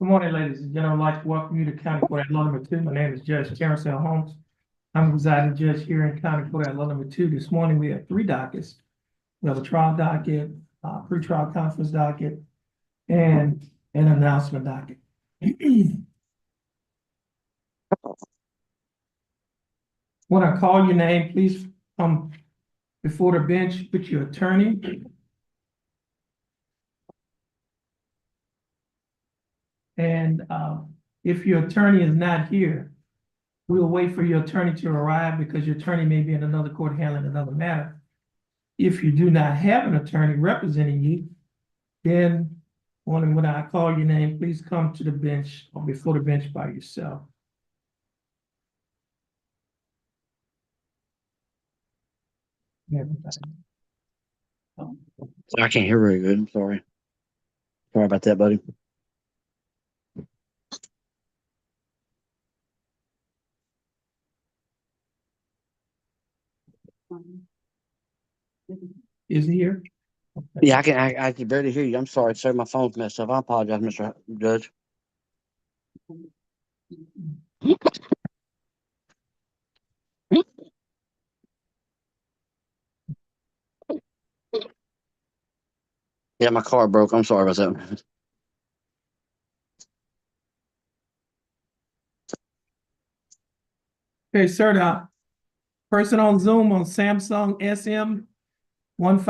Good morning, ladies and gentlemen. I'd like to welcome you to County Court at Law Number 2. My name is Judge Terrence Holmes. I'm the presiding judge here in County Court at Law Number 2. This morning, we have 3 dockets. We have a trial docket, pretrial conference docket, and an announcement docket. When I call your name, please come before the bench with your attorney. And if your attorney is not here, we'll wait for your attorney to arrive because your attorney may be in another court handling another matter. If you do not have an attorney representing you, then when I call your name, please come to the bench or before the bench by yourself. I can't hear very good. I'm sorry. Sorry about that, buddy. Is he here? Okay. Yeah, I can barely hear you. I'm sorry, sir. My phone's messed up. I apologize, Mr. Judge. Yeah, my car broke. I'm sorry about that. Okay, sir, the person on Zoom on Samsung SM15.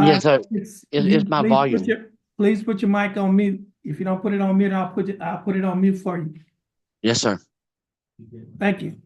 Yes, sir. It's my volume. Please put your mic on mute. If you don't put it on mute, I'll put it on mute for you. Yes, sir. Thank you.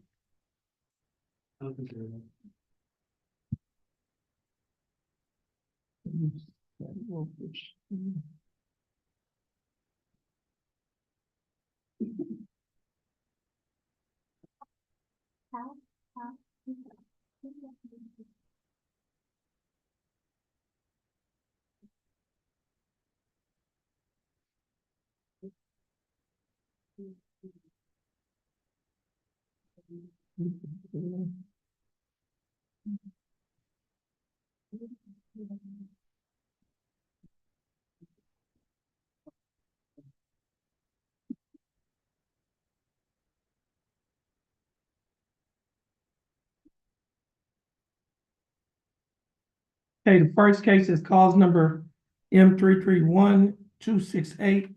Okay, the first case is cause number M331268.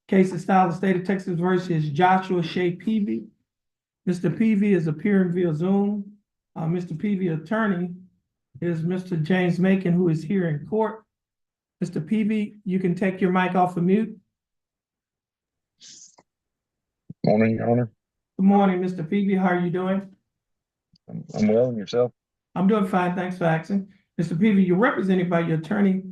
Case is style of state of Texas versus Joshua Shea Peavy. Mr. Peavy is appearing via Zoom. Mr. Peavy attorney is Mr. James Macon, who is here in court. Mr. Peavy, you can take your mic off of mute. Morning, Your Honor. Good morning, Mr. Peavy. How are you doing? I'm well, and yourself? I'm doing fine. Thanks for asking. Mr. Peavy, you're represented by your attorney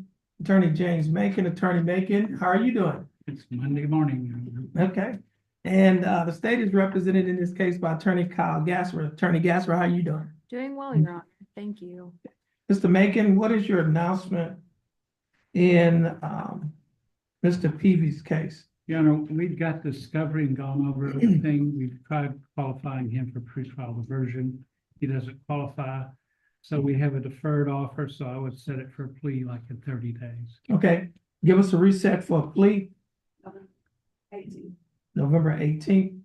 James Macon. Attorney Macon, how are you doing? It's Monday morning. Okay. And the state is represented in this case by Attorney Kyle Gasser. Attorney Gasser, how are you doing? Doing well, Your Honor. Thank you. Mr. Macon, what is your announcement in Mr. Peavy's case? Your Honor, we've got discovery and gone over everything. We've tried qualifying him for pretrial diversion. He doesn't qualify. So we have a deferred offer. So I would set it for a plea like in 30 days. Okay. Give us a reset for a plea. November 18th,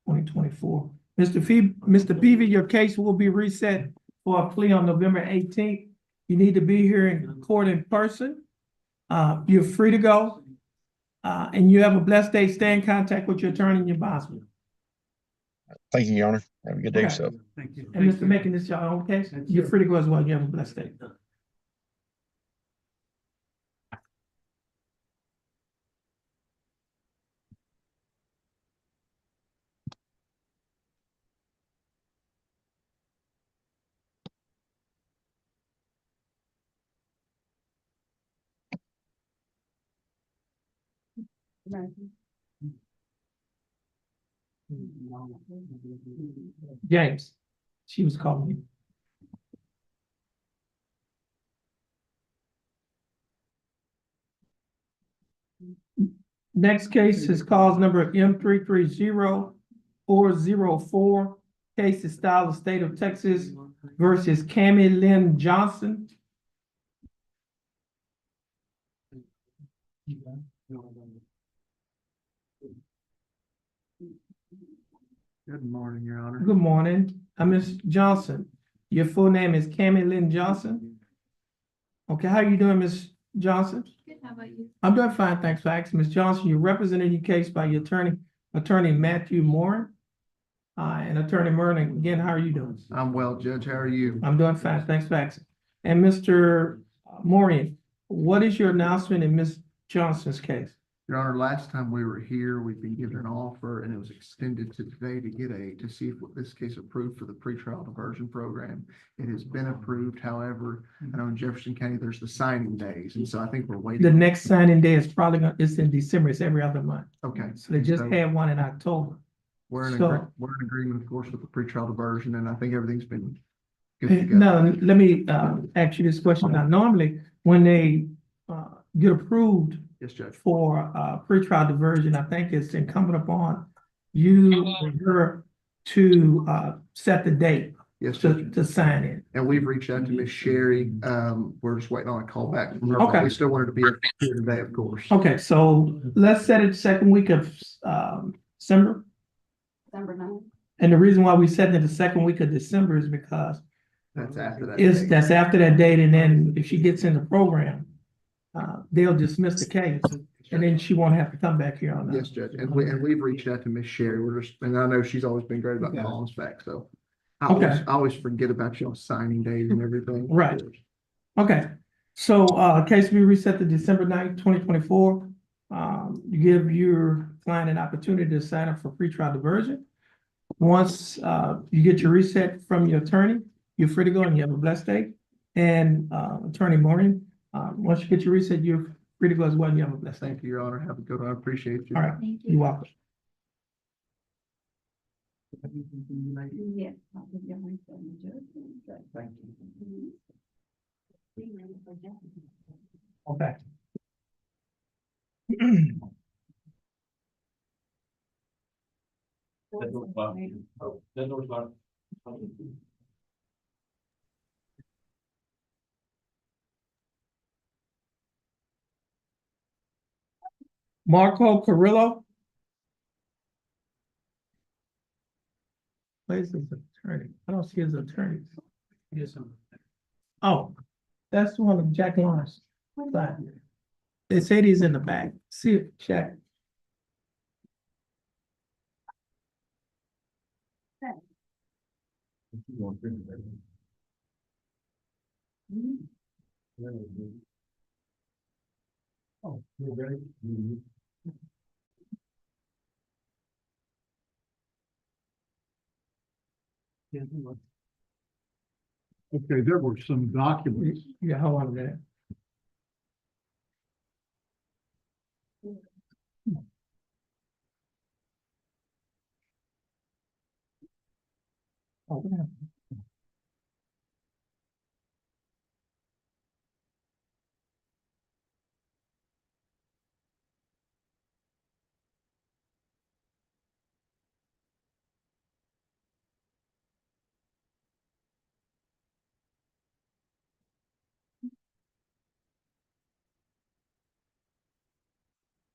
2024. Mr. Peavy, your case will be reset for a plea on November 18th. You need to be here in court in person. You're free to go. And you have a blessed day. Stay in contact with your attorney and your bondsman. Thank you, Your Honor. Have a good day, Okay. yourself. Thank you. And Mr. Macon, this is your own case? You're free to go as well. You have a blessed day. James, she was calling you. Next case is cause number M330404. Case is style of state of Texas versus Cammie Lynn Johnson. Good morning, Your Honor. Good morning. Ms. Johnson. Your full name is Cammy Lynn Johnson? Okay, how you doing, Ms. Johnson? Good, how about you? I'm doing fine, thanks for asking. Ms. Johnson, you're representing your case by your attorney Matthew Moore. And Attorney Merlin, again, how are you doing? I'm well, Judge. How are you? I'm doing fine, thanks for asking. And Mr. Maureen, what is your announcement in Ms. Johnson's case? Your Honor, last time we were here, we've been given an offer and it was extended to today to see if this case approved for the pretrial diversion program. It has been approved. However, I know in Jefferson County, there's the signing days. And so I think we're waiting. The next signing day is probably it's in December, it's every other month. Okay. So they just So had one in October. We're in so- we're in agreement, of course, with the pretrial diversion, and I think everything's been good to go. Now, let me ask you this question. Now, normally, when they get approved Yes, Judge. for pretrial diversion, I think it's incumbent upon you or her to set the date Yes, Judge. to sign in. And we've reached out to Miss Sherry. We're just waiting on a call back from her. Okay. We still wanted to be here today, of course. Okay, so let's set it second week of December. December 9th. And the reason why we set it the second week of December is because That's after that. date. that's after that date, and then if she gets in the program, they'll dismiss the case, and then she won't have to come back here on that. Yes, Judge. And we've reached out to Miss Sherry. And I know she's always been great about calling us back, so. Okay. I always forget about y'all signing days and everything. Right. Okay, so case will be reset to December 9th, 2024. You give your client an opportunity to sign up for pretrial diversion. Once you get your reset from your attorney, you're free to go and you have a blessed day. And Attorney Maureen, once you get your reset, you're free to go as well and you have a blessed day. Thank you, Your Honor. Have a good one. I appreciate you. All right, Thank you're you. welcome. Yes. I'll give you my phone, Judge. Thank you. Okay. Marco Carrillo. Where's his attorney? I don't see his attorney. Oh, that's the one of Jack Lawrence. Fine. They said he's in the back. See it, check. Oh, you're ready? Okay, there were some documents. Yeah, hold on a minute. Oh, what happened?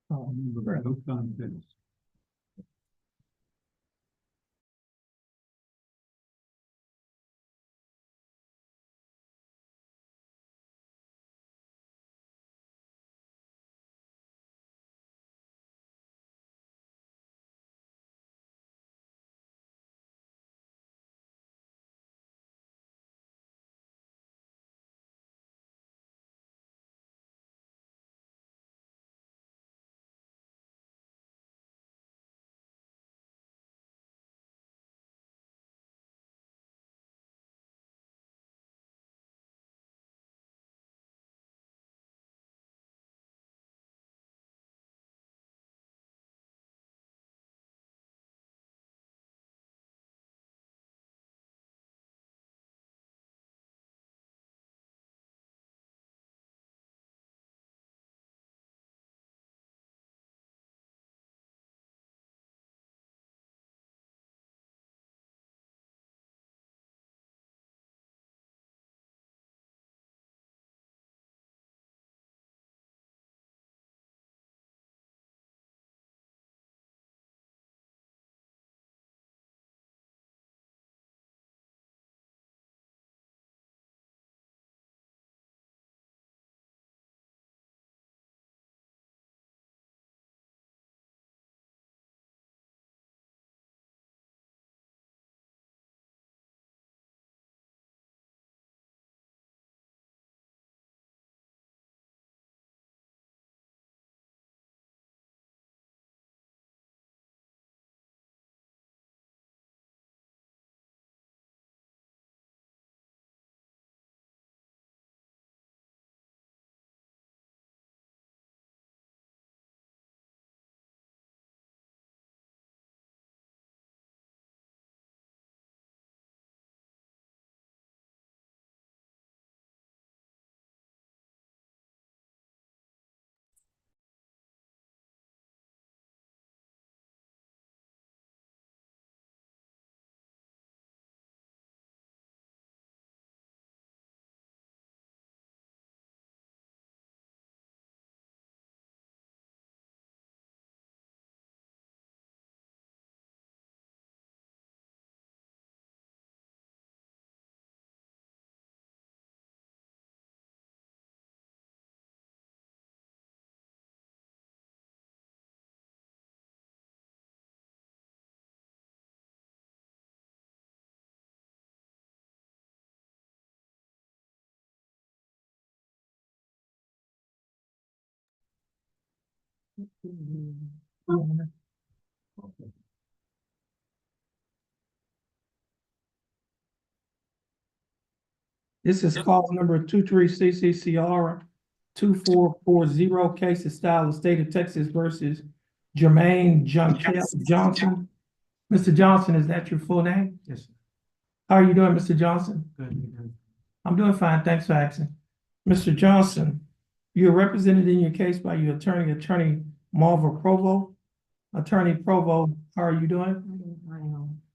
Oh, No contents. This is call number 23 CCCR 2440, case of style of state of Texas versus Jermaine Johnson. Mr. Johnson, is that your full name? Yes. How are you doing, Mr. Johnson? Good. I'm doing fine, thanks for asking. Mr. Johnson, you're represented in your case by your attorney Marva Provo. Attorney Provo, how are you doing?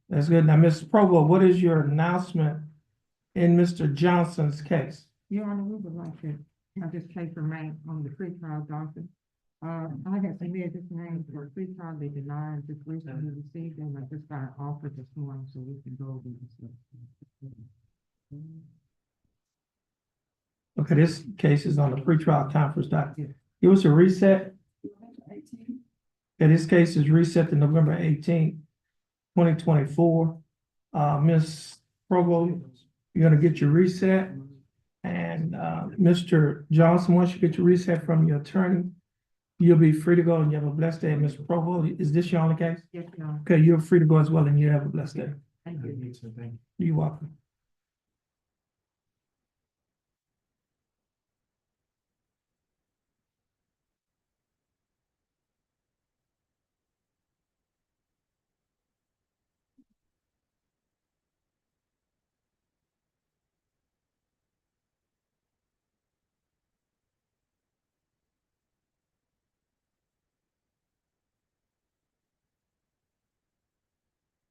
That's good. Now, Ms. Provo, what is your announcement in Mr. Johnson's case? Your Honor, we would like to have this case remain on the pretrial docket. I had submitted this name for a pretrial, they denied, just recently received, and I just got an offer this morning, so we can go over this. Okay, this case is on the pretrial conference docket. Give us a reset. Okay, this case is reset to November 18th, 2024. Ms. Provo, you're gonna get your reset. And Mr. Johnson, once you get your reset from your attorney, you'll be free to go and you have a blessed day. Mr. Provo, is this your only case? Yes, Your Honor. Okay, you're free to go as well and you have a blessed day. Thank you. You're welcome.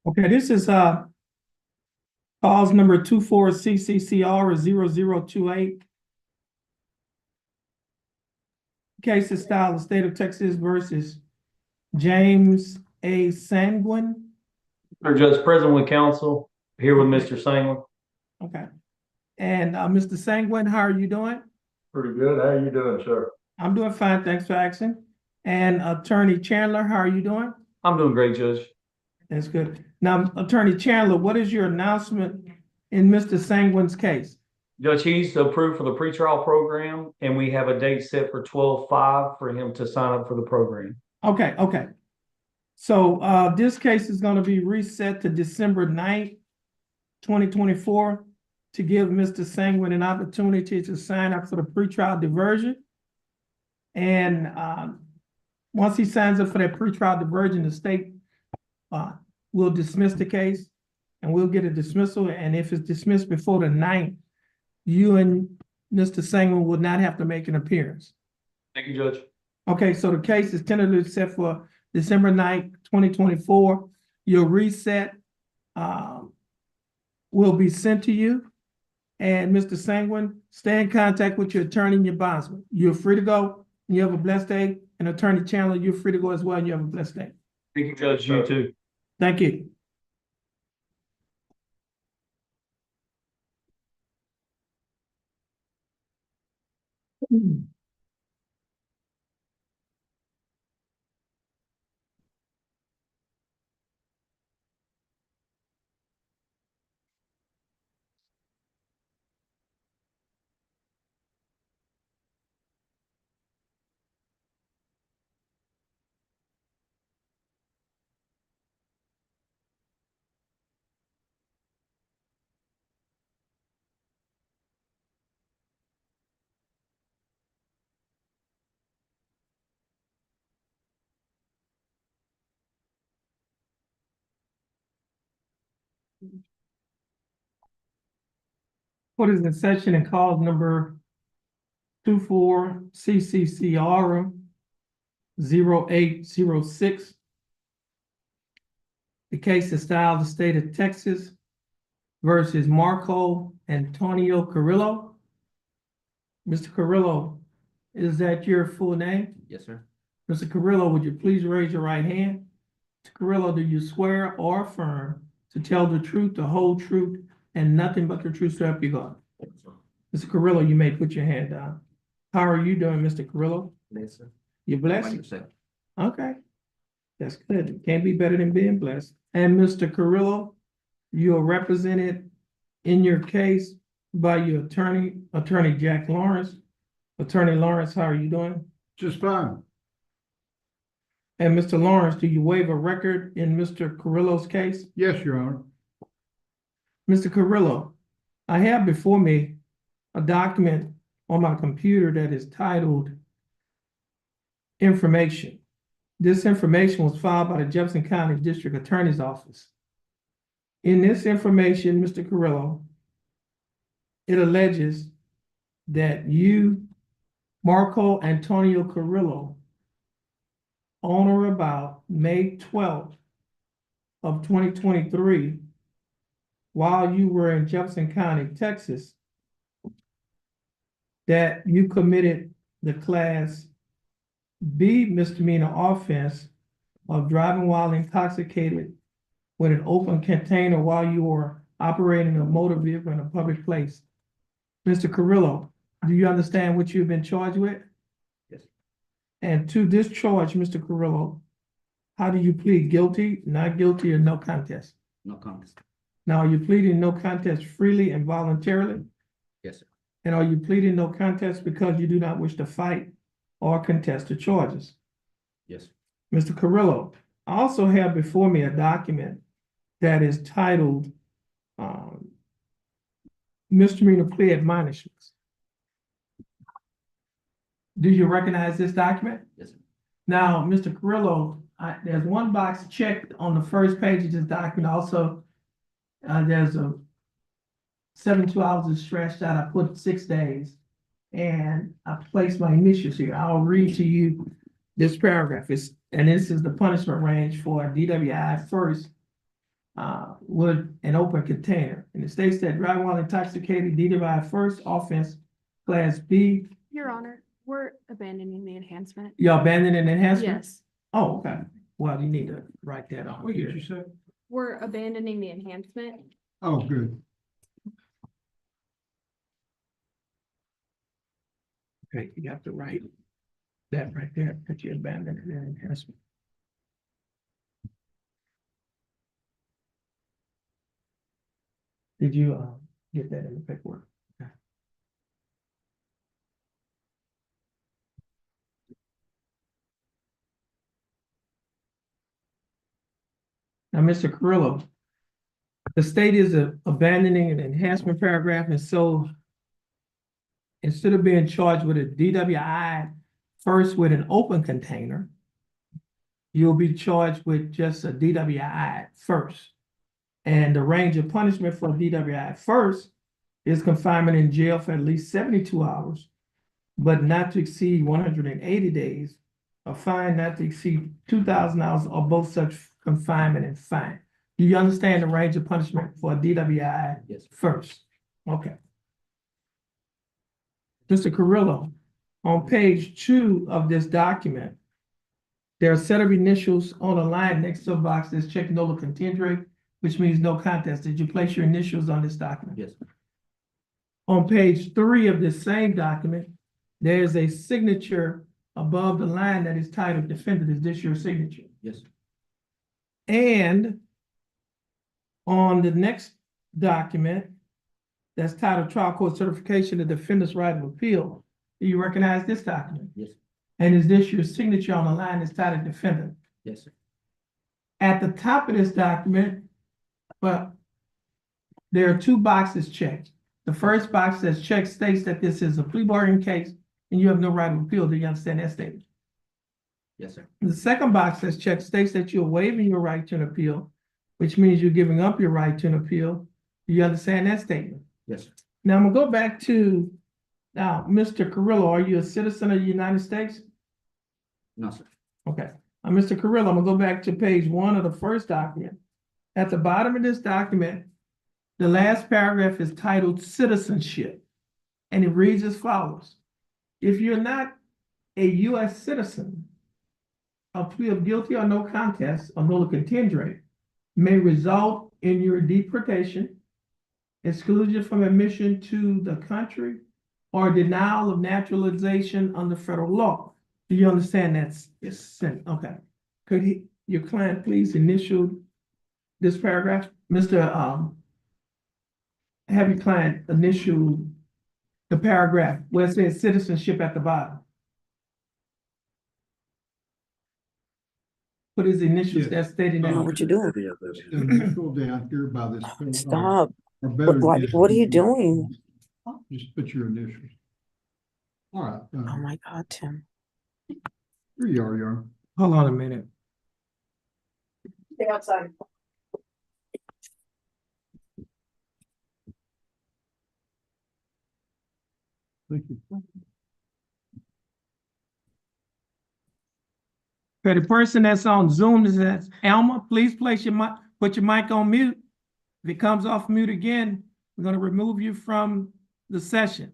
Okay, this is cause number 24 CCCR 0028. Case of style of state of Texas versus James A. Sanguine. Sir Judge, present with counsel, here with Mr. Sangler. Okay. And Mr. Sanguine, how are you doing? Pretty good. How you doing, sir? I'm doing fine, thanks for asking. And Attorney Chandler, how are you doing? I'm doing great, Judge. That's good. Now, Attorney Chandler, what is your announcement in Mr. Sanguine's case? Judge, he's approved for the pretrial program, and we have a date set for 12/5 for him to sign up for the program. Okay, okay. So this case is gonna be reset to December 9th, 2024, to give Mr. Sanguine an opportunity to sign up for the pretrial diversion. And once he signs up for that pretrial diversion, the state will dismiss the case and we'll get a dismissal. And if it's dismissed before the 9th, you and Mr. Sanguine will not have to make an appearance. Thank you, Judge. Okay, so the case is tentatively set for December 9th, 2024. Your reset will be sent to you. And Mr. Sanguine, stay in contact with your attorney and your bondsman. You're free to go. You have a blessed day. And Attorney Chandler, you're free to go as well. You have a blessed day. Thank you, Judge. You too. Thank you. Court is in session and call number 24 CCCR 0806. The case is styled the state of Texas versus Marco Antonio Carrillo. Mr. Carrillo, is that your full name? Yes, sir. Mr. Carrillo, would you please raise your right hand? Mr. Carrillo, do you swear or affirm to tell the truth, the whole truth, and nothing but the truth to help you God? Mr. Carrillo, you may put your hand down. How are you doing, Mr. Carrillo? Yes, sir. You blessed? Yourself. Okay. That's good. Can't be better than being blessed. And Mr. Carrillo, you are represented in your case by your attorney Jack Lawrence. Attorney Lawrence, how are you doing? Just fine. And Mr. Lawrence, do you waive a record in Mr. Carrillo's case? Yes, Your Honor. Mr. Carrillo, I have before me a document on my computer that is titled Information. This information was filed by the Jefferson County District Attorney's Office. In this information, Mr. Carrillo, it alleges that you, Marco Antonio Carrillo, on or about May 12th of 2023, while you were in Jefferson County, Texas, that you committed the Class B misdemeanor offense of driving while intoxicated with an open container while you were operating a motor vehicle in a public place. Mr. Carrillo, do you understand what you've been charged with? Yes. And to this charge, Mr. Carrillo, how do you plead? Guilty, not guilty, or no contest? No contest. Now, are you pleading no contest freely and voluntarily? Yes, sir. And are you pleading no contest because you do not wish to fight or contest the charges? Yes. Mr. Carrillo, I also have before me a document that is titled Misdemeanor Plea Admonishments. Do you recognize this document? Yes, sir. Now, Mr. Carrillo, there's one box checked on the first page of this document. Also, there's a 72 hours is stretched out. I put 6 days, and I placed my initials here. I'll read to you this paragraph. And this is the punishment range for a DWI first with an open container. And it states that driving while intoxicated, DWI first offense, Class B. Your Honor, we're abandoning the enhancement. You're abandoning the enhancement? Yes, Oh, okay. Well, you need to write that on What did here. you say? we're abandoning the enhancement. Oh, good. Okay, you have to write that right there, that you abandoned the enhancement. Did you get that in the paperwork? Okay. Now, Mr. Carrillo, the state is abandoning an enhancement paragraph, and so instead of being charged with a DWI first with an open container, you'll be charged with just a DWI first. And the range of punishment for DWI first is confinement in jail for at least 72 hours, but not to exceed 180 days, a fine not to exceed $2,000 or both such confinement and fine. Do you understand the range of punishment for a DWI Yes, sir. first? Okay. Mr. Carrillo, on page 2 of this document, there are a set of initials on a line next to a box that's checked nolo contendere, which means no contest. Did you place your initials on this document? Yes, sir. On page 3 of this same document, there's a signature above the line that is titled defendant. Is this your signature? Yes, sir. And on the next document, that's titled Trial Court Certification of Defendant's Right of Appeal, do you recognize this document? Yes, sir. And is this your signature on the line that's titled defendant? Yes, sir. At the top of this document, well, there are 2 boxes checked. The first box that's checked states that this is a plea bargain case and you have no right of appeal. Do you understand that statement? Yes, sir. The second box that's checked states that you're waiving your right to an appeal, which means you're giving up your right to an appeal. Do you understand that statement? Yes, sir. Now, I'm gonna go back to, now, Mr. Carrillo, are you a citizen of the United States? No, sir. Okay. Mr. Carrillo, I'm gonna go back to page 1 of the first document. At the bottom of this document, the last paragraph is titled Citizenship, and it reads as follows. If you're not a U.S. citizen, a plea of guilty or no contest or nolo contendere may result in your deportation, exclusion from admission to the country, or denial of naturalization under federal law. Do you understand that's yes? Okay. Could your client please initial this paragraph? Mr. Have your client initial the paragraph where it says citizenship at the bottom. put his initials Yeah. that's stated Uh, in. What you doing? The initial down here by this. Stop. Or better What just- are you doing? Just put your initials. All right, Oh my God, Tim. here you are. Hold on a minute. Stay outside. Thank you. For the person that's on Zoom, that's Alma, please place your mic, put your mic on mute. If it comes off mute again, we're gonna remove you from the session.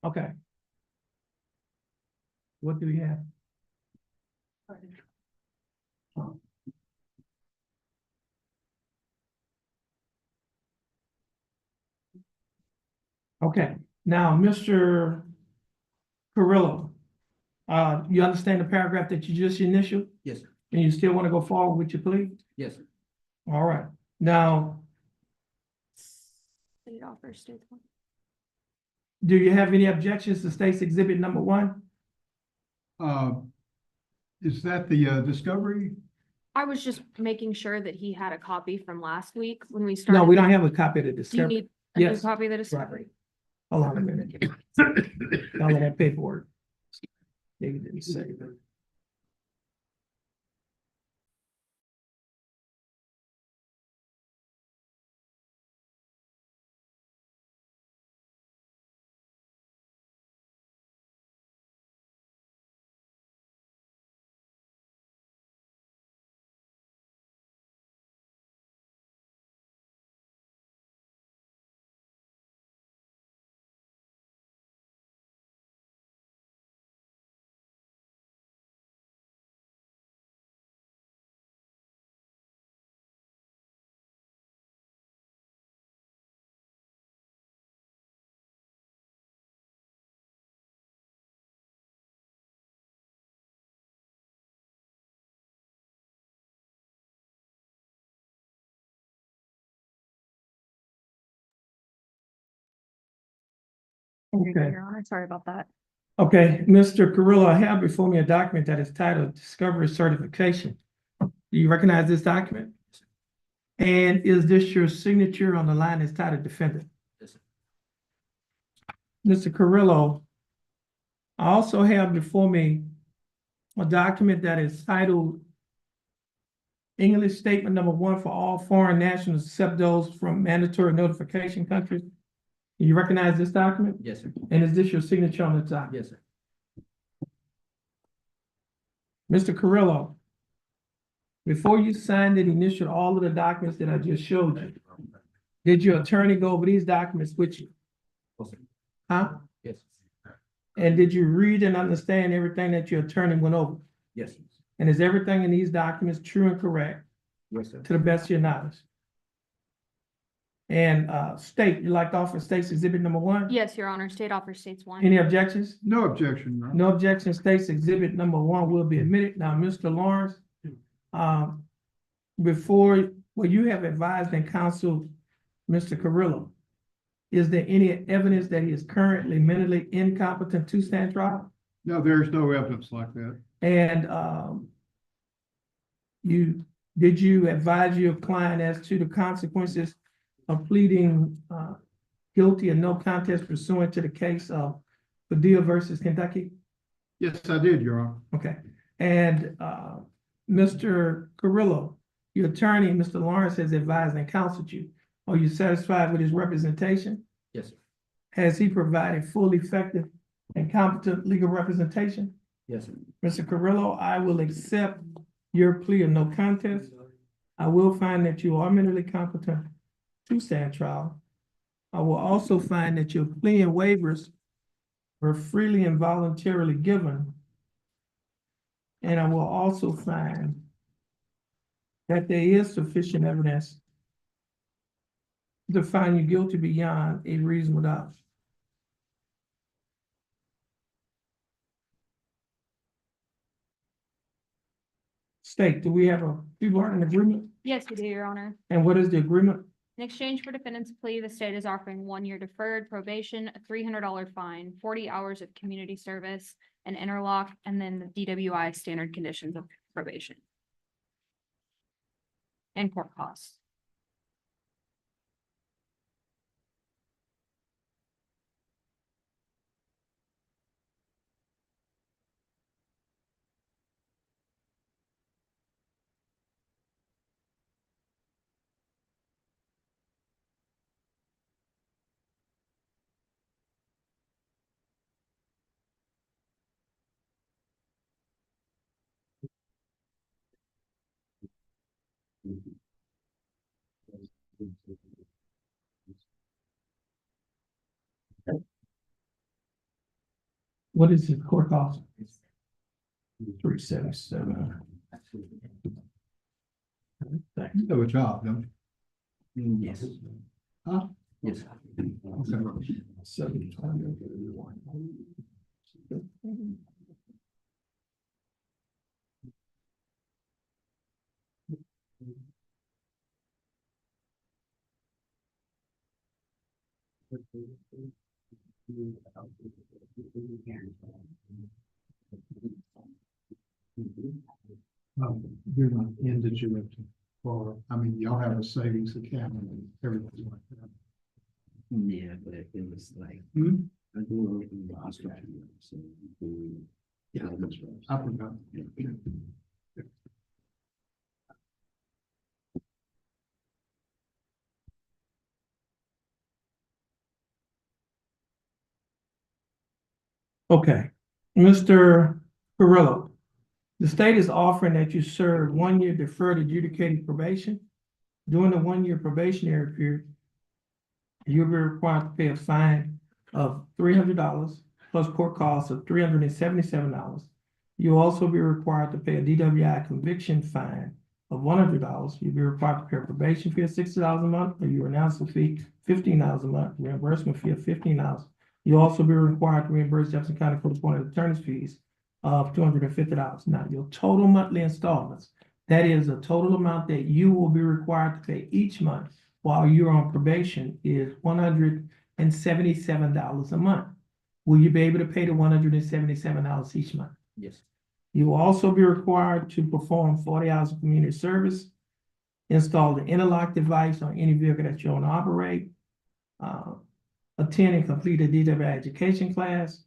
Okay. What do we have? Okay, now, Mr. Carrillo, you understand the paragraph that you just initialed? Yes, sir. And you still want to go forward with your plea? Yes, sir. All right, now, State offer, state one. do you have any objections to state's exhibit number 1? Is that the discovery? I was just making sure that he had a copy from last week when we started. No, we don't have a copy of the Do you discovery. need a new Yes. copy of the discovery? Hold on a minute. All of that paperwork. David didn't say that. Okay. Your Honor, sorry about that. Okay, Mr. Carrillo, I have before me a document that is titled Discovery Certification. Do you recognize this document? And is this your signature on the line that's titled Defendant? Yes, sir. Mr. Carrillo, I also have before me a document that is titled English Statement Number 1 for all foreign nationals except those from mandatory notification countries. Do you recognize this document? Yes, sir. And is this your signature on the document? Yes, sir. Mr. Carrillo, before you signed and initialed all of the documents that I just showed you, did your attorney go over these documents with you? Yes, sir. Huh? Yes. And did you read and understand everything that your attorney went over? Yes. And is everything in these documents true and correct Yes, sir. to the best of your knowledge? And state, you like to offer state's exhibit number 1? Yes, Your Honor, state offer states 1. Any objections? No objection, Your Honor. No objection, state's exhibit number 1 will be admitted. Now, Mr. Lawrence, before, well, you have advised and counseled Mr. Carrillo. Is there any evidence that he is currently mentally incompetent to stand trial? No, there's no evidence like that. And did you advise your client as to the consequences of pleading guilty and no contest pursuant to the case of Padilla versus Kentucky? Yes, I did, Your Honor. Okay, and Mr. Carrillo, your attorney, Mr. Lawrence, has advised and counseled you. Are you satisfied with his representation? Yes, sir. Has he provided full, effective, and competent legal representation? Yes, sir. Mr. Carrillo, I will accept your plea of no contest. I will find that you are mentally competent to stand trial. I will also find that your plea and waivers were freely and voluntarily given. And I will also find that there is sufficient evidence to find you guilty beyond a reasonable doubt. State, do we have a plea bargain agreement? Yes, we do, Your Honor. And what is the agreement? In exchange for defendant's plea, the state is offering 1 year deferred probation, a $300 fine, 40 hours of community service, an interlock, and then the DWI standard conditions of probation. And court costs. What is the court cost? 377. Thanks. You have a job, don't Yes. Huh? Yes. Okay. 720. You're not indigent for, I mean, y'all have a savings account and everything like that. Yeah, but it was like, Hmm? I do it in the hospital, so. Yeah, that's right. I forgot. Okay, Mr. Perillo, the state is offering that you serve 1 year deferred adjudicated probation. During the 1 year probationary period, you'll be required to pay a fine of $300 plus court costs of $377. You'll also be required to pay a DWI conviction fine of $100. You'll be required to pay a probation fee of $60 a month, or your announcement fee $15 a month, reimbursement fee of $15. You'll also be required to reimburse Jefferson County Court appointed attorney's fees of $250. Now, your total monthly installments, that is the total amount that you will be required to pay each month while you're on probation, is $177 a month. Will you be able to pay the $177 each month? Yes. You will also be required to perform 40 hours of community service, install the interlock device on any vehicle that you own or operate, attend and complete a DWI education class,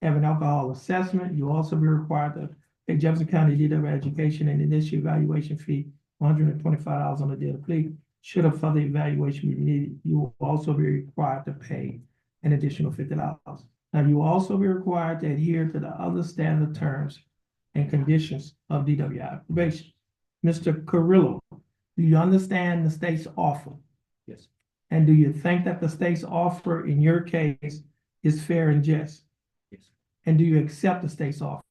have an alcohol assessment. You'll also be required to pay Jefferson County DWI education and initial evaluation fee, $125 on the day of the plea. Should a further evaluation be needed, you will also be required to pay an additional $50. Now, you will also be required to adhere to the other standard terms and conditions of DWI probation. Mr. Carrillo, do you understand the state's offer? Yes. And do you think that the state's offer in your case is fair and just? Yes. And do you accept the state's offer?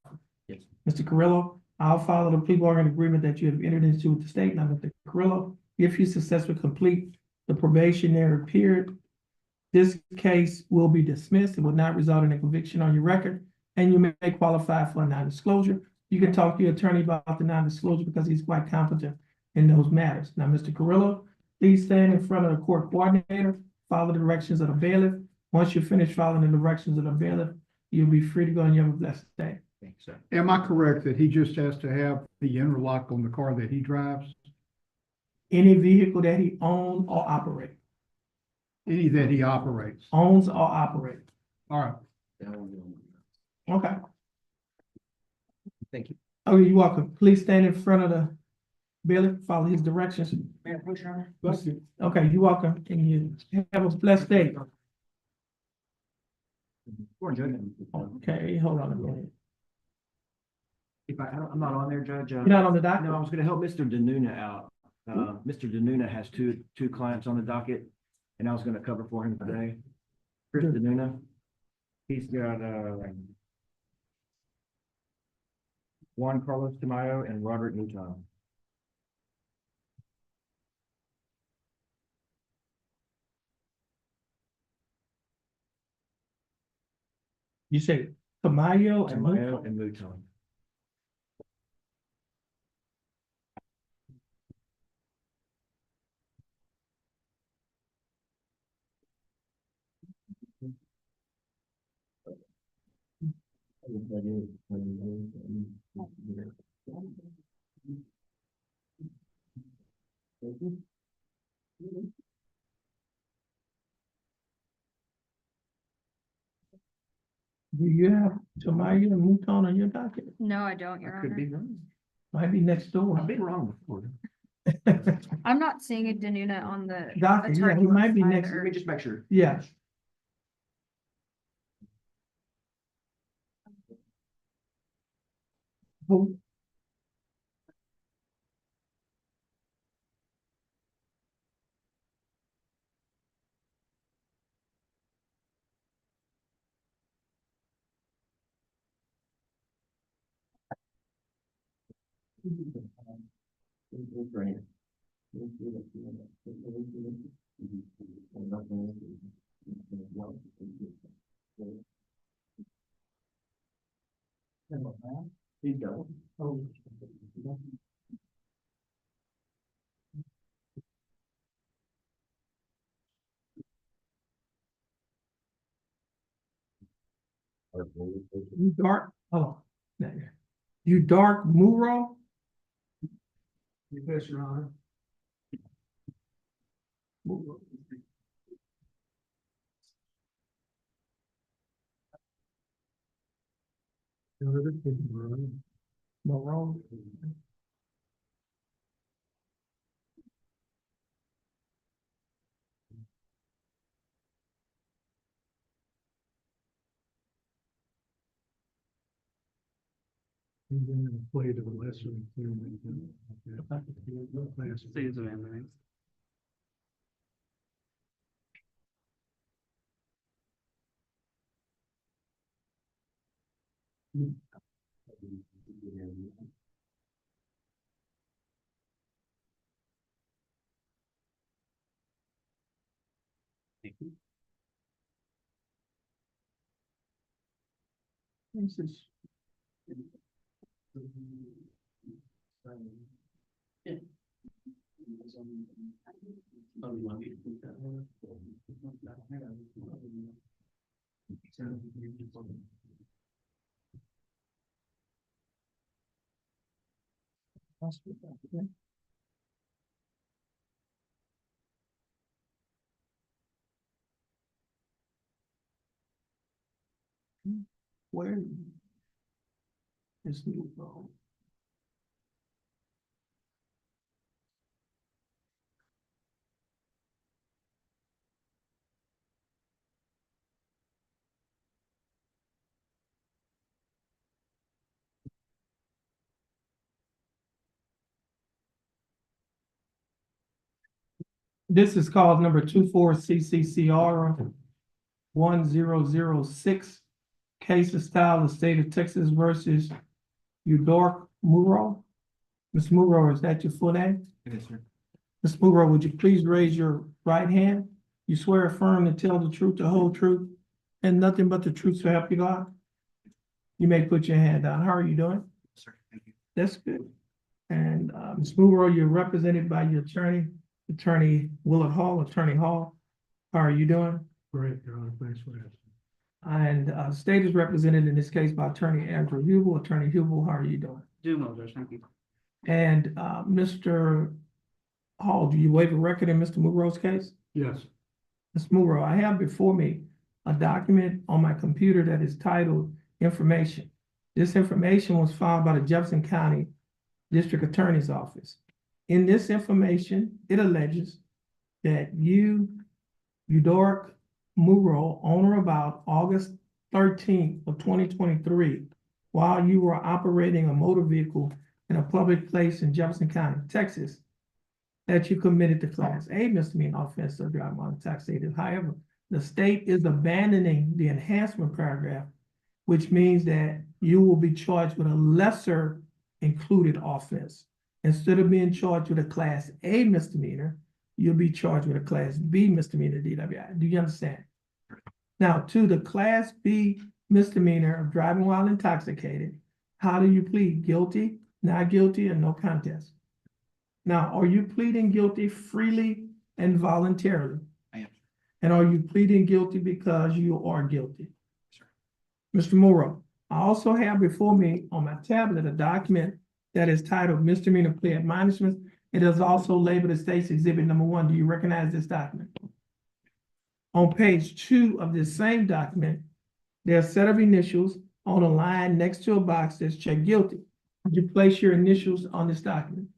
Yes. Mr. Carrillo, I'll follow the plea bargain agreement that you have entered into with the state. Now, Mr. Carrillo, if you successfully complete the probationary period, this case will be dismissed. It will not result in a conviction on your record, and you may qualify for a non-disclosure. You can talk to your attorney about the non-disclosure because he's quite competent in those matters. Now, Mr. Carrillo, please stand in front of the court coordinator, follow the directions of the bailiff. Once you finish following the directions of the bailiff, you'll be free to go and you have a blessed day. Thanks, sir. Am I correct that he just has to have the interlock on the car that he drives? Any vehicle that he owns or operates, Any that he operates? owns or operates. All right. Okay. Thank you. Oh, you're welcome. Please stand in front of the bailiff, follow his directions. Okay, you're welcome. And you have a blessed day. Okay, hold on a minute. If I'm not on there, Judge. You're not on the docket? No, I was gonna help Mr. Denuna out. Mr. Denuna has two clients on the docket, and I was gonna cover for him today. Chris Denuna, he's got, Juan Carlos Tamayo and Roderick Newton. You say Tamayo and Tamayo and Newton. Do you have Tamaya and Mouton on your docket? No, I don't, Your I could be Honor. wrong. Might be next door. I've been wrong before. I'm not seeing a Danuna on the Docket, yeah, attorney he might list be next. Let either. me just make sure. Yeah. Who? You dark, oh, there you go. You dark Muro? Yes, Your Honor. Moreau. Play to the lesser. This is. Where? This new phone. This is cause number 24 CCCR 1006. Case of style, the state of Texas versus Udork Muro. Ms. Muro, is that your full name? Yes, sir. Ms. Muro, would you please raise your right hand? You swear affirm to tell the truth, the whole truth, and nothing but the truth so help you God? You may put your hand down. How are you doing? Sir, thank you. That's good. And Ms. Muro, you're represented by your attorney, Attorney Willard Hall, Attorney Hall. How are you doing? Great, Your Honor. Thanks for asking. And state is represented in this case by Attorney Andrew Hubel. Attorney Hubel, how are you doing? Doing well, Judge, thank you. And Mr. Hall, do you waive a record in Mr. Muro's case? Yes. Ms. Muro, I have before me a document on my computer that is titled Information. This information was filed by the Jefferson County District Attorney's Office. In this information, it alleges that you, Udork Muro, on or about August 13th of 2023, while you were operating a motor vehicle in a public place in Jefferson County, Texas, that you committed the class A misdemeanor offense of driving while intoxicated. However, the state is abandoning the enhancement paragraph, which means that you will be charged with a lesser included offense. Instead of being charged with a class A misdemeanor, you'll be charged with a class B misdemeanor DWI. Do you understand? Now, to the class B misdemeanor of driving while intoxicated, how do you plead? Guilty, not guilty, and no contest? Now, are you pleading guilty freely and voluntarily? I am. And are you pleading guilty because you are guilty? Mr. Morrow, I also have before me on my tablet a document that is titled misdemeanor plea admonishments. It is also labeled as State's Exhibit Number 1. Do you recognize this document? On page 2 of this same document, there's a set of initials on a line next to a box that's checked guilty. Would you place your initials on this document?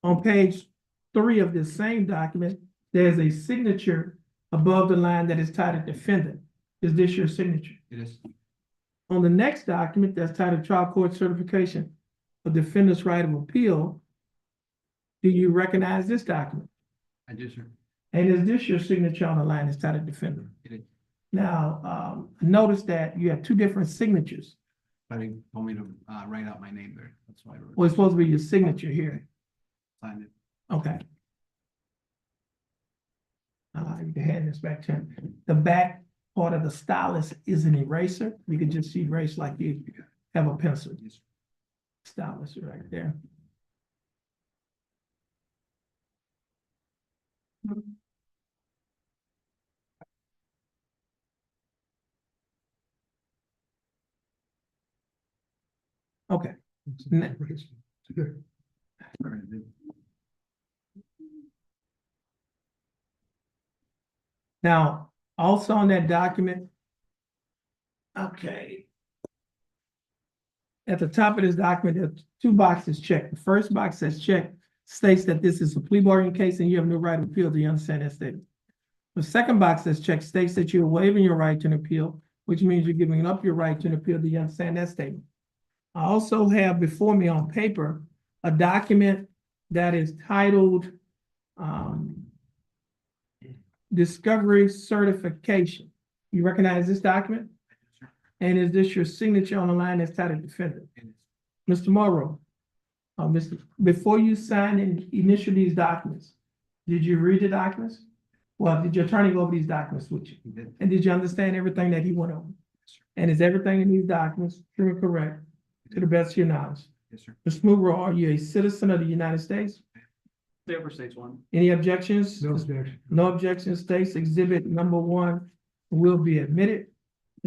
On page 3 of this same document, there's a signature above the line that is titled defendant. Is this your signature? It is. On the next document that's titled trial court certification of defendant's right of appeal, do you recognize this document? I do, sir. And is this your signature on the line that's titled defendant? It is. Now, notice that you have two different signatures. But he told me to write out my name there. That's why I wrote. Well, it's supposed to be your signature here. Signed it. Okay. You can hand this back to him. The back part of the stylus is an eraser. You can just erase like you have a pencil. Stylus right there. Okay. Ne- Now, also on that document, okay. At the top of this document, there are two boxes checked. The first box that's checked states that this is a plea bargaining case and you have no right to appeal. Do you understand that statement? The second box that's checked states that you're waiving your right to an appeal, which means you're giving up your right to an appeal. Do you understand that statement? I also have before me on paper a document that is titled Discovery Certification. You recognize this document? And is this your signature on the line that's titled defendant? Mr. Morrow, before you sign and initial these documents, did you read the documents? Well, did your attorney go over these documents with you? He did. And did you understand everything that he went over? And is everything in these documents true and correct to the best of your knowledge? Yes, sir. Mr. Morrow, are you a citizen of the United States? The upper states one. Any objections? No objection. No objection. States Exhibit Number 1 will be admitted.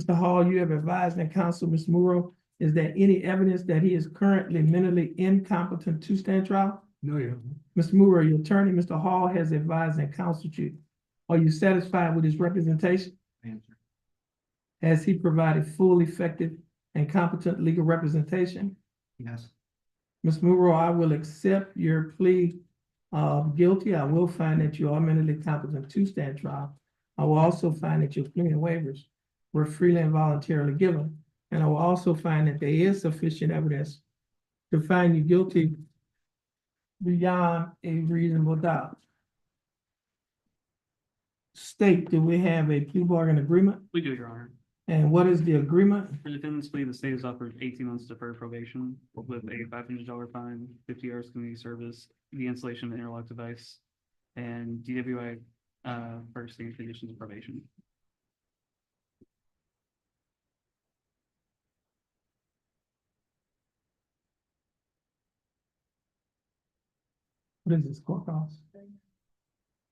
Mr. Hall, you have advised and counseled Mr. Morrow, is there any evidence that he is currently mentally incompetent to stand trial? No, yeah. Mr. Morrow, your attorney, Mr. Hall, has advised and counseled you. Are you satisfied with his representation? Answer. Has he provided full, effective, and competent legal representation? Yes. Ms. Morrow, I will accept your plea of guilty. I will find that you are mentally competent to stand trial. I will also find that your plea and waivers were freely and voluntarily given. And I will also find that there is sufficient evidence to find you guilty beyond a reasonable doubt. State, do we have a plea bargain agreement? We do, Your Honor. And what is the agreement? For defendant's plea, the state has offered 18 months deferred probation with a $500 fine, 50 hours community service, the installation of an interlock device, and DWI purchasing conditions of probation. What is this court cost?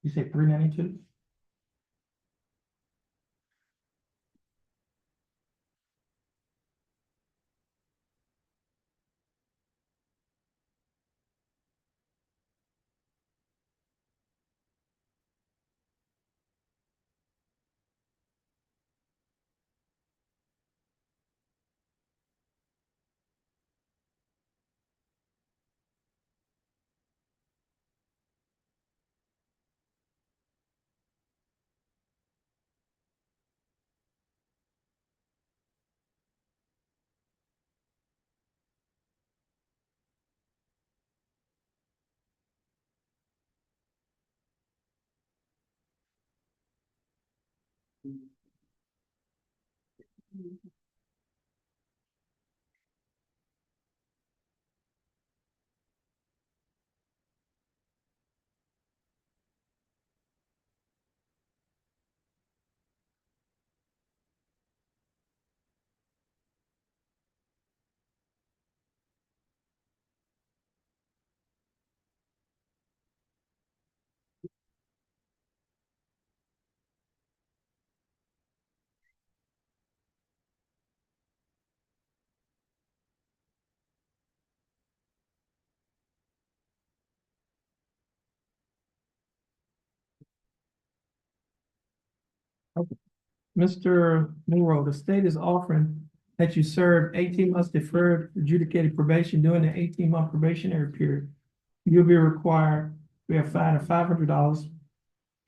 You say 392? Mr. Monroe, the state is offering that you serve 18 months deferred adjudicated probation during the 18-month probationary period. You'll be required to pay a fine of $500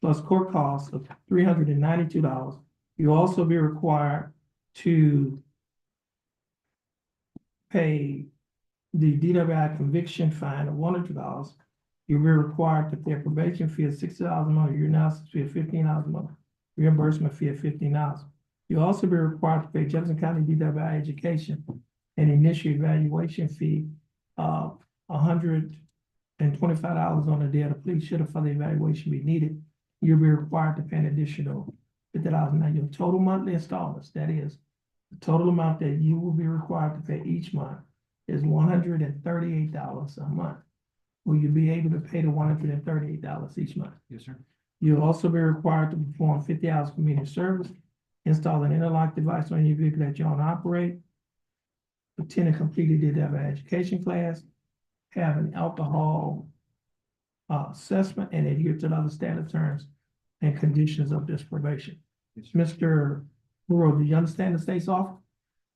plus court costs of $392. You'll also be required to pay the DWI conviction fine of $100. You'll be required to pay a probation fee of $60 a month, your analysis fee of $15 a month, reimbursement fee of $15. You'll also be required to pay Jefferson County DWI education an initial evaluation fee of $125 on the day of the plea, should a further evaluation be needed. You'll be required to pay an additional $50. Now, your total monthly installments, that is, the total amount that you will be required to pay each month is $138 a month. Will you be able to pay the $138 each month? Yes, sir. You'll also be required to perform 50 hours of community service, install an interlock device on your vehicle that you own and operate, attend and complete a DWI education class, have an alcohol assessment, and adhere to the other standard terms and conditions of this probation. Mr. Monroe, do you understand the state's offer?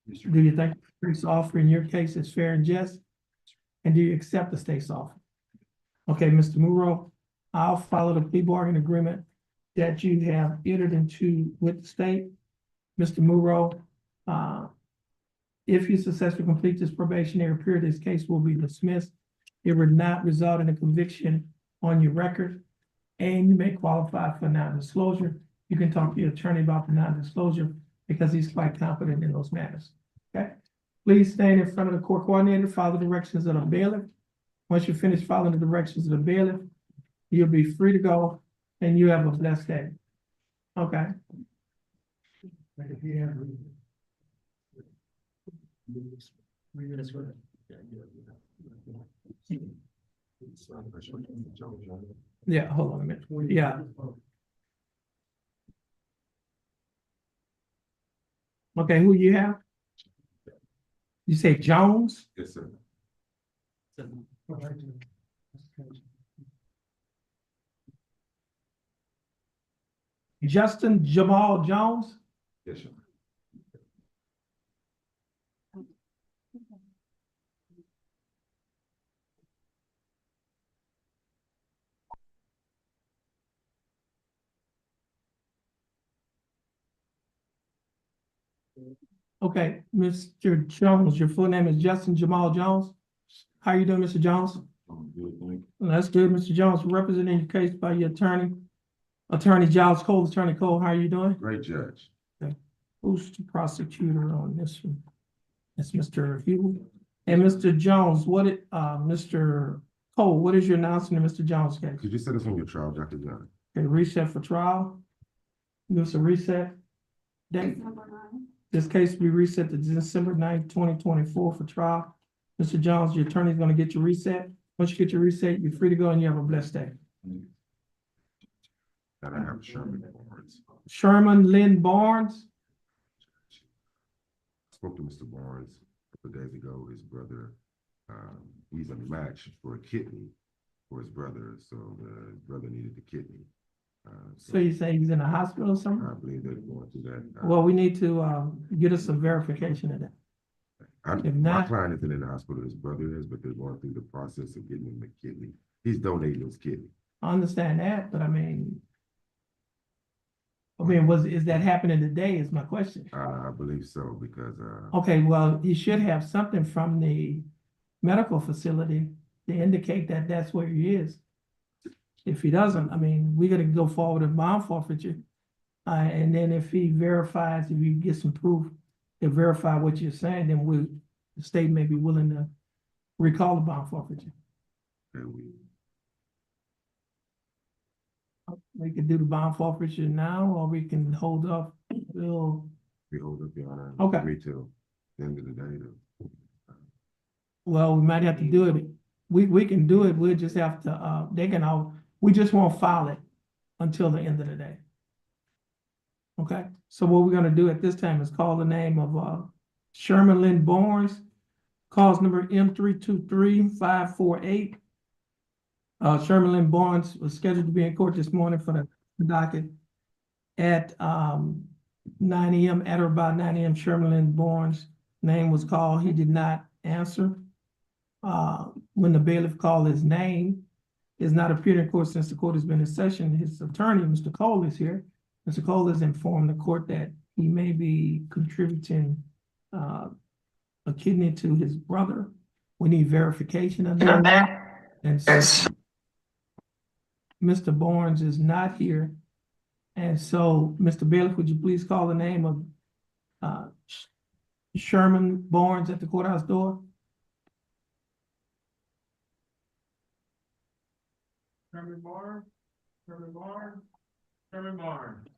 Yes, sir. Do you think the state's offer in your case is fair and just? And do you accept the state's offer? Okay, Mr. Monroe, I'll follow the plea bargain agreement that you have entered into with the state. Mr. Monroe, if you successfully complete this probationary period, this case will be dismissed. It would not result in a conviction on your record, and you may qualify for non-disclosure. You can talk to your attorney about the non-disclosure because he's quite competent in those matters. Okay? Please stand in front of the court coordinator, follow the directions of the bailiff. Once you finish following the directions of the bailiff, you'll be free to go, and you have a blessed day. Okay? Yeah, hold on a minute. Yeah. Okay, who you have? You say Jones? Yes, sir. Justin Jamal Jones? Yes, sir. Okay, Mr. Jones, your full name is Justin Jamal Jones? How you doing, Mr. Jones? I'm good, thank you. That's good, Mr. Jones, representing your case by your attorney, Attorney Giles Cole. Attorney Cole, how are you doing? Great judge. Who's the prosecutor on this one? It's Mr. Hugh. And Mr. Jones, Mr. Cole, what is your announcement in Mr. Jones' case? Could you set us on your trial, Dr. John? Okay, reset for trial. Give us a reset date. This case will be reset to December 9th, 2024 for trial. Mr. Jones, your attorney is going to get your reset. Once you get your reset, you're free to go and you have a blessed day. And I have Sherman Barnes. Sherman Lynn Barnes. Spoke to Mr. Barnes a couple days ago. His brother, he's a match for a kidney for his brother, so his brother needed the kidney. So you say he's in a hospital or something? I believe they're going through that. Well, we need to get us some verification of that. if My not- client isn't in the hospital, his brother is, but they're going through the process of getting him the kidney. He's donating his kidney. I understand that, but I mean, is that happening today is my question. I believe so, because, Okay, well, he should have something from the medical facility to indicate that that's where he is. If he doesn't, I mean, we gotta go forward with bond forfeiture. And then if he verifies, if you get some proof to verify what you're saying, then the state may be willing to recall the bond forfeiture. We could do the bond forfeiture now, or we can hold up till, we hold up, Your Honor. Okay. Agree till the end of the day to. well, we might have to do it. We can do it, we'll just have to, we just won't file it until the end of the day. Okay, so what we're gonna do at this time is call the name of Sherman Lynn Barnes, cause number M323548. Sherman Lynn Barnes was scheduled to be in court this morning for the docket at 9 AM, at or about 9 AM, Sherman Lynn Barnes' name was called. He did not answer. When the bailiff called his name, is not appeared in court since the court has been in session. His attorney, Mr. Cole, is here. Mr. Cole has informed the court that he may be contributing a kidney to his brother. We need verification of that. And so Mr. Barnes is not here. And so, Mr. Bailiff, would you please call the name of Sherman Barnes at the courthouse door? Sherman Barnes, Sherman Barnes, Sherman Barnes.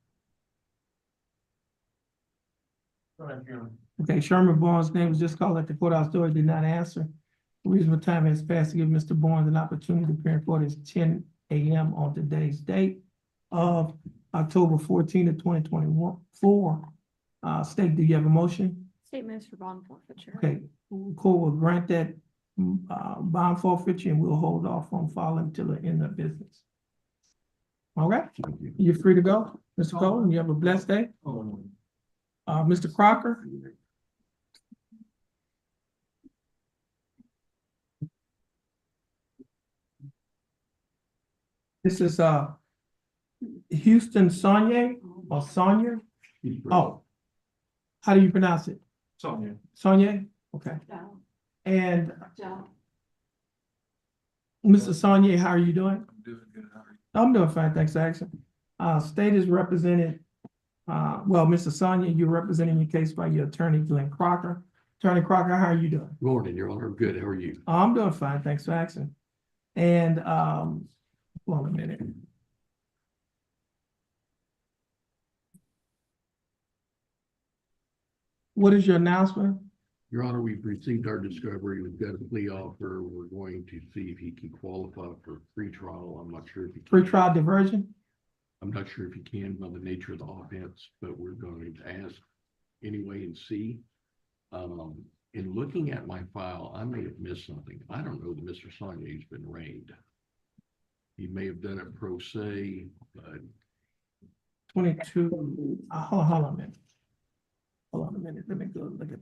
Okay, Sherman Barnes' name was just called at the courthouse door. He did not answer. Reasonable time has passed to give Mr. Barnes an opportunity to appear in court. It's 10 AM on today's date of October 14th of 2024. State, do you have a motion? State moves for bond forfeiture. Okay, court will grant that bond forfeiture and we'll hold off on filing until the end of business. All right, you're free to go, Mr. Cole, and you have a blessed day. Mr. Crocker? This is Houston Sonia or Sonia? Oh, how do you pronounce it? Sonia. Sonia? Okay. Joe, And Joe. Mr. Sonia, how are you doing? I'm doing good. How are you? I'm doing fine, thanks, Action. State is represented, well, Mr. Sonia, you're representing your case by your attorney, Glenn Crocker. Attorney Crocker, how are you doing? Morning, Your Honor. I'm good. How are you? I'm doing fine, thanks for asking. And, hold on a minute. What is your announcement? Your Honor, we've received our discovery. We've got a plea offer. We're going to see if he can qualify for free trial. I'm not sure if he can. Pre-trial diversion? I'm not sure if he can by the nature of the offense, but we're going to ask anyway and see. In looking at my file, I may have missed something. I don't know that Mr. Sonia's been arraigned. He may have done it pro se, but 22, hold on a minute. Hold on a minute, let me go look at.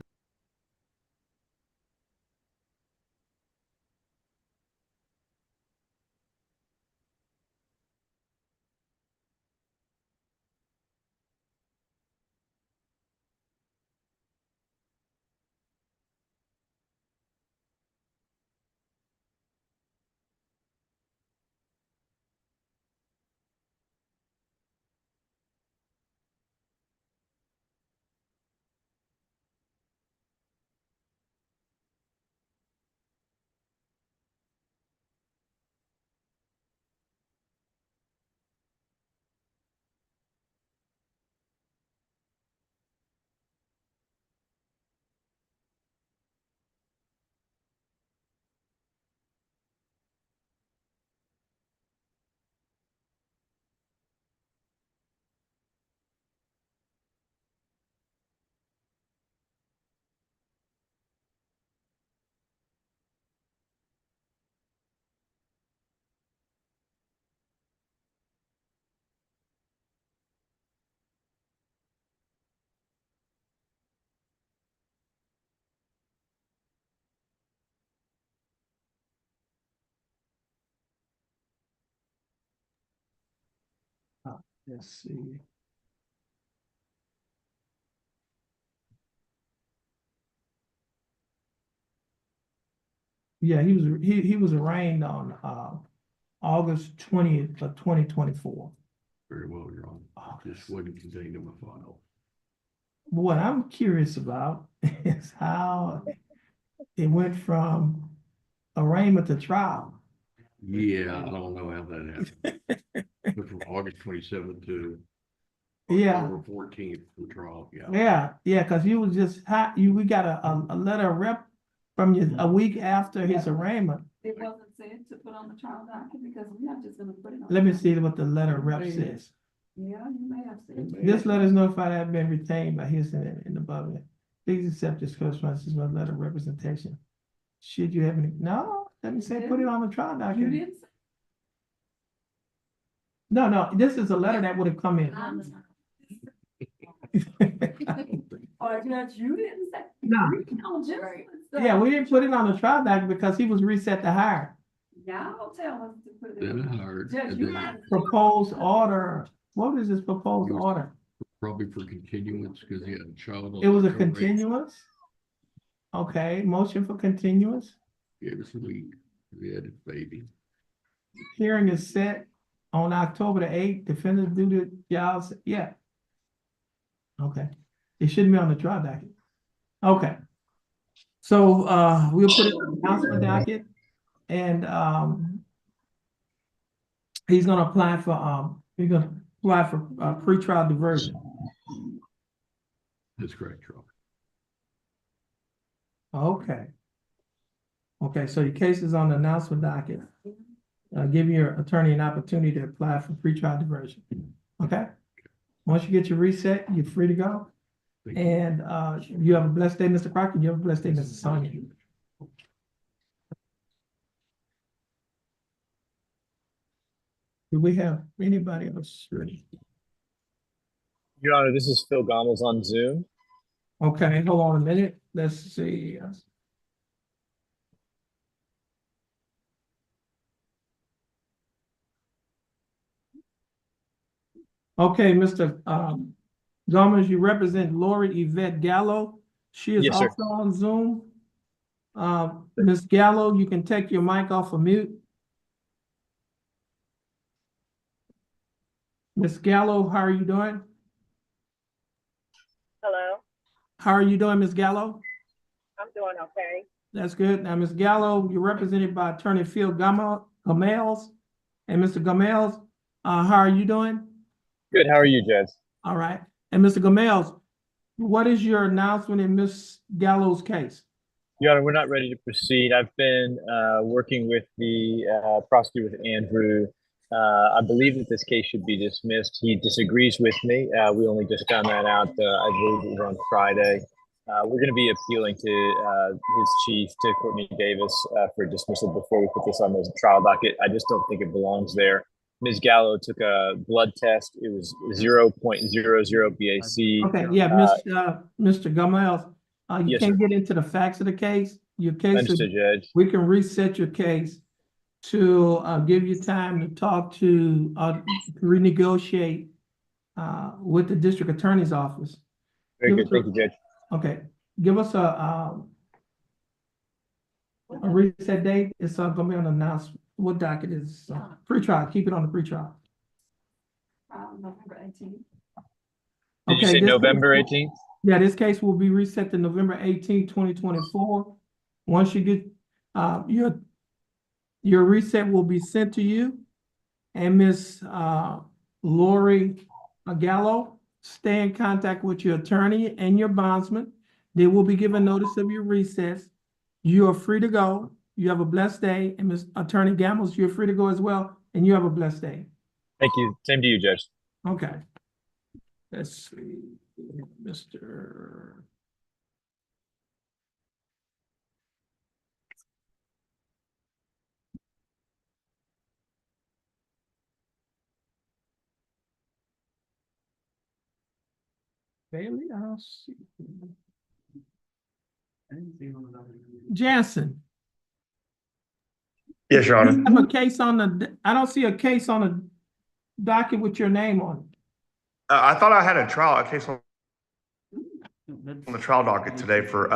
Let's see. Yeah, he was arraigned on August 20th of 2024. very well, Your Honor. Just wasn't contained in my file. What I'm curious about is how it went from arraignment to trial. Yeah, I don't know how that happened. But from August 27th to Yeah. October 14th for trial, yeah. Yeah, because you was just we got a letter of rep from you a week after his arraignment. It wasn't said to put on the trial docket because we're not just gonna put it on. Let me see what the letter of rep says. Yeah, you may have said. This letter is notified I have been retained by his in the above. Please accept this correspondence as my letter of representation. Should you have any, no, let me say, put it on the trial You document. didn't say. No, this is a letter that would have come in. Or Judge, you didn't say. No. No, jury and stuff. Yeah, we didn't put it on the trial docket because he was reset to hire. Y'all tell us to put it. Then in. hard, Judge, and you then might. Proposed order. What is this proposed It was- order? probably for continuance because he had a child. on It was a probation. continuance? Okay, motion for continuance. Gave us a week. We had a baby. Hearing is set on October the eighth. Defendant due to y'all's, yeah. Okay, it shouldn't be on the trial docket. Okay. So, we'll put it on the announcement docket and, he's gonna apply for, pretrial diversion. That's correct, Charlie. Okay. Okay, so your case is on the announcement docket. Give your attorney an opportunity to apply for pretrial diversion. Okay? Once you get your reset, you're free to go. Thank you. And you have a blessed day, Mr. Crockett. You have a blessed day, Mr. Sonia. Do we have anybody else ready? Your Honor, this is Phil Gommels on Zoom. Okay, hold on a minute. Let's see. Okay, Mr. Gomez, you represent Lori Yvette Gallo. She is Yes, sir. also on Zoom. Ms. Gallo, you can take your mic off of mute. Ms. Gallo, how are you doing? Hello, How are you doing, Ms. Gallo? I'm doing okay. That's good. Now, Ms. Gallo, you're represented by Attorney Phil Gomez. And Mr. Gomez, how are you doing? Good. How are you, Judge? All right. And Mr. Gomez, what is your announcement in Ms. Gallo's case? Your Honor, we're not ready to proceed. I've been working with the prosecutor, with Andrew. I believe that this case should be dismissed. He disagrees with me. We only just found that out, I believe it was on Friday. We're going to be appealing to his chief, to Courtney Davis, for dismissal before we put this on the trial docket. I just don't think it belongs there. Ms. Gallo took a blood test. It was 0.00 BAC. Okay, yeah, Mr. Gomez, you Yes, can't sir. get into the facts of the case. Your case is, Understood, Judge. we can reset your case to give you time to talk to renegotiate with the district attorney's office. Very Give good. us Thank you, Judge. Okay, give us a reset date. It's gonna be on the announcement. What docket is pre-trial? Keep it on the pre-trial. November 18th. Did you say November 18th? Yeah, this case will be reset to November 18th, 2024. Once you get your reset will be sent to you. And Miss Lori Gallo, stay in contact with your attorney and your bondsman. They will be given notice of your recess. You are free to go. You have a blessed day. And Ms. Attorney Gambles, you're free to go as well. And you have a blessed day. Thank you. Same to you, Judge. Okay. Let's see, Mr. Bailey, I'll see. Jansen. Yes, Your You Honor. have a case on the, I don't see a case on the docket with your name on it. I thought I had a trial, a case on the trial docket today for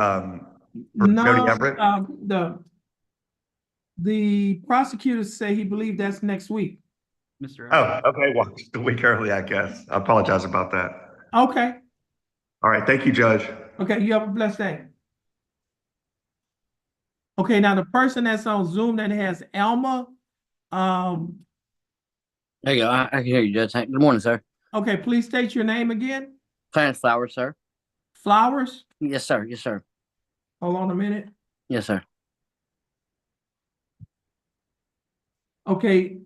No, Jody Everett. the prosecutors say he believed that's next week. Mr. Oh, okay. Well, just a week early, I guess. I apologize about that. Okay, All right. Thank you, Judge. okay, you have a blessed day. Okay, now the person that's on Zoom that has Alma, There you go. I can hear you, Judge. Good morning, sir. okay, please state your name again. Terrence Flowers, sir. Flowers, Yes, sir. Yes, sir. hold on a minute. Yes, sir. Okay,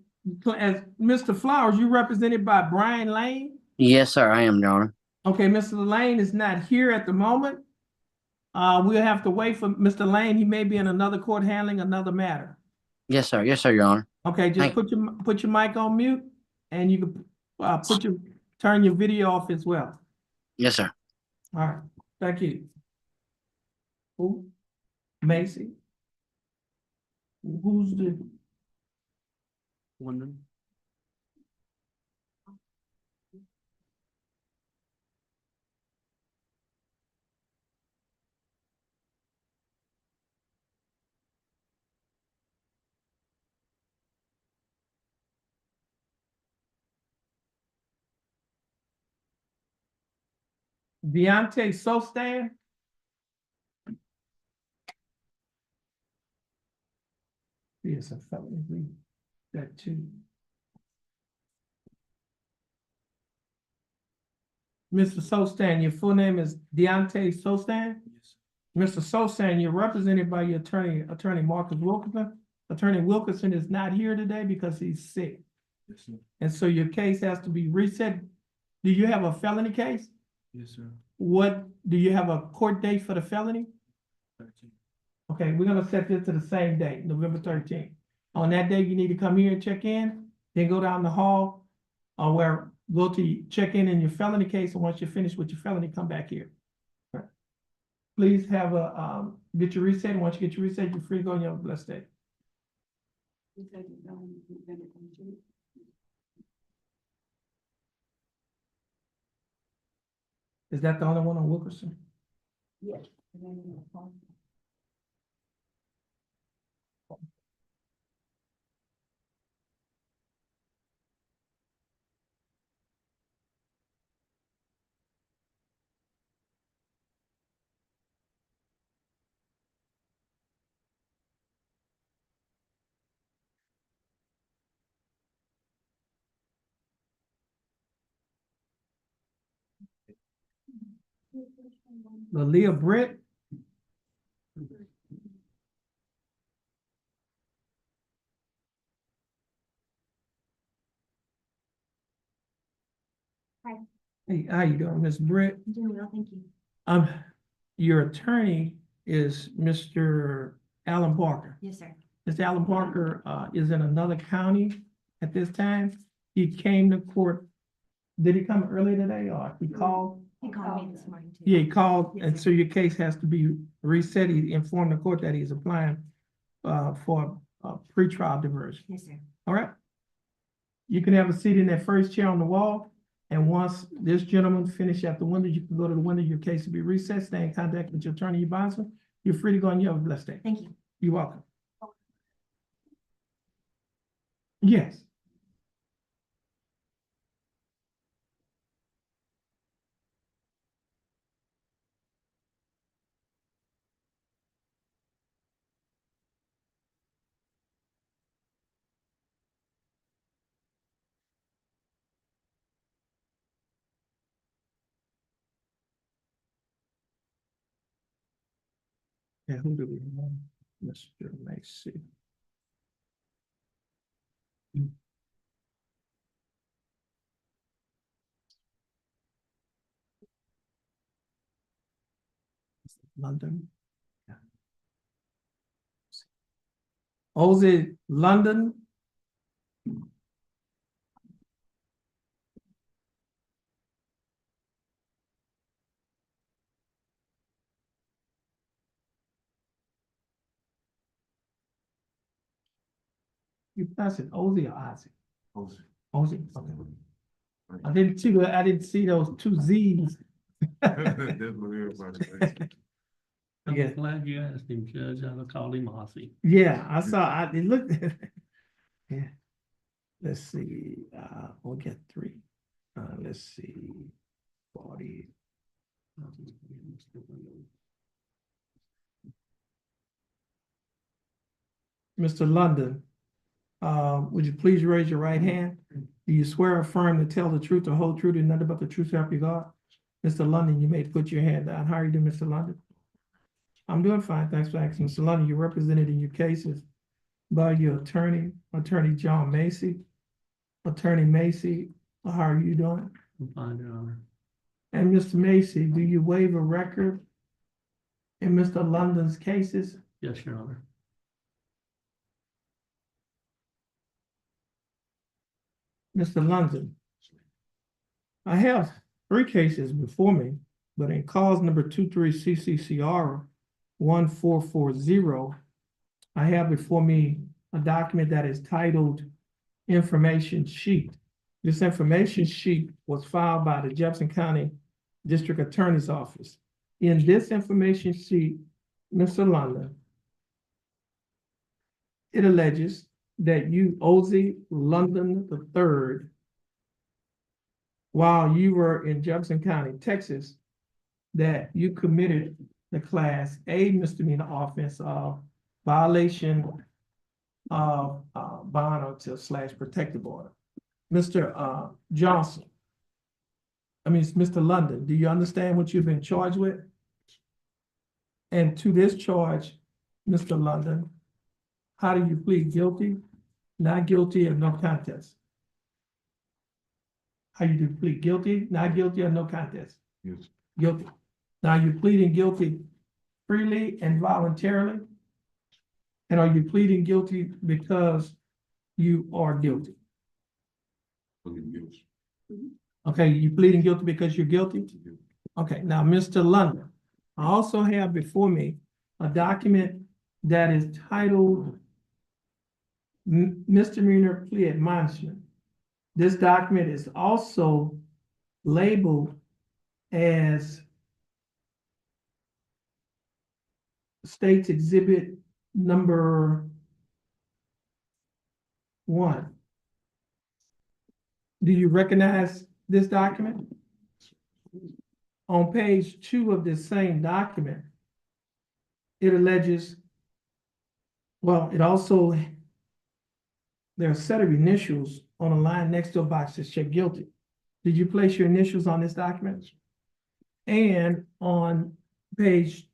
as Mr. Flowers, you represented by Brian Lane? Yes, sir. I am, Your Honor. Okay, Mr. Lane is not here at the moment. We'll have to wait for Mr. Lane. He may be in another court handling another matter. Yes, sir. Yes, sir, Your Honor. Okay, just Thank put your mic on mute and you can turn your video off as well. Yes, sir. All right, thank you. Who? Macy? Who's the, London. Deontay Sostan? Yes, a felony, we, that too. Mr. Sostan, your full name is Deontay Sostan? Mr. Sostan, you're represented by your attorney Marcus Wilkinson. Attorney Wilkinson is not here today because he's sick. Yes, sir. And so your case has to be reset. Do you have a felony case? Yes, sir. What, do you have a court date for the felony? 13. Okay, we're gonna set this to the same date, November 13th. On that day, you need to come here and check in, then go down the hall, or go to check in your felony case, and once you're finished with your felony, come back here. All right. Please have get your reset, and once you get your reset, you're free to go on your blessed day. You said you're going to November 22nd? Is that the only one on Wilkerson? Yes. And then you're gonna call. Leah Britt? Hi. Hey, how you doing, Miss Britt? Doing well, thank you. Your attorney is Mr. Alan Parker. Yes, sir. Mr. Alan Parker, is in another county at this time. He came to court. Did he come early today or he called? He called me this morning too. Yeah, he called, Yes, and sir. so your case has to be reset. He informed the court that he's applying for a pretrial diversion. Yes, sir. All right? You can have a seat in that first chair on the wall, and once this gentleman finish at the window, you can go to the window, your case will be recessed, stay in contact with your attorney advisor. You're free to go and you have a blessed day. Thank you. You're welcome. Yes. Yeah, who do we have? Mr. Macy. London. Yeah. Ozzy London. You pronounce it Ozzy or Ozzy? Ozzy. Ozzy, okay. I didn't see those two Z's. That's what everybody thinks. Yeah. I'm glad you asked him, Judge. I would call him Ozzy. Yeah, it looked, yeah. Let's see, we'll get 3. Let's see, 40. Mr. London, would you please raise your right hand? Do you swear or affirm to tell the truth, the whole truth, and nothing but the truth, so help you God? Mr. London, you may put your hand down. How are you doing, Mr. London? I'm doing fine, thanks for asking. Mr. London, you're represented in your cases by your attorney, Attorney John Macy. Attorney Macy, how are you doing? I'm fine, Your Honor. And Mr. Macy, do you waive a record in Mr. London's cases? Yes, Your Honor. Mr. London, I have three cases before me, but in cause number 23 CCCR 1440, I have before me a document that is titled information sheet. This information sheet was filed by the Jefferson County District Attorney's Office. In this information sheet, Mr. London, it alleges that you, Ozzie London III, while you were in Jefferson County, Texas, that you committed the Class A misdemeanor offense of violation of bond or / protective order. Mr. Johnson, I mean, it's Mr. London, do you understand what you've been charged with? And to this charge, Mr. London, how do you plead? Guilty, not guilty, or no contest? How you do plead? Guilty, not guilty, or no contest? Yes. Guilty. Now you're pleading guilty freely and voluntarily? And are you pleading guilty because you are guilty? Okay, you pleading guilty because you're guilty? Okay, now, Mr. London, I also have before me a document that is titled Misdemeanor Plea Admonishment. This document is also labeled as State's Exhibit number 1. Do you recognize this document? On page 2 of this same document, it alleges, well, it also, there are a set of initials on a line next to a box that says guilty. Did you place your initials on this document? And on page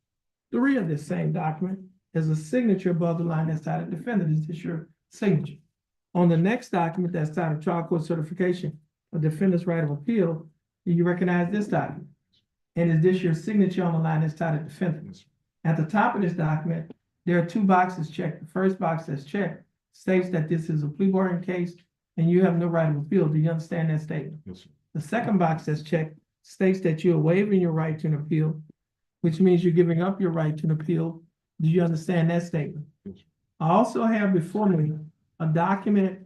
3 of this same document, there's a signature above the line that's titled defendant. Is this your signature? On the next document that's titled trial court certification of defendant's right of appeal, do you recognize this document? And is this your signature on the line that's titled defendant? At the top of this document, there are 2 boxes checked. The first box that's checked states that this is a plea bargain case and you have no right of appeal. Do you understand that statement? Yes, sir. The second box that's checked states that you're waiving your right to an appeal, which means you're giving up your right to an appeal. Do you understand that statement? Yes, sir. I also have before me a document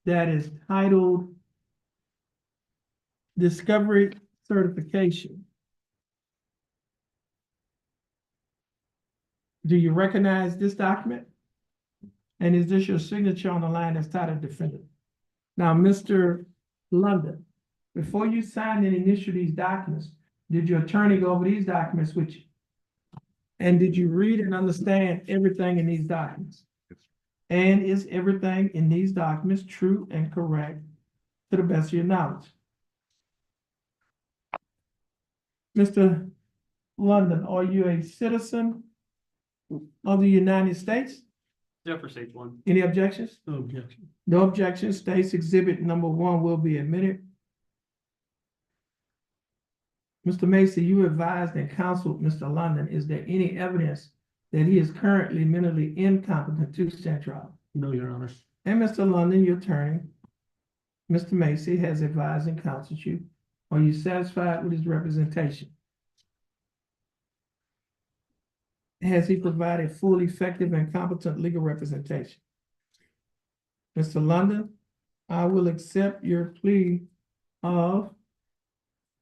that is titled Discovery Certification. Do you recognize this document? And is this your signature on the line that's titled defendant? Now, Mr. London, before you signed and initialed these documents, did your attorney go over these documents with you? And did you read and understand everything in these documents? Yes, sir. And is everything in these documents true and correct to the best of your knowledge? Mr. London, are you a citizen of the United States? Yeah, for stage 1. Any objections? No objection. No objections. State's Exhibit number 1 will be admitted. Mr. Macy, you advised and counseled Mr. London. Is there any evidence that he is currently mentally incompetent to stand trial? No, Your Honor. And Mr. London, your attorney, Mr. Macy, has advised and counseled you. Are you satisfied with his representation? Has he provided full, effective, and competent legal representation? Mr. London, I will accept your plea of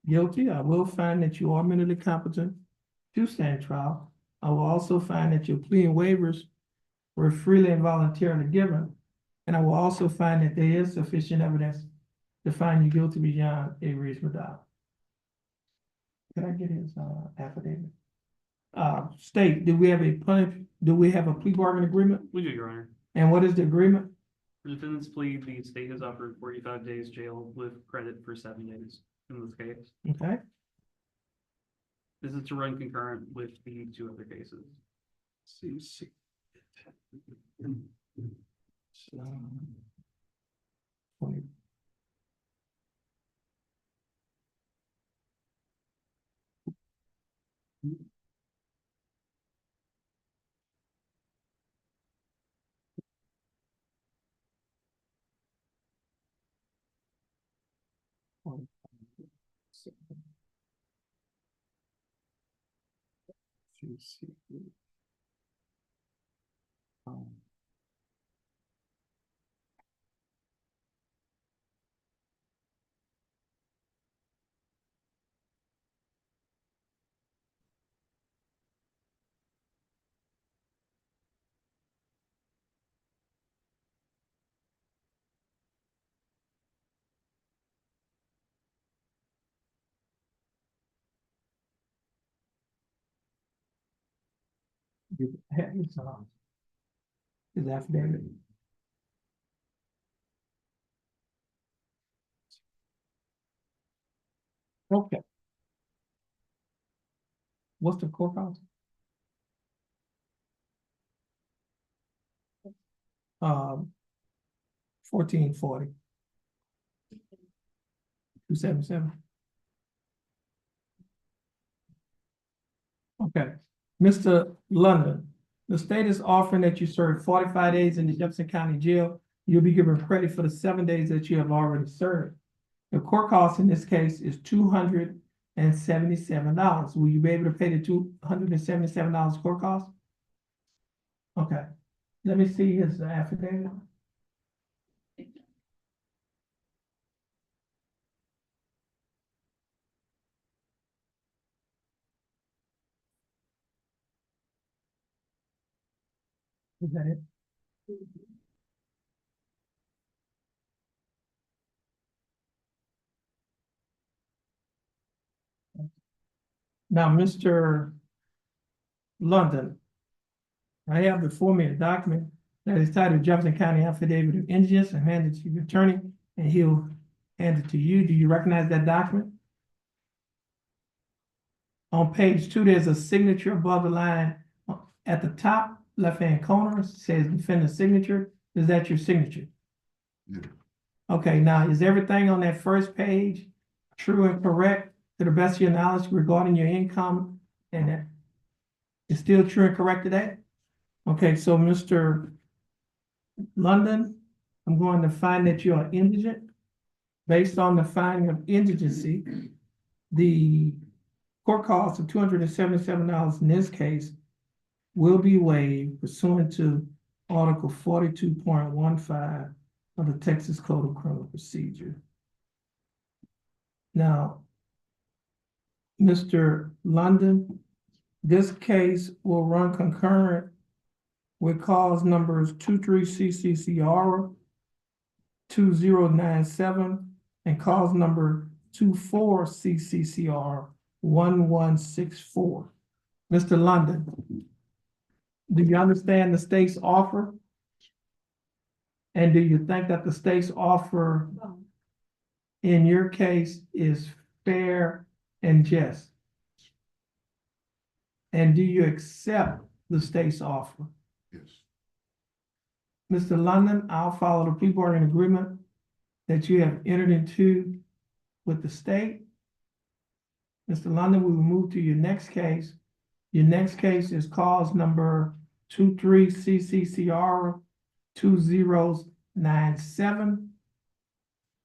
guilty. I will find that you are mentally competent to stand trial. I will also find that your plea and waivers were freely and voluntarily given. And I will also find that there is sufficient evidence to find you guilty beyond a reasonable doubt. Can I get his affidavit? State, do we have a plea bargain agreement? We do, Your Honor. And what is the agreement? For defendant's plea, the state has offered 45 days jail with credit for 7 days in this case. Okay, This is to run concurrent with the 2 other cases. See. so, 20. His affidavit. Okay. What's the courthouse? 1440. 277. Okay, Mr. London, the state is offering that you serve 45 days in the Jefferson County Jail. You'll be given credit for the 7 days that you have already served. The court cost in this case is $277. Will you be able to pay the $277 court cost? Okay, let me see his affidavit. Is that it? Now, Mr. London, I have before me a document that is titled Jefferson County Affidavit of Indigence and handed to your attorney, and he'll hand it to you. Do you recognize that document? On page 2, there's a signature above the line at the top left-hand corner. It says defendant's signature. Is that your signature? Yeah. Okay, now is everything on that first page true and correct to the best of your knowledge regarding your income? And that is still true and correct today? Okay, so Mr. London, I'm going to find that you are indigent. Based on the finding of indigency, the court cost of $277 in this case will be waived pursuant to Article 42.15 of the Texas Code of Criminal Procedure. Now, Mr. London, this case will run concurrent with cause numbers 23CCCR 2097 and cause number 24CCCR 1164. Mr. London, do you understand the state's offer? And do you think that the state's offer in your case is fair and just? And do you accept the state's offer? Yes. Mr. London, I'll follow the plea bargaining agreement that you have entered into with the state. Mr. London, we will move to your next case. Your next case is cause number 23CCCR 2097.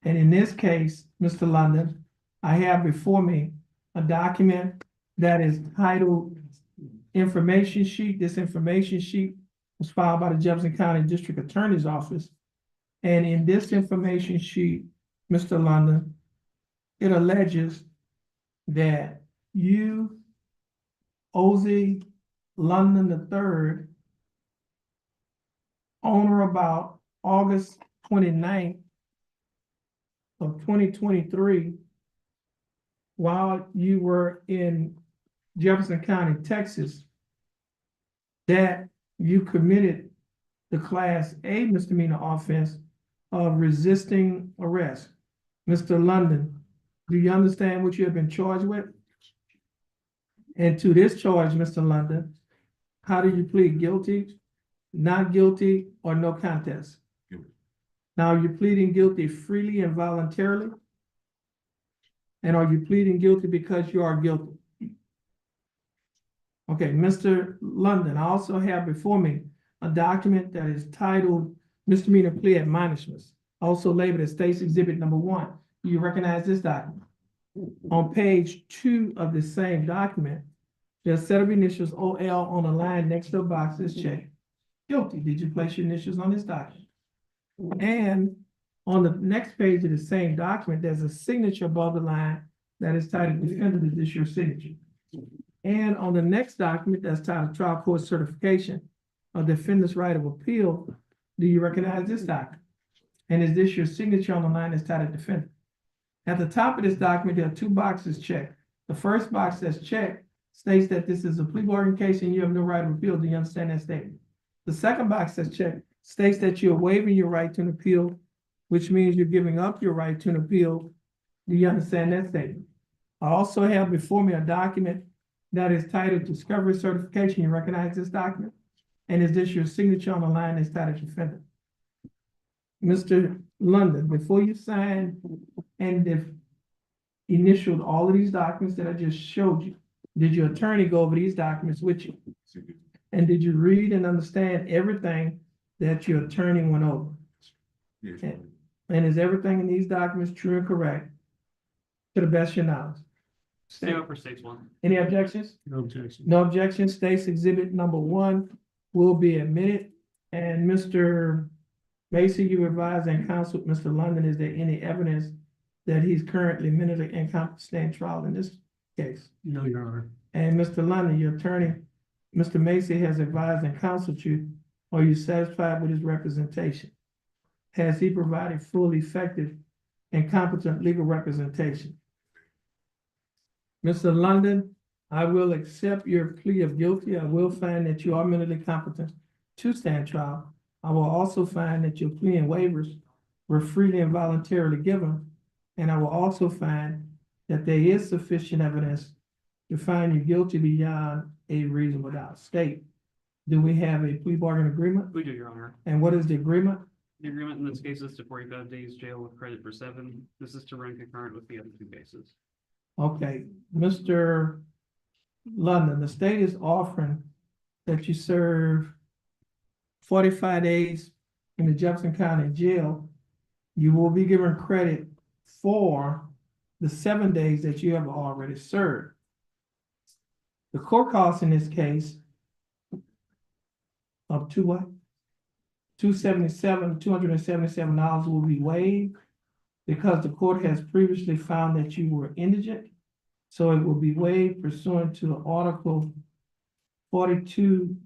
And in this case, Mr. London, I have before me a document that is titled information sheet. This information sheet was filed by the Jefferson County District Attorney's Office. And in this information sheet, Mr. London, it alleges that you, Ozzie London III, on or about August 29th of 2023, while you were in Jefferson County, Texas, that you committed the Class A misdemeanor offense of resisting arrest. Mr. London, do you understand what you have been charged with? And to this charge, Mr. London, how do you plead? Guilty, not guilty, or no contest? Guilty. Now, are you pleading guilty freely and voluntarily? And are you pleading guilty because you are guilty? Okay, Mr. London, I also have before me a document that is titled Misdemeanor Plea Admonishments, also labeled as State's Exhibit Number 1. Do you recognize this document? On page 2 of the same document, There's a set of initials OL on the line next to a box that's checked. Guilty. Did you place your initials on this document? And on the next page of the same document, there's a signature above the line that is titled defendant. Is this your signature? And on the next document that's titled trial court certification of defendant's right of appeal, do you recognize this document? And is this your signature on the line that's titled defendant? At the top of this document, there are two boxes checked. The first box that's checked states that this is a plea bargain case and you have no right of appeal. Do you understand that statement? The second box that's checked states that you're waiving your right to an appeal, which means you're giving up your right to an appeal. Do you understand that statement? I also have before me a document that is titled discovery certification. You recognize this document? And is this your signature on the line that's titled defendant? Mr. London, before you sign and if initialed all of these documents that I just showed you, did your attorney go over these documents with you? And did you read and understand everything that your attorney went over? Yes. And is everything in these documents true and correct to the best of your knowledge? Stay up for stage one. Any objections? No objection. No objections. State's exhibit number 1 will be admitted. And Mr. Macy, you advised and counseled Mr. London, is there any evidence that he's currently mentally incompetent to stand trial in this case? No, Your Honor. And Mr. London, your attorney, Mr. Macy has advised and counseled you. Are you satisfied with his representation? Has he provided full, effective, and competent legal representation? Mr. London, I will accept your plea of guilty. I will find that you are mentally competent to stand trial. I will also find that your plea and waivers were freely and voluntarily given. And I will also find that there is sufficient evidence to find you guilty beyond a reasonable doubt. State, do we have a plea bargain agreement? We do, Your Honor. And what is the agreement? The agreement in this case is to 45 days jail with credit for 7. This is to run concurrent with the other 2 cases. Okay, Mr. London, the state is offering that you serve 45 days in the Jefferson County Jail. You will be given credit for the 7 days that you have already served. The court costs in this case up to what? $277 will be waived because the court has previously found that you were indigent. So it will be waived pursuant to Article 42.15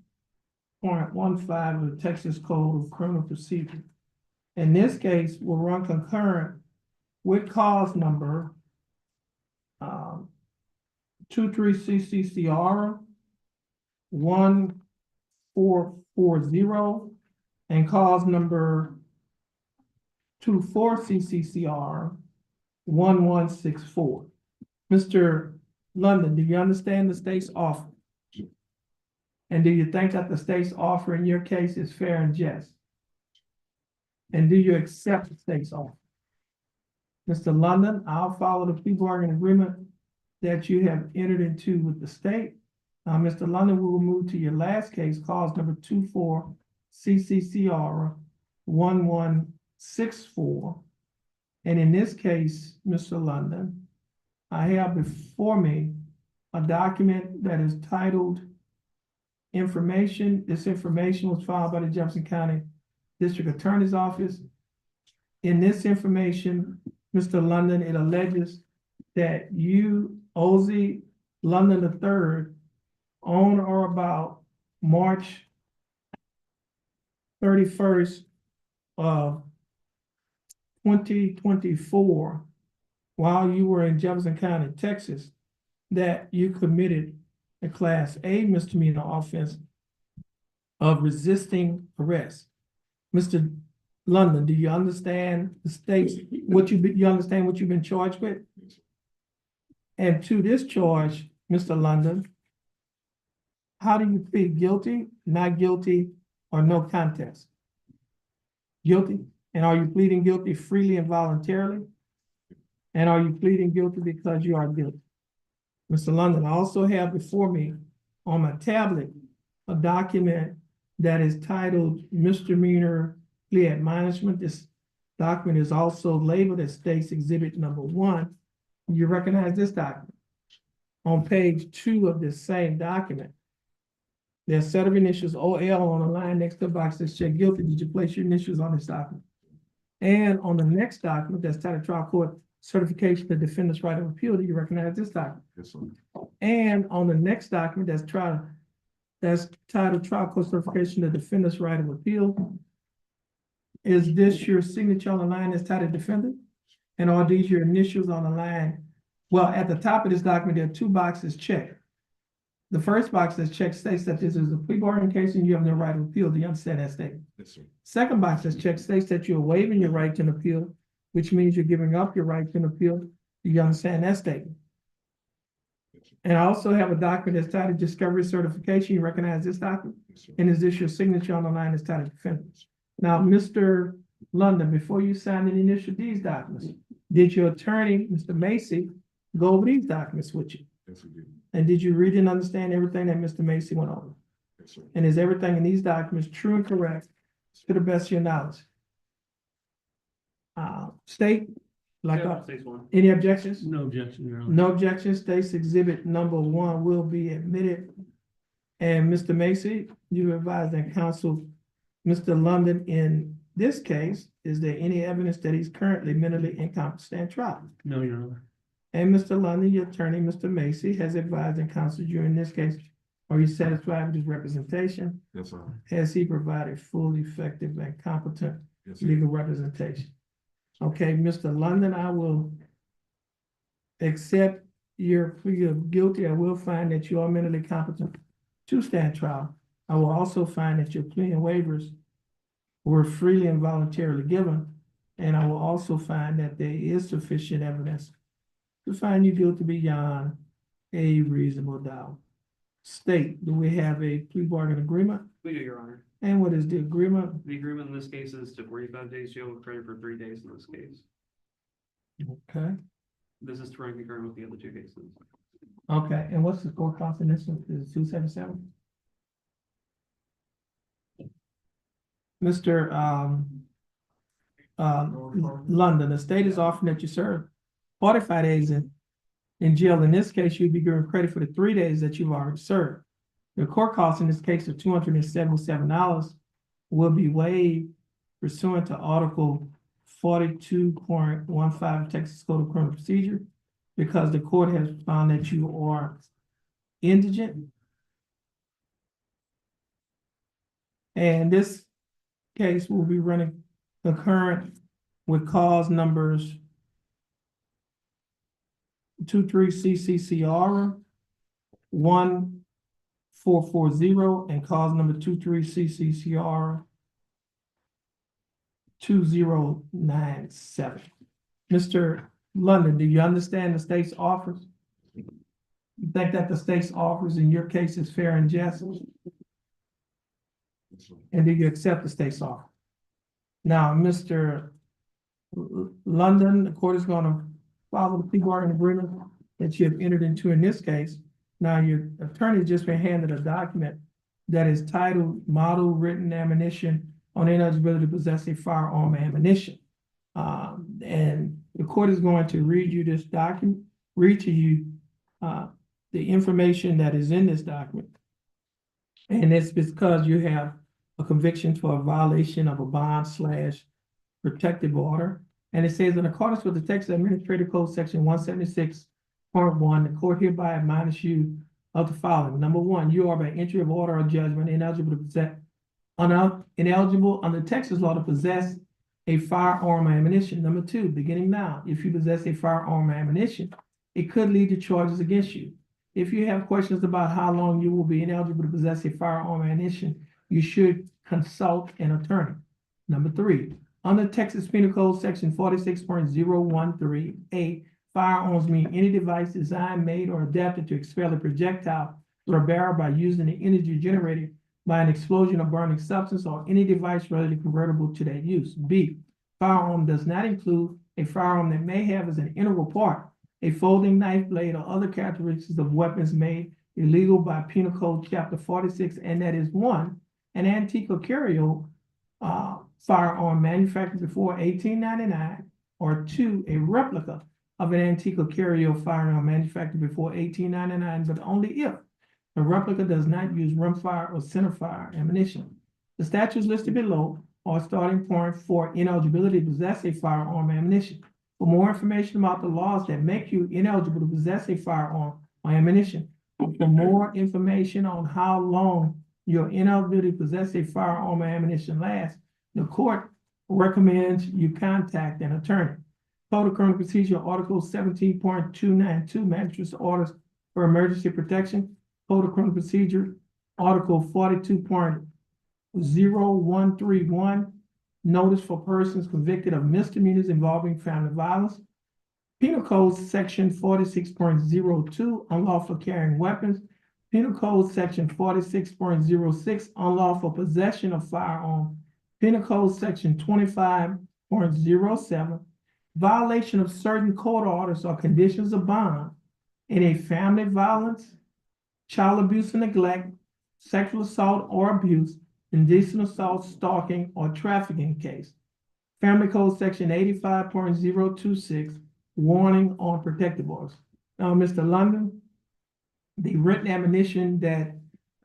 of the Texas Code of Criminal Procedure. In this case, will run concurrent with cause number 23CCCR 1440 and cause number 24CCCR 1164. Mr. London, do you understand the state's offer? And do you think that the state's offer in your case is fair and just? And do you accept the state's offer? Mr. London, I'll follow the plea bargain agreement that you have entered into with the state. Mr. London, we will move to your last case, cause number 24CCCR 1164. And in this case, Mr. London, I have before me a document that is titled information. This information was filed by the Jefferson County District Attorney's Office. In this information, Mr. London, it alleges that you, Ozzie London III, on or about March 31st of 2024, while you were in Jefferson County, Texas, that you committed a Class A misdemeanor offense of resisting arrest. Mr. London, do you understand the state's, you understand what you've been charged with? And to this charge, Mr. London, how do you plead guilty, not guilty, or no contest? Guilty? And are you pleading guilty freely and voluntarily? And are you pleading guilty because you are guilty? Mr. London, I also have before me on my tablet a document that is titled Misdemeanor Plea Admonishment. This document is also labeled as State's Exhibit number 1. You recognize this document? on page 2 of this same document, there's a set of initials OL on the line next to the box that says guilty. Did you place your initials on this document? And on the next document, that's titled trial court certification of defendant's right of appeal, do you recognize this document? Yes, sir. And on the next document, that's titled trial court certification of defendant's right of appeal. Is this your signature on the line that's titled defendant? And are these your initials on the line? Well, at the top of this document, there are 2 boxes checked. The first box that's checked states that this is a plea bargain case and you have no right of appeal. Do you understand that statement? Yes, sir. Second box that's checked states that you're waiving your right to an appeal, which means you're giving up your right to an appeal. Do you understand that statement? And I also have a document that's titled discovery certification. You recognize this document? Yes, sir. And is this your signature on the line that's titled defendant? Now, Mr. London, before you signed and initialed these documents, did your attorney, Mr. Macy, go over these documents with you? Yes, we did. And did you read and understand everything that Mr. Macy went over? Yes, sir. And is everything in these documents true and correct to the best of your knowledge? State, like, States one. any objections? No objection, Your Honor. No objections. States exhibit number 1 will be admitted. And Mr. Macy, you advise that counsel, Mr. London, in this case, is there any evidence that he's currently mentally incompetent to stand trial? No, Your Honor. And Mr. London, your attorney, Mr. Macy, has advised and counseled you in this case. Are you satisfied with his representation? Yes, sir. Has he provided full, effective, and competent Yes, sir. legal representation? Okay, Mr. London, I will accept your plea of guilty. I will find that you are mentally competent to stand trial. I will also find that your plea and waivers were freely and voluntarily given. And I will also find that there is sufficient evidence to find you guilty beyond a reasonable doubt. State, do we have a plea bargain agreement? We do, Your Honor. And what is the agreement? The agreement in this case is to 45 days jail with credit for 3 days in this case. Okay, This is to run concurrent with the other 2 cases. okay, and what's the court cost in this one? Is it 277? Mr. London, the state is offering that you serve 45 days in jail. In this case, you'd be given credit for the 3 days that you've already served. The court cost in this case of $277 will be waived pursuant to Article 42.15 Texas Code of Criminal Procedure because the court has found that you are indigent. And this case will be running concurrent with cause numbers 23 CCCR 1440 and cause number 23 CCCR 2097. Mr. London, do you understand the state's offers? You think that the state's offers in your case is fair and just? Yes, sir. And do you accept the state's offer? Now, Mr. London, the court is going to follow the plea bargain agreement that you have entered into in this case. Now, your attorney just been handed a document that is titled Model Written Admonition on Ineligibility to Possess a Firearm Ammunition. And the court is going to read you this document, read to you the information that is in this document. And it's because you have a conviction for a violation of a bond/protective order. And it says in accordance with the Texas Administrative Code Section 176.1, the court hereby admonishes you of the following. Number 1, you are by entry of order or judgment ineligible to possess, ineligible under Texas law to possess a firearm ammunition. Number 2, beginning now, if you possess a firearm ammunition, it could lead to charges against you. If you have questions about how long you will be ineligible to possess a firearm ammunition, you should consult an attorney. Number 3, under Texas Penal Code Section 46.013A, firearms mean any device designed, made, or adapted to expel a projectile through a barrel by using the energy generated by an explosion or burning substance, or any device readily convertible to that use. B, firearm does not include a firearm that may have as an integral part a folding knife blade or other characteristics of weapons made illegal by Penal Code Chapter 46, and that is 1, an antique or curio firearm manufactured before 1899, or 2, a replica of an antique or carry-on firearm manufactured before 1899, but only if the replica does not use rimfire or centerfire ammunition. The statutes listed below are a starting point for ineligibility to possess a firearm ammunition. For more information about the laws that make you ineligible to possess a firearm or ammunition, for more information on how long your ineligibility to possess a firearm or ammunition lasts, the court recommends you contact an attorney. Code of Criminal Procedure, Article 17.292, Magistrate's Orders for Emergency Protection. Code of Criminal Procedure, Article 42.0131, Notice for persons convicted of misdemeanors involving family violence. Penal Code Section 46.02, Unlawful carrying weapons. Penal Code Section 46.06, Unlawful possession of firearm. Penal Code Section 25.07, violation of certain court orders or conditions of bond in a family violence, child abuse and neglect, sexual assault or abuse, indecent assault, stalking, or trafficking case. Family Code Section 85.026, warning on protective orders. Now, Mr. London, the written admonition that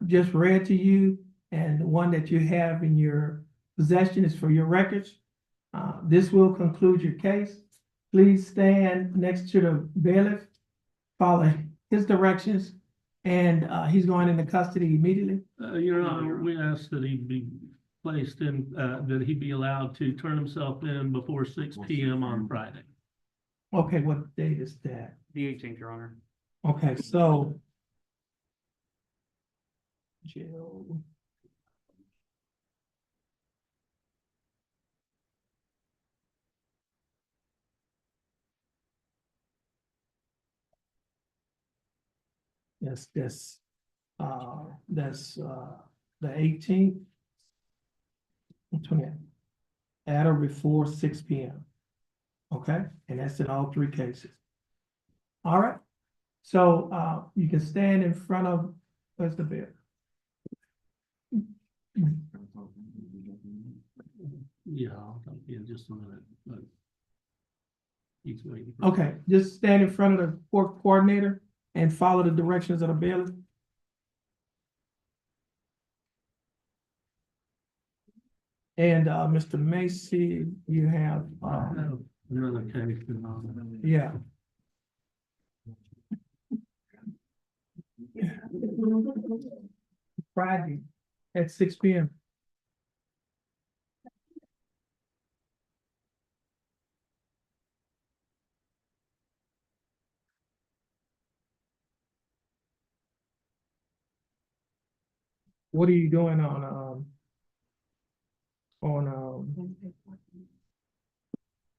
I just read to you and the one that you have in your possession is for your records. This will conclude your case. Please stand next to the bailiff, follow his directions, and he's going into custody immediately. Your Honor, we ask that he be placed in, that he be allowed to turn himself in before 6 p.m. on Friday. Okay, what date is that? The 18th, Your Honor. Okay, so. Jail. That's the 18th. 20th. At or before 6 p.m. Okay, and that's in all three cases. All right, so you can stand in front of, where's the bed? Yeah, I'll come in just a minute, but he's waiting. Okay, just stand in front of the court coordinator and follow the directions of the bailiff. And Mr. Macy, you have Another case. yeah. Friday at 6 p.m. What are you doing on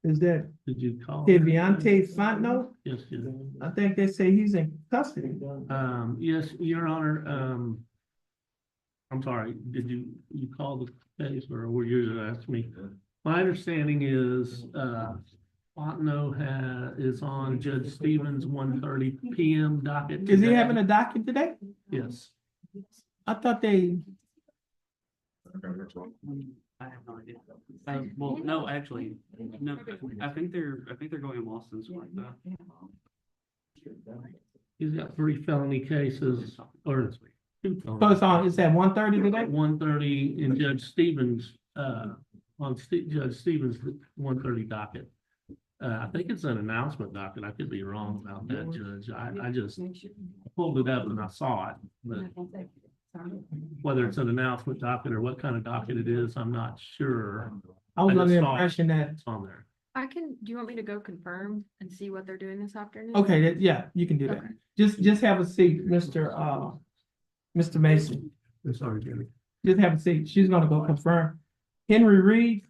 is that Did you call? Deviante Fontenot? Yes, yes. I think they say he's in custody. Yes, Your Honor, I'm sorry, did you call the case or were you asking me? My understanding is, Fontenot is on Judge Stevens 1:30 p.m. docket. Is he today. having a docket today? Yes. I thought they. I have no idea. Well, no, actually, no, I think they're going in Boston, something like that. He's got 3 felony cases or 2 So felony. it's at 1:30 today? 1:30 in Judge Stevens, Judge Stevens 1:30 docket. I think it's an announcement docket. I could be wrong about that, Judge. I just pulled it up and I saw it, but whether it's an announcement docket or what kind of docket it is, I'm not sure. I was I under the just saw impression that, It's on there. Do you want me to go confirm and see what they're doing this afternoon? okay, yeah, you can do that. Okay. Just have a seat, Mr. Mason. I'm sorry, Jimmy. Just have a seat. She's gonna go confirm. Henry Reed,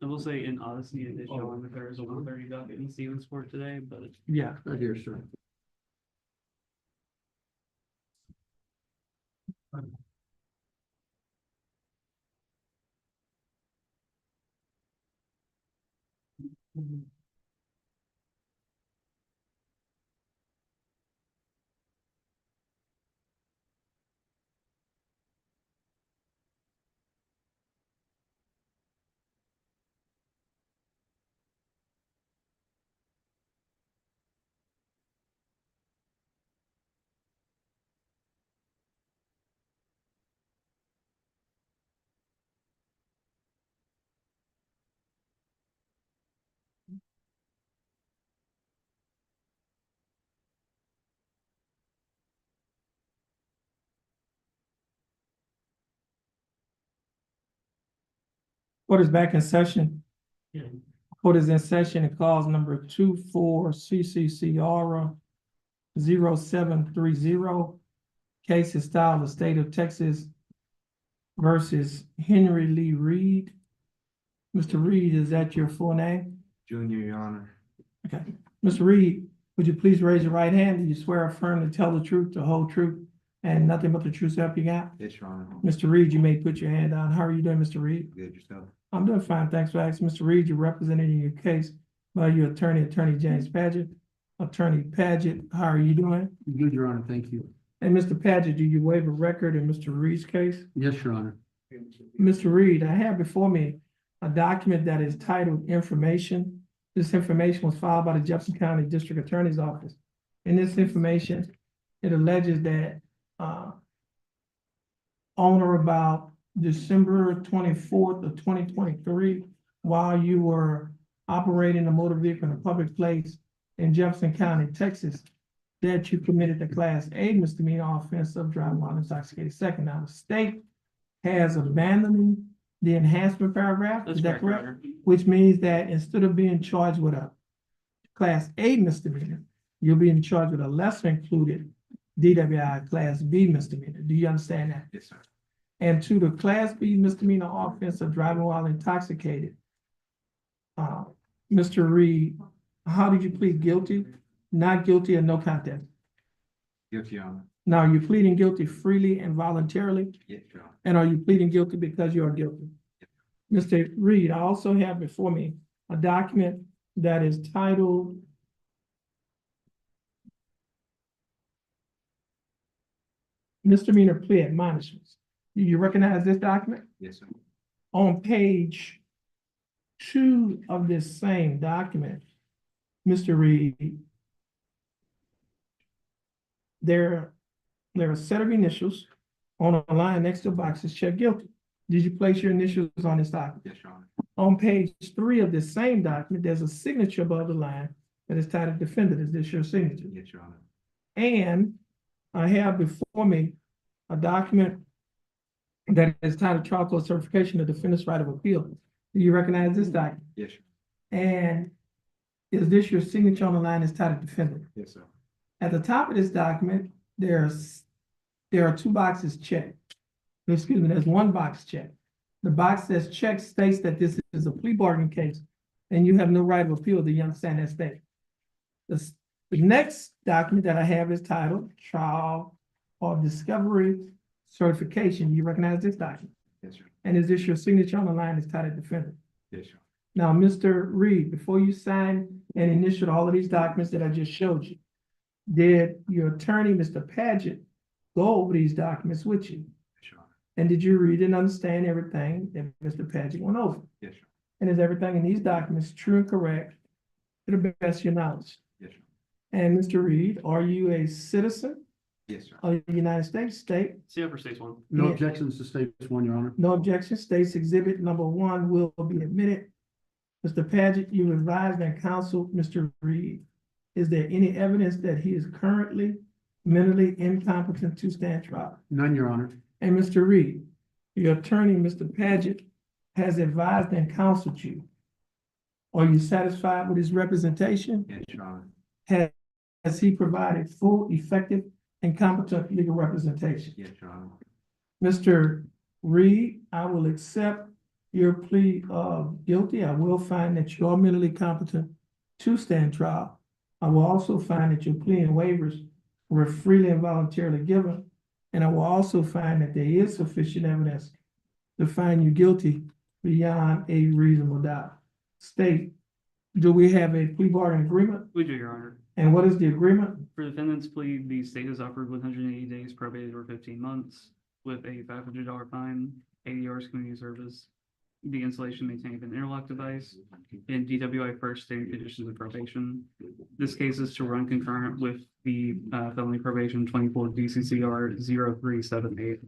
I will say in Odyssey, it is showing that there is a 1:30 docket in Stevensport today, but yeah. Right here, sir. Court is back in session. Yeah. Court is in session and calls number 24 CCCR 0730. Case is styled the state of Texas versus Henry Lee Reed. Mr. Reed, is that your full name? Junior, Your Honor. Okay. Mr. Reed, would you please raise your right hand? Do you swear or affirm to tell the truth, the whole truth, and nothing but the truth so help you God? Yes, Your Honor. Mr. Reed, you may put your hand down. How are you doing, Mr. Reed? Good, yourself? I'm doing fine. Thanks for asking. Mr. Reed, you're represented in your case by your attorney, Attorney James Paget. Attorney Paget, how are you doing? Good, Your Honor, thank you. And Mr. Paget, do you waive a record in Mr. Reed's case? Yes, Your Honor. Mr. Reed, I have before me a document that is titled Information. This information was filed by the Jefferson County District Attorney's Office. In this information, it alleges that on or about December 24th of 2023, while you were operating a motor vehicle in a public place in Jefferson County, Texas, that you committed the Class A misdemeanor offense of driving while intoxicated. Second, now the state has abandoned the enhancement paragraph. That's Is that correct, correct? Your Honor. Which means that instead of being charged with a Class A misdemeanor, you're being charged with a lesser included DWI Class B misdemeanor. Do you understand that? Yes, sir. And to the Class B misdemeanor offense of driving while intoxicated, Mr. Reed, how did you plead guilty? Not guilty or no contest? Guilty, Your Honor. Now, are you pleading guilty freely and voluntarily? Yes, Your Honor. And are you pleading guilty because you are guilty? Mr. Reed, I also have before me a document that is titled Misdemeanor Plea Admonishments. Do you recognize this document? Yes, sir. On page 2 of this same document, Mr. Reed, there are a set of initials on a line next to a box that's checked guilty. Did you place your initials on this document? Yes, Your Honor. On page 3 of this same document, there's a signature above the line that is titled defendant. Is this your signature? Yes, Your Honor. And I have before me a document that is titled Trial Court Certification of Defendant's Right of Appeal. Do you recognize this document? Yes, sir. And is this your signature on the line that's titled defendant? Yes, sir. At the top of this document, there are 2 boxes checked. Excuse me, there's 1 box checked. The box that's checked states that this is a plea bargain case and you have no right of appeal. Do you understand that statement? The next document that I have is titled Trial or Discovery Certification. You recognize this document? Yes, sir. And is this your signature on the line that's titled defendant? Yes, sir. Now, Mr. Reed, before you sign and initialed all of these documents that I just showed you, did your attorney, Mr. Paget, go over these documents with you? Yes, Your Honor. And did you read and understand everything that Mr. Paget went over? Yes, sir. And is everything in these documents true and correct to the best of your knowledge? Yes, sir. And Mr. Reed, are you a citizen Yes, sir. of the United States? State? See for states one. No Yeah. objections to state one, Your Honor. No objection. States Exhibit number 1 will be admitted. Mr. Paget, you advised and counseled Mr. Reed. Is there any evidence that he is currently mentally incompetent to stand trial? None, Your Honor. And Mr. Reed, your attorney, Mr. Paget, has advised and counseled you. Are you satisfied with his representation? Yes, Your Honor. Has he provided full, effective, and competent legal representation? Yes, Your Honor. Mr. Reed, I will accept your plea of guilty. I will find that you are mentally competent to stand trial. I will also find that your plea and waivers were freely and voluntarily given. And I will also find that there is sufficient evidence to find you guilty beyond a reasonable doubt. State, do we have a plea bargain agreement? We do, Your Honor. And what is the agreement? For defendant's plea, the state has offered 180 days probated or 15 months with a $500 fine, 80 hours community service, the installation, maintaining of an interlock device, and DWI first state conditions of probation. This case is to run concurrent with the felony probation 24 DCCR 0378.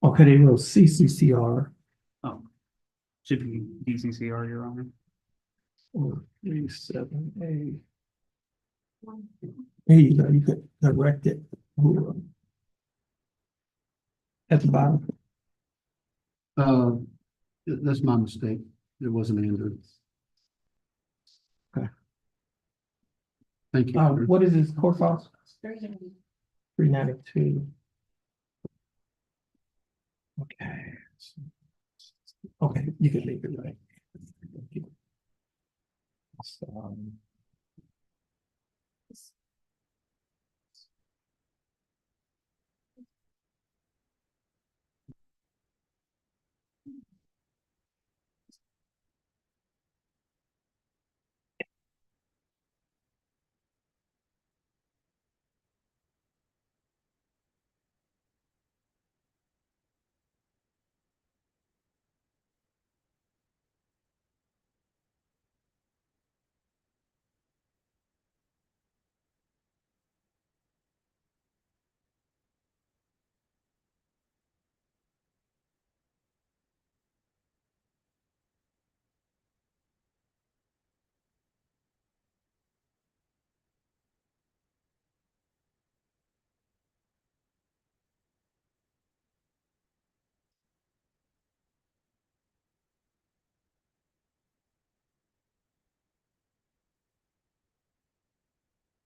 Okay, they wrote CCCR. Oh, should be DCCR, Your Honor. 37A. Here you go, you could correct it. At the bottom. That's my mistake. It wasn't Andrew. Okay. Thank you. What is his court cost? $392. Okay. Okay, you can leave it, right? So,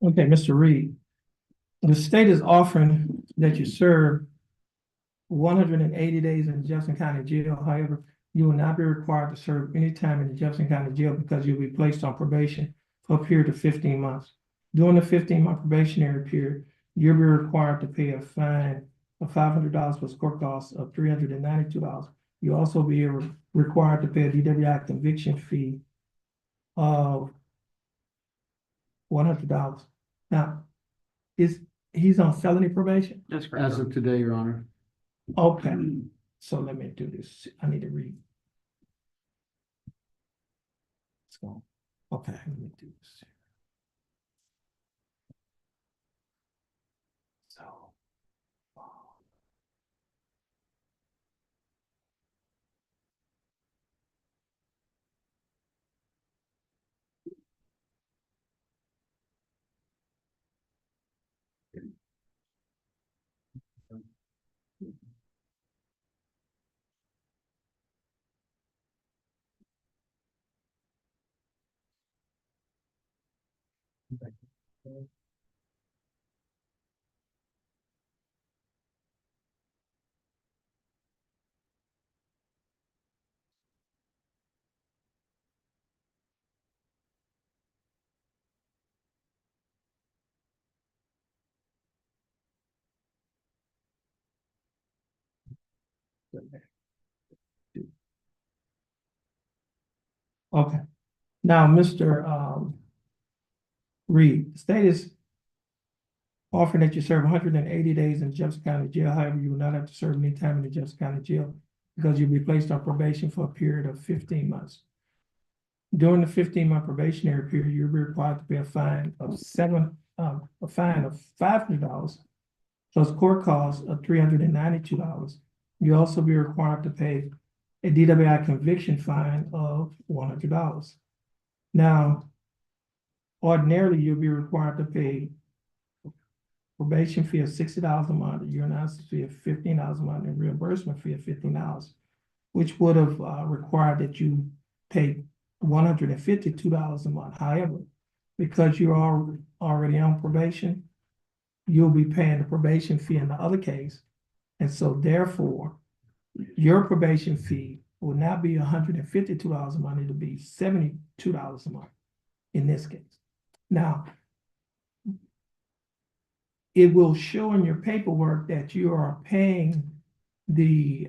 okay, Mr. Reed, the state is offering that you serve 180 days in Jefferson County Jail. However, you will not be required to serve any time in the Jefferson County Jail because you'll be placed on probation for a period of 15 months. During the 15-month probationary period, you'll be required to pay a fine of $500 plus court costs of $392. You'll also be required to pay a DWI conviction fee of $100. Now, he's on felony probation? That's correct. As of today, Your Honor. Okay, so let me do this. I need to read. Let's go. Okay, let me do this. So. Okay, now, Mr. Reed, the state is offering that you serve 180 days in Jefferson County Jail. However, you will not have to serve any time in the Jefferson County Jail because you'll be placed on probation for a period of 15 months. During the 15-month probationary period, you'll be required to pay a fine of $500 plus court costs of $392. You'll also be required to pay a DWI conviction fine of $100. Now, ordinarily, you'll be required to pay probation fee of $60 a month, a urinalysis fee of $15 a month, and reimbursement fee of $15, which would have required that you pay $152 a month. However, because you're already on probation, you'll be paying the probation fee in the other case. And so therefore, your probation fee will not be $152 a month, it'll be $72 a month in this case. Now, it will show in your paperwork that you are paying the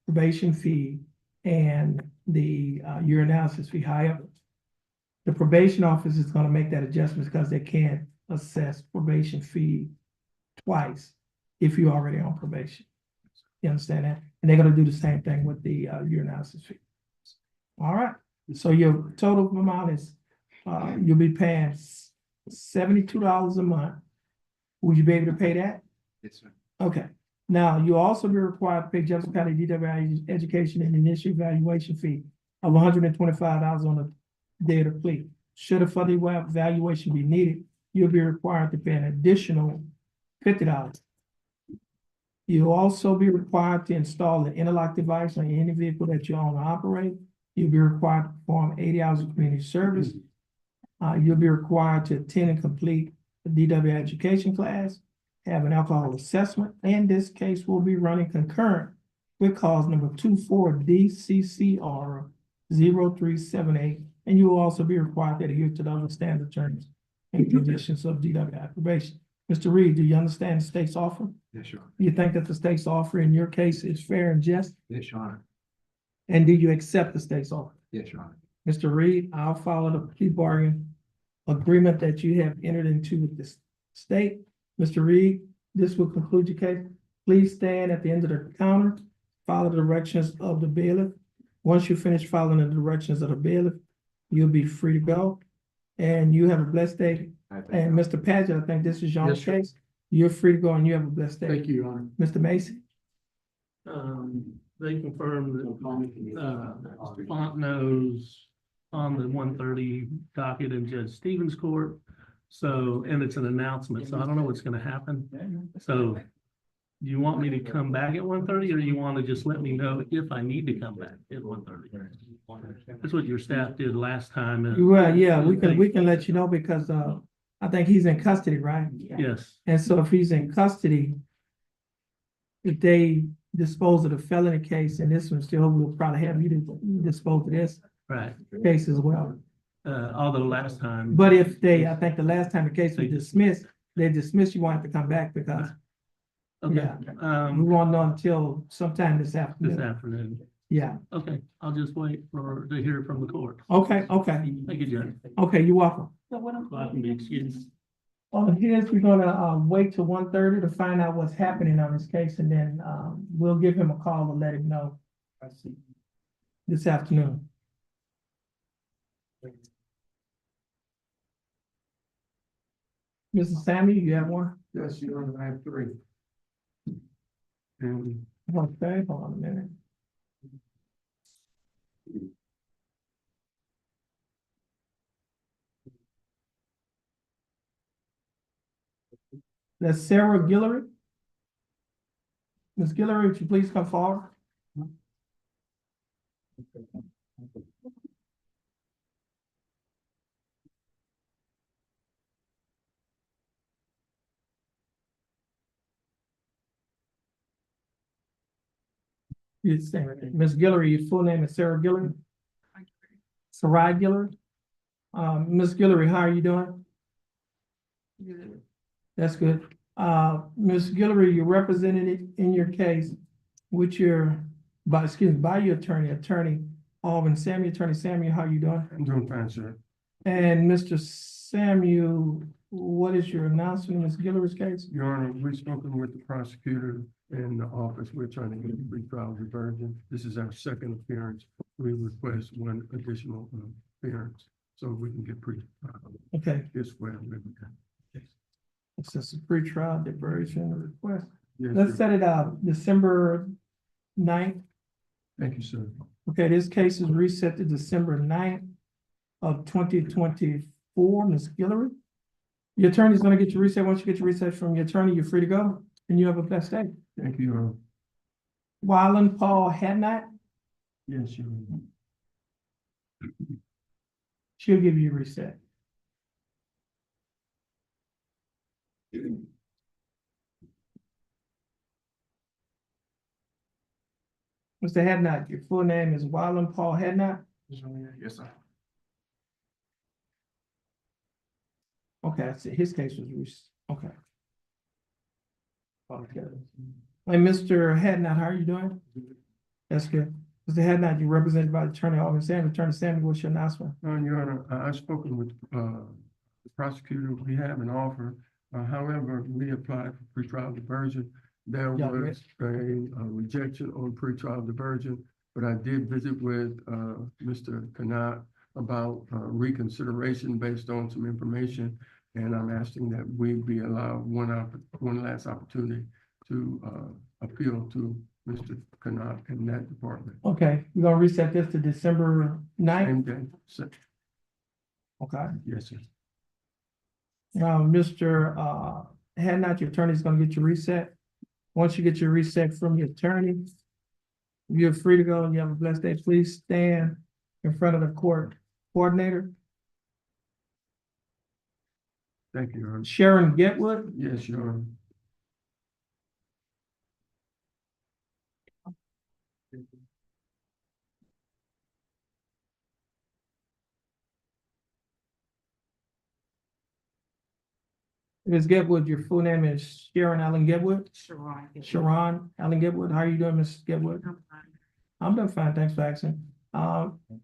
probation fee and the urinalysis fee. However, the probation office is going to make that adjustment because they can't assess probation fee twice if you're already on probation. You understand that? And they're going to do the same thing with the urinalysis fee. All right. So your total amount is you'll be paying $72 a month. Would you be able to pay that? Yes, sir. Okay. Now, you'll also be required to pay Jefferson County DWI education and initial evaluation fee of $125 on the day of the plea. Should a further evaluation be needed, you'll be required to pay an additional $50. You'll also be required to install an interlock device on any vehicle that you own or operate. You'll be required to perform 80 hours of community service. You'll be required to attend and complete a DW education class, have an alcohol assessment, and this case will be running concurrent with cause number 24DCCR 0378, and you will also be required to adhere to the other standard terms and conditions of DWI probation. Mr. Reed, do you understand the state's offer? Yes, Your Honor. You think that the state's offer in your case is fair and just? Yes, Your Honor. And do you accept the state's offer? Yes, Your Honor. Mr. Reed, I'll follow the plea bargain agreement that you have entered into with the state. Mr. Reed, this will conclude your case. Please stand at the end of the counter, follow the directions of the bailiff. Once you finish following the directions of the bailiff, you'll be free to go. And you have a blessed day. And Mr. Paget, I think this is your Yes, sir. case. You're free to go and you have a blessed day. Thank you, Your Honor. Mr. Macy? They confirmed that, Fontenot's on the 1:30 docket in Judge Stevens' court. So, and it's an announcement, so I don't know what's gonna happen. So do you want me to come back at 1:30 or you want to just let me know if I need to come back at 1:30? That's what your staff did last time. Well, yeah, we can let you know because, I think he's in custody, right? Yes, And so if he's in custody, if they dispose of the felony case and this one still, we'll probably have you to dispose of this right. case as well. Although last time. But if they, I think the last time the case was dismissed, they dismissed, you won't have to come back because, Okay, yeah, we won't know until sometime this this afternoon. afternoon. Yeah, Okay, I'll just wait to hear from the court. okay. Thank you, Judge. Okay, you're welcome. So I can be excused. On his, we're gonna, wait till 1:30 to find out what's happening on this case and then, we'll give him a call to let him know. This afternoon. Mrs. Sammy, you have one? Yes, Your Honor, I have three. And Okay, hold on a minute. That's Sarah Guillory. Ms. Guillory, would you please come forward? Yes, Ms. Guillory, your full name is Sarah Guillory? Sarai Guillory? Ms. Guillory, how are you doing? That's good. Ms. Guillory, you're represented in your case with your, by your attorney, Alvin Samuel. Attorney Samuel, how you doing? I'm doing fine, sir. And Mr. Samuel, what is your announcement in Ms. Guillory's case? Your Honor, we've spoken with the prosecutor in the office. We're trying to get a pretrial diversion. This is our second appearance. We request one additional appearance so we can get Okay, this way. it's just a pretrial diversion request. Yes, Let's sir. set it out December 9th. Thank you, sir. Okay, this case is reset to December 9th of 2024, Ms. Guillory. Your attorney's gonna get your reset. Once you get your reset from your attorney, you're free to go, and you have a blessed day. Thank you, Your Honor. Wyland Paul Hadnot, Yes, Your Honor. she'll give you a reset. Mr. Hadnot, your full name is Wyland Paul Hadnot? Yes, sir. Okay, I see. His case was okay. Okay. And Mr. Hadnot, how are you doing? That's good. Mr. Hadnot, you're represented by Attorney Alvin Samuel. Attorney Samuel, what's your announcement? Your Honor, I've spoken with the prosecutor. We have an offer. However, we applied for pretrial diversion. There Yeah, was a rejection on pretrial diversion, but I did visit with Mr. Kanat about reconsideration based on some information. And I'm asking that we be allowed one last opportunity to appeal to Mr. Kanat in that department. Okay, we're gonna reset this to December 9th. Same day. Okay. Yes, sir. Now, Mr. Hadnot, your attorney's gonna get you reset. Once you get your reset from your attorney, you're free to go and you have a blessed day. Please stand in front of the court coordinator, Thank you, Your Honor. Sharon Getwood. Yes, Your Honor. Ms. Getwood, your full name is Sharon Allen Getwood? Sharon. Sharon Allen Getwood. How are you doing, Ms. Getwood? I'm doing fine. Thanks for asking.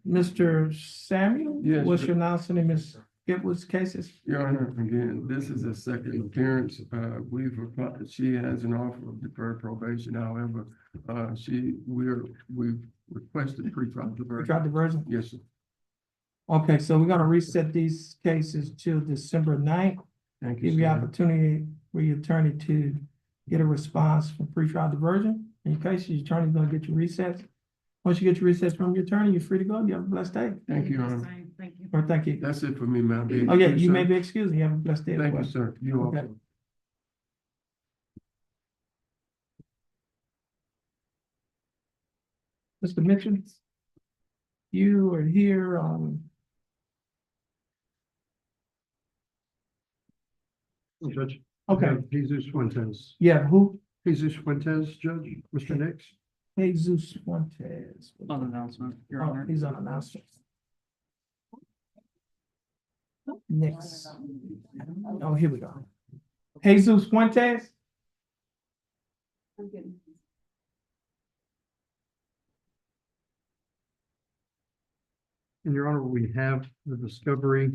Mr. Samuel? Yes, What's sir. your announcement in Ms. Getwood's cases? Your Honor, again, this is a second appearance. We've applied, she has an offer of deferred probation. However, we've requested pretrial You diversion. tried the version? Yes, sir. Okay, so we're gonna reset these cases till December 9th. Thank you, Give you sir. opportunity for your attorney to get a response from pretrial diversion. In your case, your attorney's gonna get your resets. Once you get your resets from your attorney, you're free to go. You have a blessed day. Thank you, Your Honor. Thank you. Or thank you. That's it for me, ma'am. Oh, yeah, you may be excused. You have a blessed day as Thank well. you, sir. You Okay. also. Mr. Mitchell, you are here Judge. okay, Jesus Fuentes. yeah, who? Jesus Fuentes, Judge, Mr. Nix. Jesus Fuentes. On announcement, Your Oh, Honor. he's on announcement. Next. Oh, here we go. Jesus Fuentes? I'm getting. And Your Honor, we have the discovery.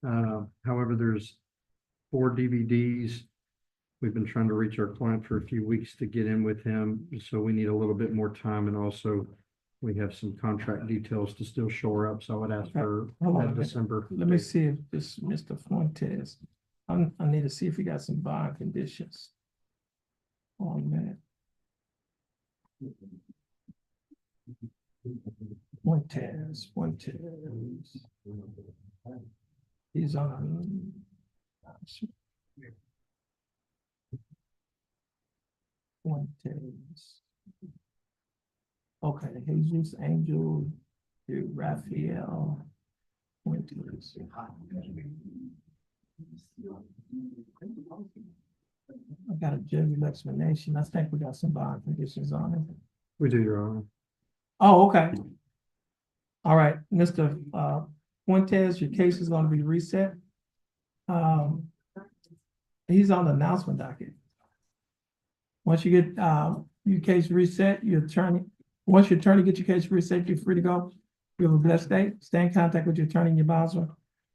However, there's 4 DVDs. We've been trying to reach our client for a few weeks to get in with him, so we need a little bit more time, and also we have some contract details to still shore up, so I would ask for Hold on a that minute. December. Let me see if this Mr. Fuentes, I need to see if he got some bond conditions. Hold on a minute. Fuentes. He's on. Fuentes. Okay, Jesus Angel, Raphael. Fuentes. I got a general explanation. I think we got some bond conditions on it. We do, Your Honor. Oh, okay. All right, Mr. Fuentes, your case is gonna be reset. He's on the announcement docket. Once you get your case reset, once your attorney gets your case reset, you're free to go. You have a blessed day. Stay in contact with your attorney and your bouncer.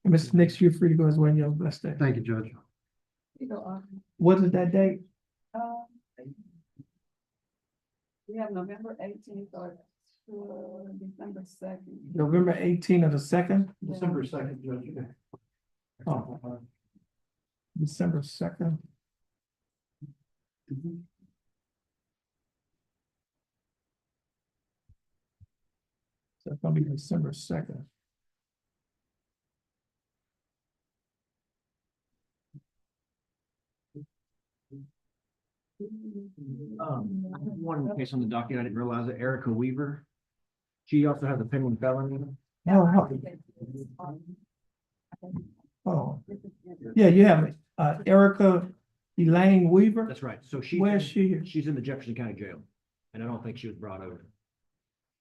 And Mr. Nix, you're free to go as well. You have a blessed day. Thank you, Judge. What is that date? We have November 18th or December 2nd. November 18th of the 2nd? December 2nd, Judge. Oh. December 2nd. So it's gonna be December 2nd. I have one case on the docket. I didn't realize it. Erica Weaver. She also has a pending felony. Oh, yeah, you have Erica Elaine Weaver. That's right. So Where's she? she's in the Jefferson County Jail, and I don't think she was brought over.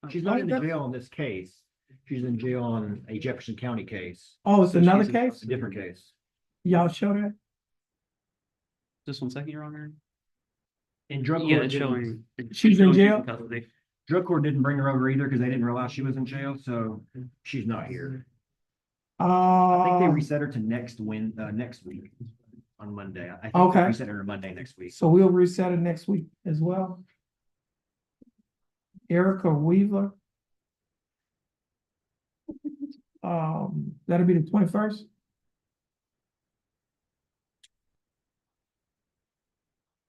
She's not in the jail on this case. She's in jail on a Jefferson County case. Oh, it's So another she's in case? A different case. Y'all show that? Just 1 second, Your Honor. And drug Yeah, court it's didn't- showing. She's in jail? Drug court didn't bring her over either because they didn't realize she was in jail, so she's not here. I think they reset her to next week on Monday. I think Okay. they reset her to Monday next week. So we'll reset it next week as well. Erica Weaver. That'll be the 21st.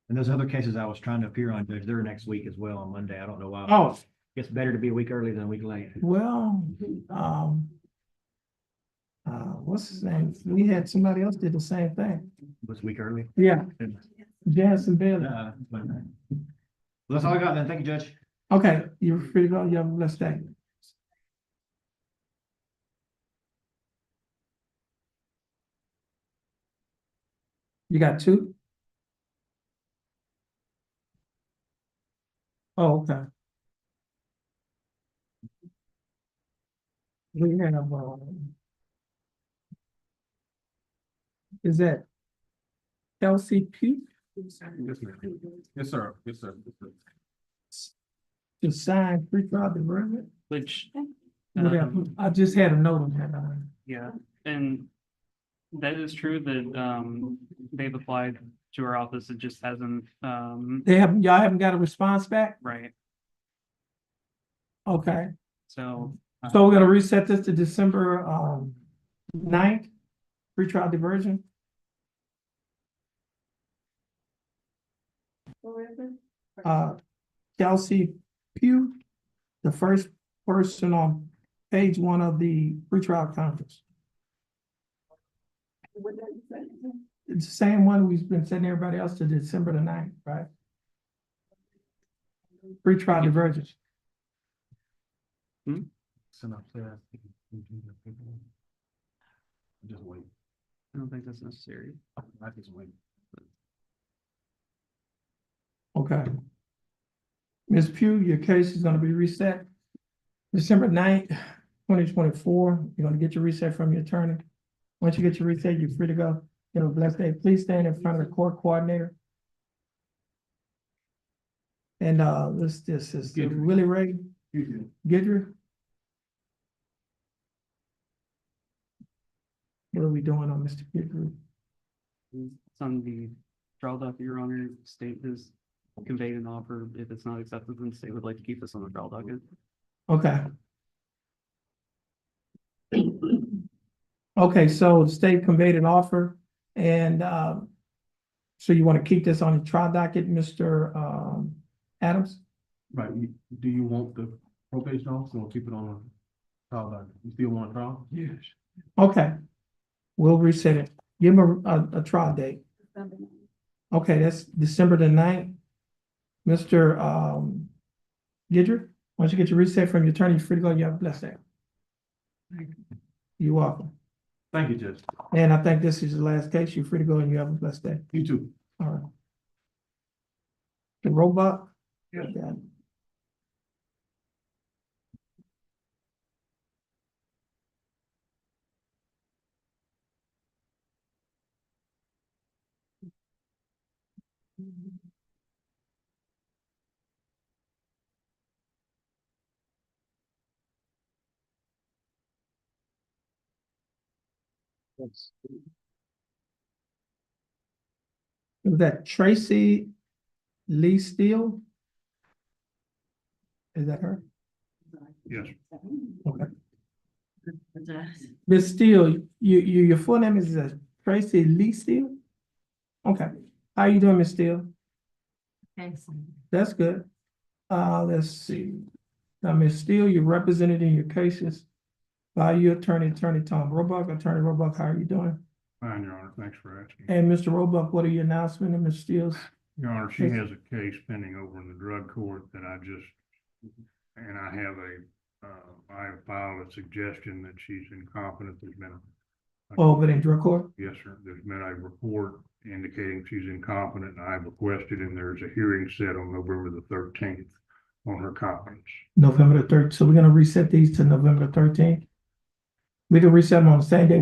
And those other cases I was trying to appear on, Judge, they're next week as well on Monday. I don't know why. Oh, It's better to be a week early than a week late. well, what's his name? We had somebody else did the same thing. Was a week early? Yeah. Jansen Bailey. That's all I got then. Thank you, Judge. Okay, you're free to go. You have a blessed day. You got two? Oh, okay. We have, is that Kelsey Pugh Yes, ma'am. Yes, sir. Yes, sir. Yes, sir. to sign pre-trial agreement? Which, Whatever. I just had a note on that. yeah, and that is true that, they've applied to our office. It just hasn't, Y'all haven't got a response back? right, Okay, so. so we're gonna reset this to December, 9th, pre-trial diversion. Kelsey Pugh, the first person on page 1 of the pretrial conference. It's the same one we've been sending everybody else to December the 9th, right? Pretrial divergence. Send up there. Just wait. I don't think that's necessary. I just wait. Okay. Ms. Pugh, your case is gonna be reset December 9th, 2024. You're gonna get your reset from your attorney. Once you get your reset, you're free to go. You have a blessed day. Please stand in front of the court coordinator. And this is Willie Ray Gidry. What are we doing on Mr. Gidry? It's on the trial docket, Your Honor. State has conveyed an offer. If it's not accepted, then state would like to keep this on the trial docket. Okay. Okay, so the state conveyed an offer and so you want to keep this on the trial docket, Mr. Adams? Right, do you want the probation officer or keep it on a trial docket? You still want a trial? Yes. Okay, we'll reset it. Give him a trial date. Okay, that's December the 9th. Mr. Gidry, once you get your reset from your attorney, you're free to go. You have a blessed day. You're welcome. Thank you, Judge. And I think this is the last case. You're free to go and you have a blessed day. You too. All right. The robot? Yeah. Okay. Was that Tracy Lee Steele? Is that her? Yes. Okay. Miss Steele, your full name is Tracy Lee Steele? Okay. How you doing, Miss Steele? That's good. Let's see. Now, Miss Steele, you're represented in your cases by your attorney, Attorney Tom Roebuck. Attorney Roebuck, how are you doing? Fine, Your Honor. Thanks for asking. And Mr. Roebuck, what are your announcements in Ms. Steele's? Your Honor, she has a case pending over in the drug court that and I have I have filed a suggestion that she's incompetent. There's been Over in drug court? yes, sir. There's been a report indicating she's incompetent, and I've requested, and there's a hearing set on November the 13th on her competence. November the 13th. So we're gonna reset these to November the 13th. We can reset them on the same day.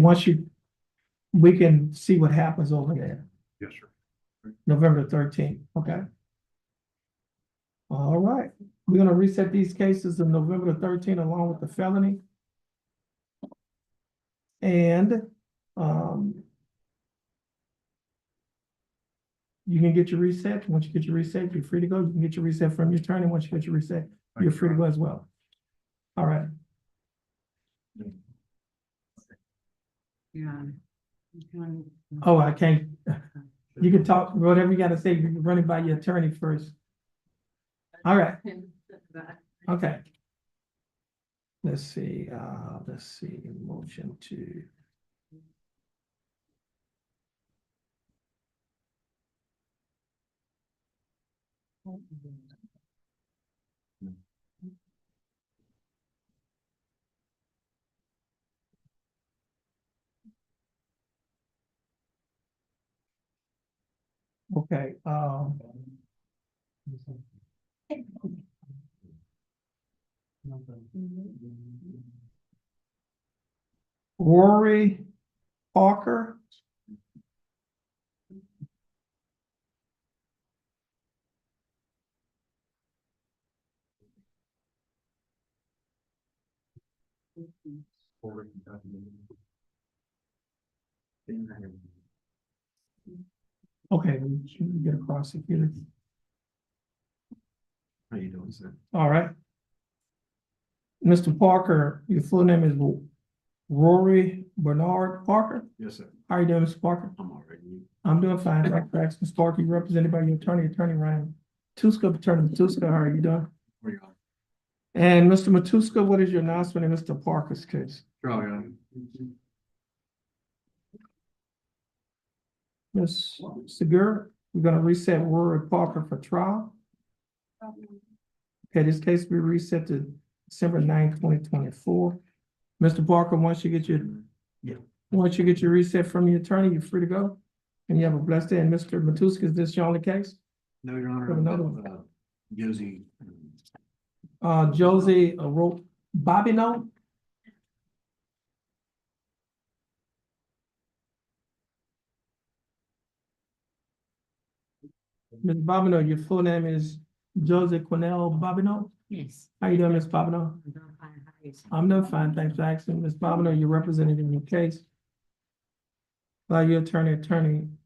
We can see what happens over there. Yes, sir. November the 13th, okay? All right, we're gonna reset these cases on November the 13th along with the felony. And, you can get your reset. Once you get your reset, you're free to go. You can get your reset from your attorney. Once you get your reset, you're free to go as well. All right. Yeah. Oh, I can't. You can talk, whatever you gotta say, you can run it by your attorney first. All right, okay. Let's see, motion to. Okay, Rory Parker. Okay, we should get a prosecutor. How you doing, sir? All right. Mr. Parker, your full name is Rory Bernard Parker. Yes, sir. How are you doing, Mr. Parker? I'm all right. You- I'm doing fine. Thanks, Mr. Parker. You represented by your attorney Ryan Matuska. Attorney Matuska, how are you doing? Where you on? And Mr. Matuska, what is your announcement in Mr. Parker's case? Ms. Segura, we're gonna reset Rory Parker for trial. Okay, this case will be reset to December 9th, 2024. Mr. Parker, once you get your reset from your attorney, you're free to go. And you have a blessed day. And Mr. Matuska, is this your only case? No, Your Honor. Have another one. Josie. Josie wrote Bobby note. Ms. Bobino, your full name is Josie Cornell Bobino? Yes. How you doing, Ms. Bobino? I'm doing fine. How are you, sir? I'm doing fine, thanks for asking. Ms. Bobino, you're represented in your case by your attorney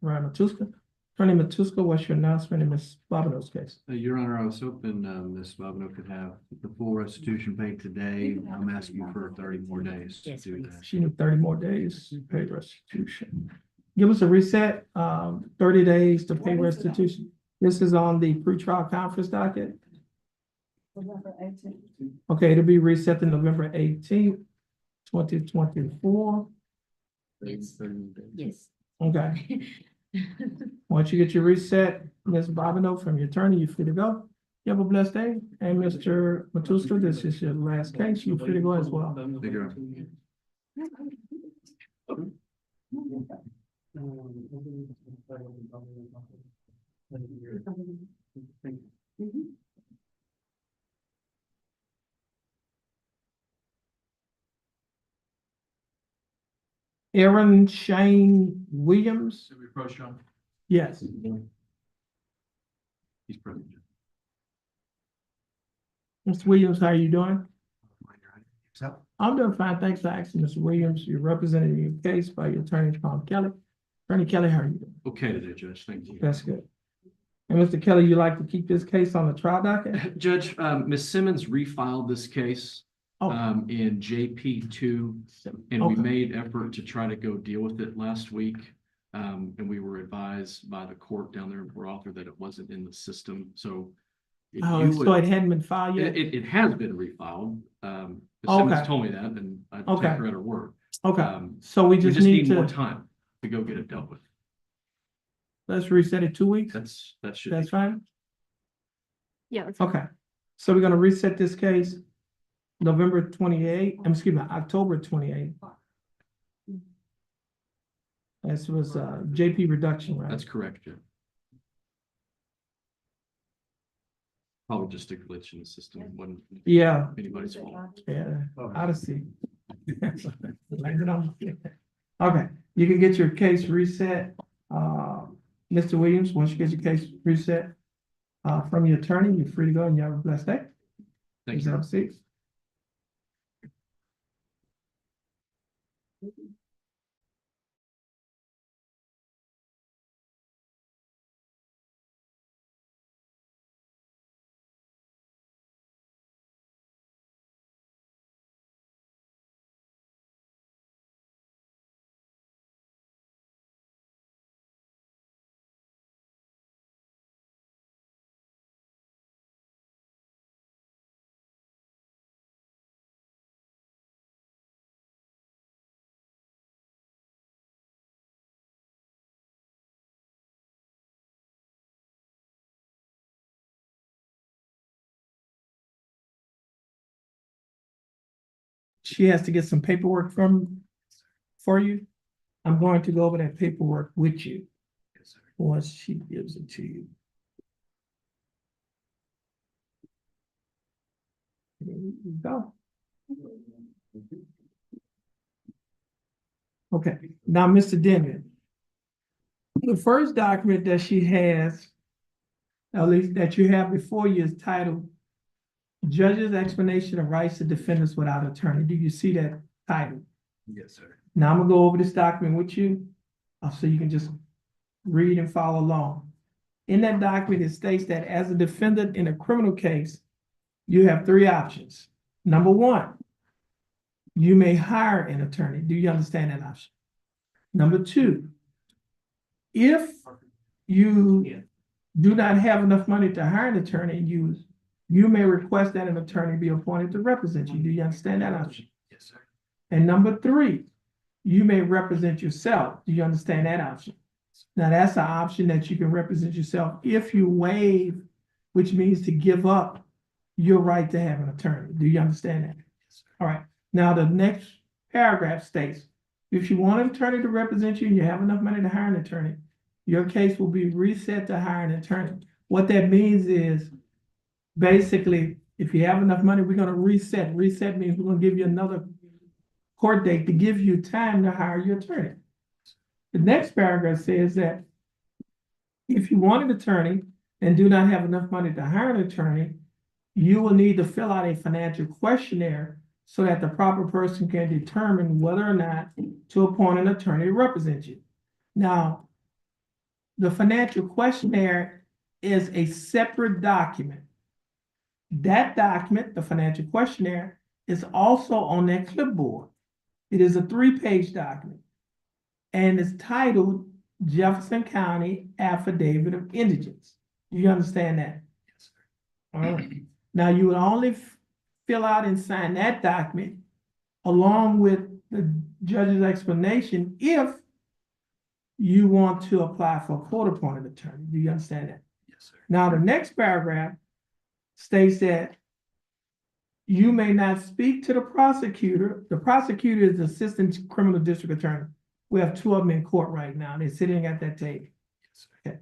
Ryan Matuska. Attorney Matuska, what's your announcement in Ms. Bobino's case? Your Honor, I was hoping, Ms. Bobino could have the full restitution paid today. I'm asking you for 30 more days to Yes, do please. that. She need 30 more days to pay restitution. Give us a reset, 30 days to pay restitution. This is on the pretrial conference docket. November 18th. Okay, it'll be reset to November 18th, 2024. Yes. Yes. Okay, once you get your reset, Ms. Bobino from your attorney, you're free to go. You have a blessed day. And Mr. Matuska, this is your last case. You're free to go as well. Thank you, Your Honor. Aaron Shane Williams? Should we approach John? Yes. He's present. Mr. Williams, how are you doing? So, I'm doing fine. Thanks for asking, Mr. Williams. You're representing your case by your attorney, Tom Kelly. Attorney Kelly, how are you doing? okay today, Judge. Thank you. That's good. And Mr. Kelly, you like to keep this case on the trial docket? Judge, Ms. Simmons refiled this case Oh. in JP2, and we Okay. made effort to try to go deal with it last week. And we were advised by the court down there in Port Arthur that it wasn't in the system. So if Oh, you so would, it hadn't been filed yet? it has been refiled. Ms. Simmons Okay. told me that, and I Okay. take her at her word. Okay, so we We just just need need more to, time to go get it dealt with. let's reset it 2 weeks? That should That's be. fine? Yeah, that's Okay, so we're gonna reset this case November 28th, excuse me, October 28th. This was JP reduction, right? That's correct, Judge. Probably just a glitch in the system. Wasn't Yeah, anybody's fault. yeah, Odyssey. Blame it on me. Okay, you can get your case reset. Mr. Williams, once you get your case reset from your attorney, you're free to go and you have a blessed day. Thank Please you. have a seat. she has to get some paperwork for you. I'm going to go over that paperwork with you. Once she gives it to you. There you go. Okay, now, Mr. Denton. The first document that she has, at least that you have before you, is titled Judge's Explanation of Rights to Defendants Without Attorney. Do you see that title? Yes, sir. Now I'm gonna go over this document with you, so you can just read and follow along. In that document, it states that as a defendant in a criminal case, you have three options. Number one, you may hire an attorney. Do you understand that option? Number two, if you do not have enough money to hire an attorney, you may request that an attorney be appointed to represent you. Do you understand that option? Yes, sir. And number three, you may represent yourself. Do you understand that option? Now, that's an option that you can represent yourself if you waive, which means to give up your right to have an attorney. Do you understand that? Yes, sir. All right. Now, the next paragraph states, if you want an attorney to represent you and you have enough money to hire an attorney, your case will be reset to hire an attorney. What that means is, basically, if you have enough money, we're going to reset. Reset means we're going to give you another court date to give you time to hire your attorney. The next paragraph says that if you want an attorney and do not have enough money to hire an attorney, you will need to fill out a financial questionnaire so that the proper person can determine whether or not to appoint an attorney to represent you. Now, the financial questionnaire is a separate document. That document, the financial questionnaire, is also on that clipboard. It is a 3-page document, and it's titled Jefferson County Affidavit of Indigence. Do you understand that? Yes, sir. All right. Now, you would only fill out and sign that document along with the judge's explanation if you want to apply for a court-appointed attorney. Do you understand that? Yes, sir. Now, the next paragraph states that you may not speak to the prosecutor. The prosecutor is the assistant criminal district attorney. We have 2 of them in court right now. They're sitting at that table. Yes, sir. Okay.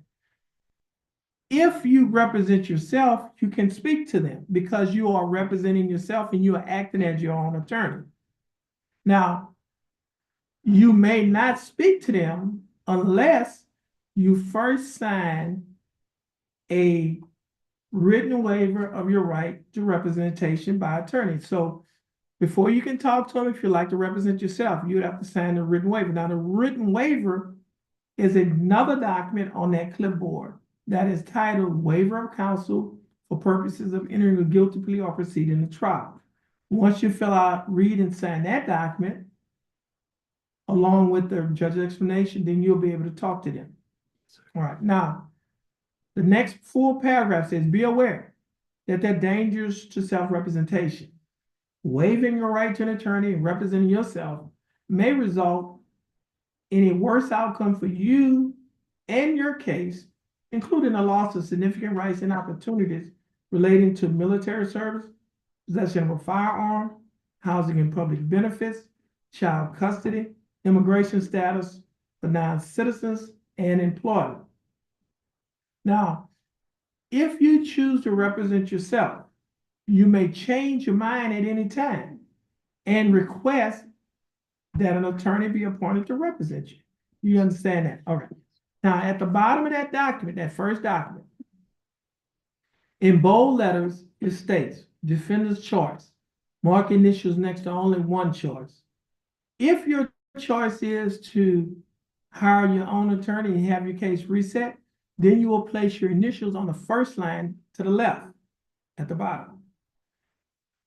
If you represent yourself, you can speak to them because you are representing yourself and you are acting as your own attorney. Now, you may not speak to them unless you first sign a written waiver of your right to representation by attorney. So before you can talk to them, if you like to represent yourself, you would have to sign a written waiver. Now, the written waiver is another document on that clipboard that is titled Waiver of Counsel for purposes of entering a guilty plea or proceeding to trial. Once you fill out, read, and sign that document, along with the judge's explanation, then you'll be able to talk to them. All right. Now, the next full paragraph says, be aware that there are dangers to self-representation. Waiving your right to an attorney and representing yourself may result in a worse outcome for you and your case, including a loss of significant rights and opportunities relating to military service, possession of a firearm, housing and public benefits, child custody, immigration status for non-citizens, and employment. Now, if you choose to represent yourself, you may change your mind at any time and request that an attorney be appointed to represent you. You understand that? All right. Now, at the bottom of that document, that first document, in bold letters, it states, defendant's choice. Mark initials next to only one choice. If your choice is to hire your own attorney and have your case reset, then you will place your initials on the first line to the left at the bottom.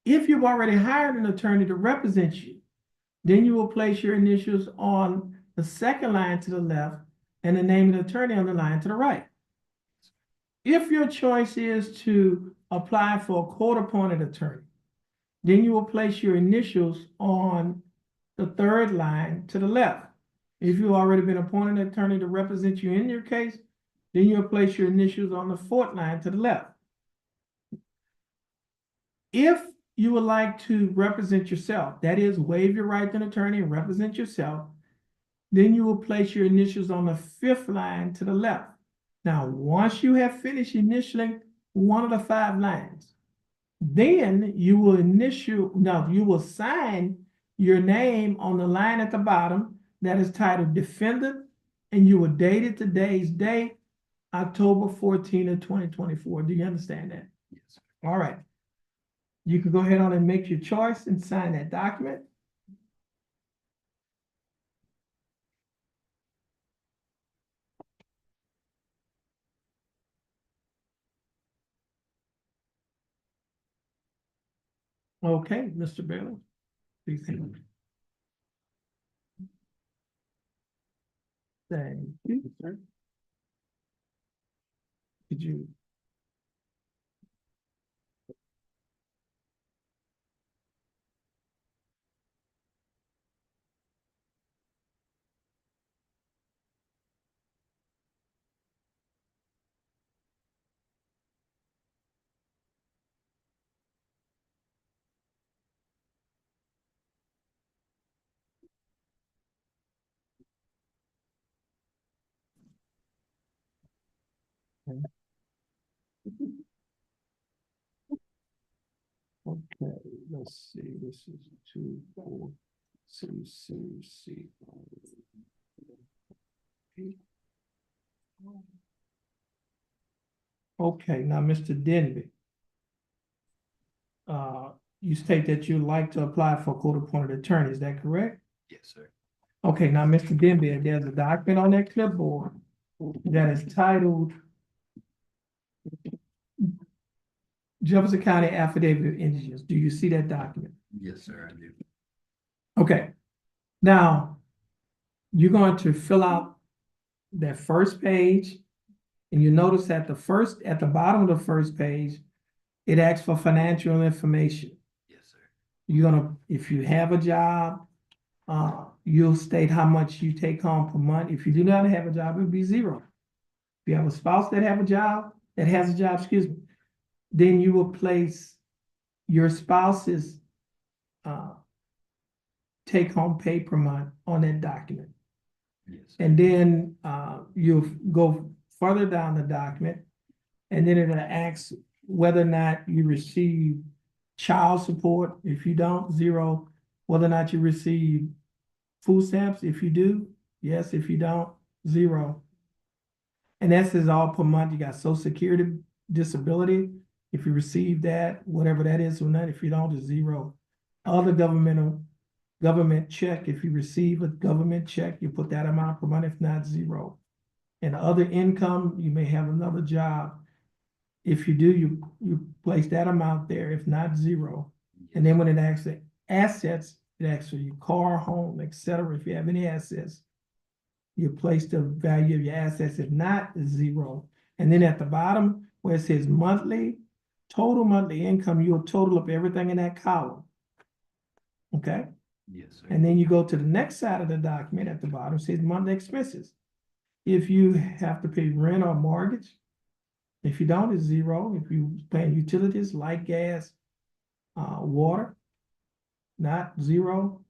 If you've already hired an attorney to represent you, then you will place your initials on the second line to the left and the name of the attorney on the line to the right. If your choice is to apply for a court-appointed attorney, then you will place your initials on the third line to the left. If you've already been appointed an attorney to represent you in your case, then you'll place your initials on the fourth line to the left. If you would like to represent yourself, that is, waive your right to an attorney and represent yourself, then you will place your initials on the 5th line to the left. Now, once you have finished initialing one of the 5 lines, then you will sign your name on the line at the bottom that is titled defendant, and you will date it today's date, October 14 of 2024. Do you understand that? Yes. All right. You can go ahead on and make your choice and sign that document. Okay, Mr. Bailey. Please hang. Thank you, sir. Could you? Okay, let's see, this is 2, 4, C. Okay, now, Mr. Denby. You state that you'd like to apply for court-appointed attorney, is that correct? Yes, sir. Okay, now, Mr. Denby, there's a document on that clipboard that is titled Jefferson County Affidavit of Indigence. Do you see that document? Yes, sir, I do. Okay. Now, you're going to fill out that first page, and you notice at the bottom of the first page, it asks for financial information. Yes, sir. You're gonna, if you have a job, you'll state how much you take home per month. If you do not have a job, it'll be 0. If you have a spouse that has a job, then you will place your spouse's take-home pay per month on that document. Yes. And then you'll go further down the document, and then it'll ask whether or not you receive child support. If you don't, 0. Whether or not you receive food stamps. If you do, yes. If you don't, 0. And that's is all per month. You got Social Security, disability. If you receive that, whatever that is or not. If you don't, it's 0. Other government check. If you receive a government check, you put that amount per month. If not, 0. And other income, you may have another job. If you do, you place that amount there. If not, 0. And then when it asks the assets, it asks for your car, home, etc. If you have any assets, you place the value of your assets. If not, it's 0. And then at the bottom where it says total monthly income, you'll total up everything in that column. Okay? Yes, sir. And then you go to the next side of the document at the bottom, it says monthly expenses. If you have to pay rent or mortgage, if you don't, it's 0. If you pay utilities, light, gas, water, not 0.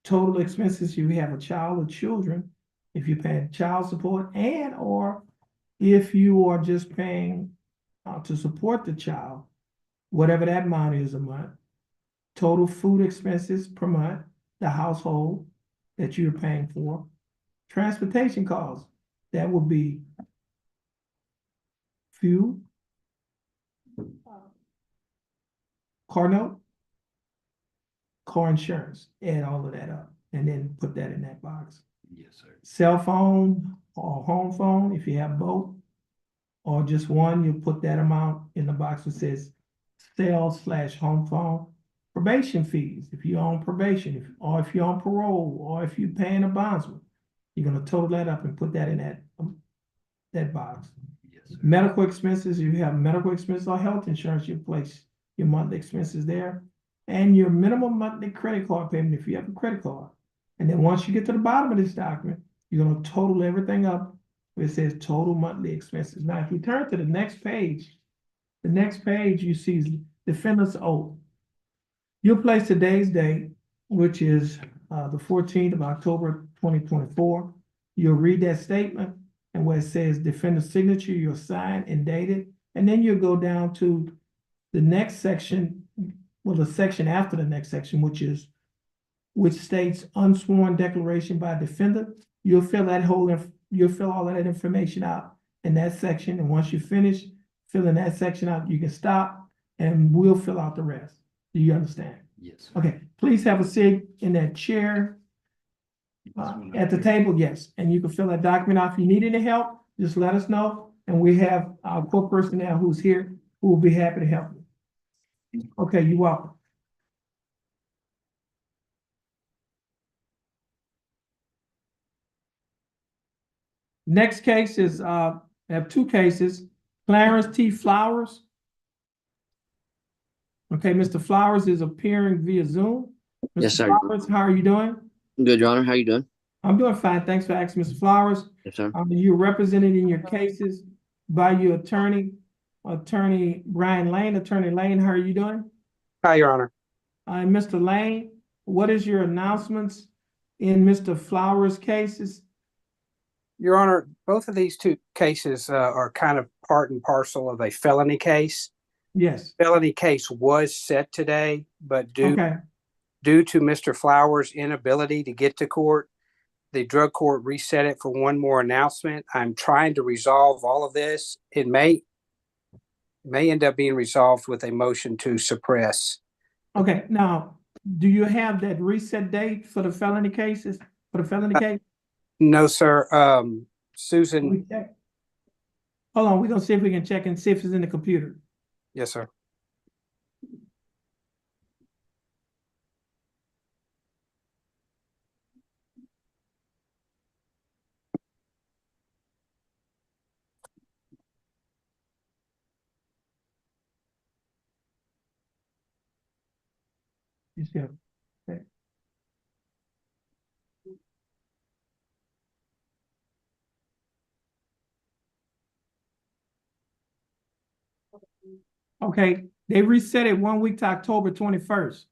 Total expenses, you have a child or children, if you're paying child support, and or if you are just paying to support the child, whatever that amount is a month. Total food expenses per month, the household that you're paying for. Transportation costs, that would be fuel, car note, car insurance, add all of that up, and then put that in that box. Yes, sir. Cell phone or home phone, if you have both, or just one, you put that amount in the box that says cell/home phone. Probation fees, if you're on probation, or if you're on parole, or if you're paying a bondsman, you're gonna total that up and put that in that box. Yes, sir. Medical expenses, you have medical expenses or health insurance, you place your monthly expenses there. And your minimum monthly credit card payment if you have a credit card. And then once you get to the bottom of this document, you're gonna total everything up where it says total monthly expenses. Now, if you turn to the next page you see defendant's oath. You'll place today's date, which is the 14th of October, 2024. You'll read that statement, and where it says defendant's signature, you'll sign and date it. And then you'll go down to the next section, well, the section after the next section, which states unsworn declaration by defendant. You'll fill all of that information out in that section. And once you finish filling that section out, you can stop and we'll fill out the rest. Do you understand? Yes. Okay, please have a seat in that chair. At the table, yes, and you can fill that document out. If you need any help, just let us know, and we have our court personnel who's here, who will be happy to help you. Okay, you're welcome. Next case is, I have two cases, Clarence T. Flowers. Okay, Mr. Flowers is appearing via Zoom. Yes, Mr. sir. Flowers, how are you doing? Good, Your Honor. How you doing? I'm doing fine. Thanks for asking, Mr. Flowers. Yes, sir. You're represented in your cases by your attorney, Attorney Brian Lane. Attorney Lane, how are you doing? Hi, Your Honor. Mr. Lane, what is your announcements in Mr. Flowers' cases? Your Honor, both of these two cases are kind of part and parcel of a felony case. Yes. Felony case was set today, but due to Mr. Flowers' inability to get to court, the drug court reset it for one more announcement. I'm trying to resolve all of this. It may end up being resolved with a motion to suppress. Okay, now, do you have that reset date for the felony cases, for the felony case? No, sir. Susan. Hold on, we're gonna see if we can check and see if it's in the computer. Yes, sir. You see it? Okay. Okay, they reset it 1 week to October 21st.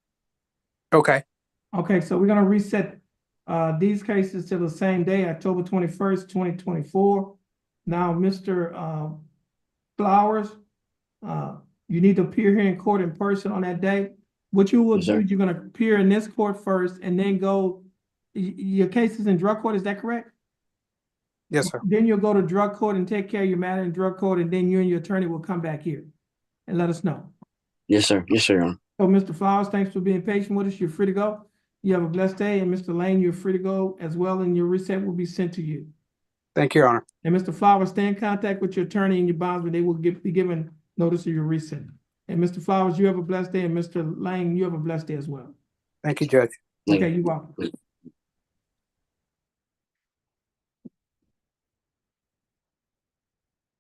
Okay. Okay, so we're gonna reset these cases to the same day, October 21st, 2024. Now, Mr. Flowers, you need to appear here in court in person on that day. What you will do, you're gonna appear in this court first and then go, your case is in drug court, is that correct? Yes, sir. Then you'll go to drug court and take care of your matter in drug court, and then you and your attorney will come back here and let us know. Yes, sir. Yes, sir, Your Honor. So, Mr. Flowers, thanks for being patient with us. You're free to go. You have a blessed day, and Mr. Lane, you're free to go as well, and your reset will be sent to you. Thank you, Your Honor. And Mr. Flowers, stay in contact with your attorney and your bondsman. They will be given notice of your reset. And Mr. Flowers, you have a blessed day, and Mr. Lane, you have a blessed day as well. Thank you, Judge. Okay, you're welcome.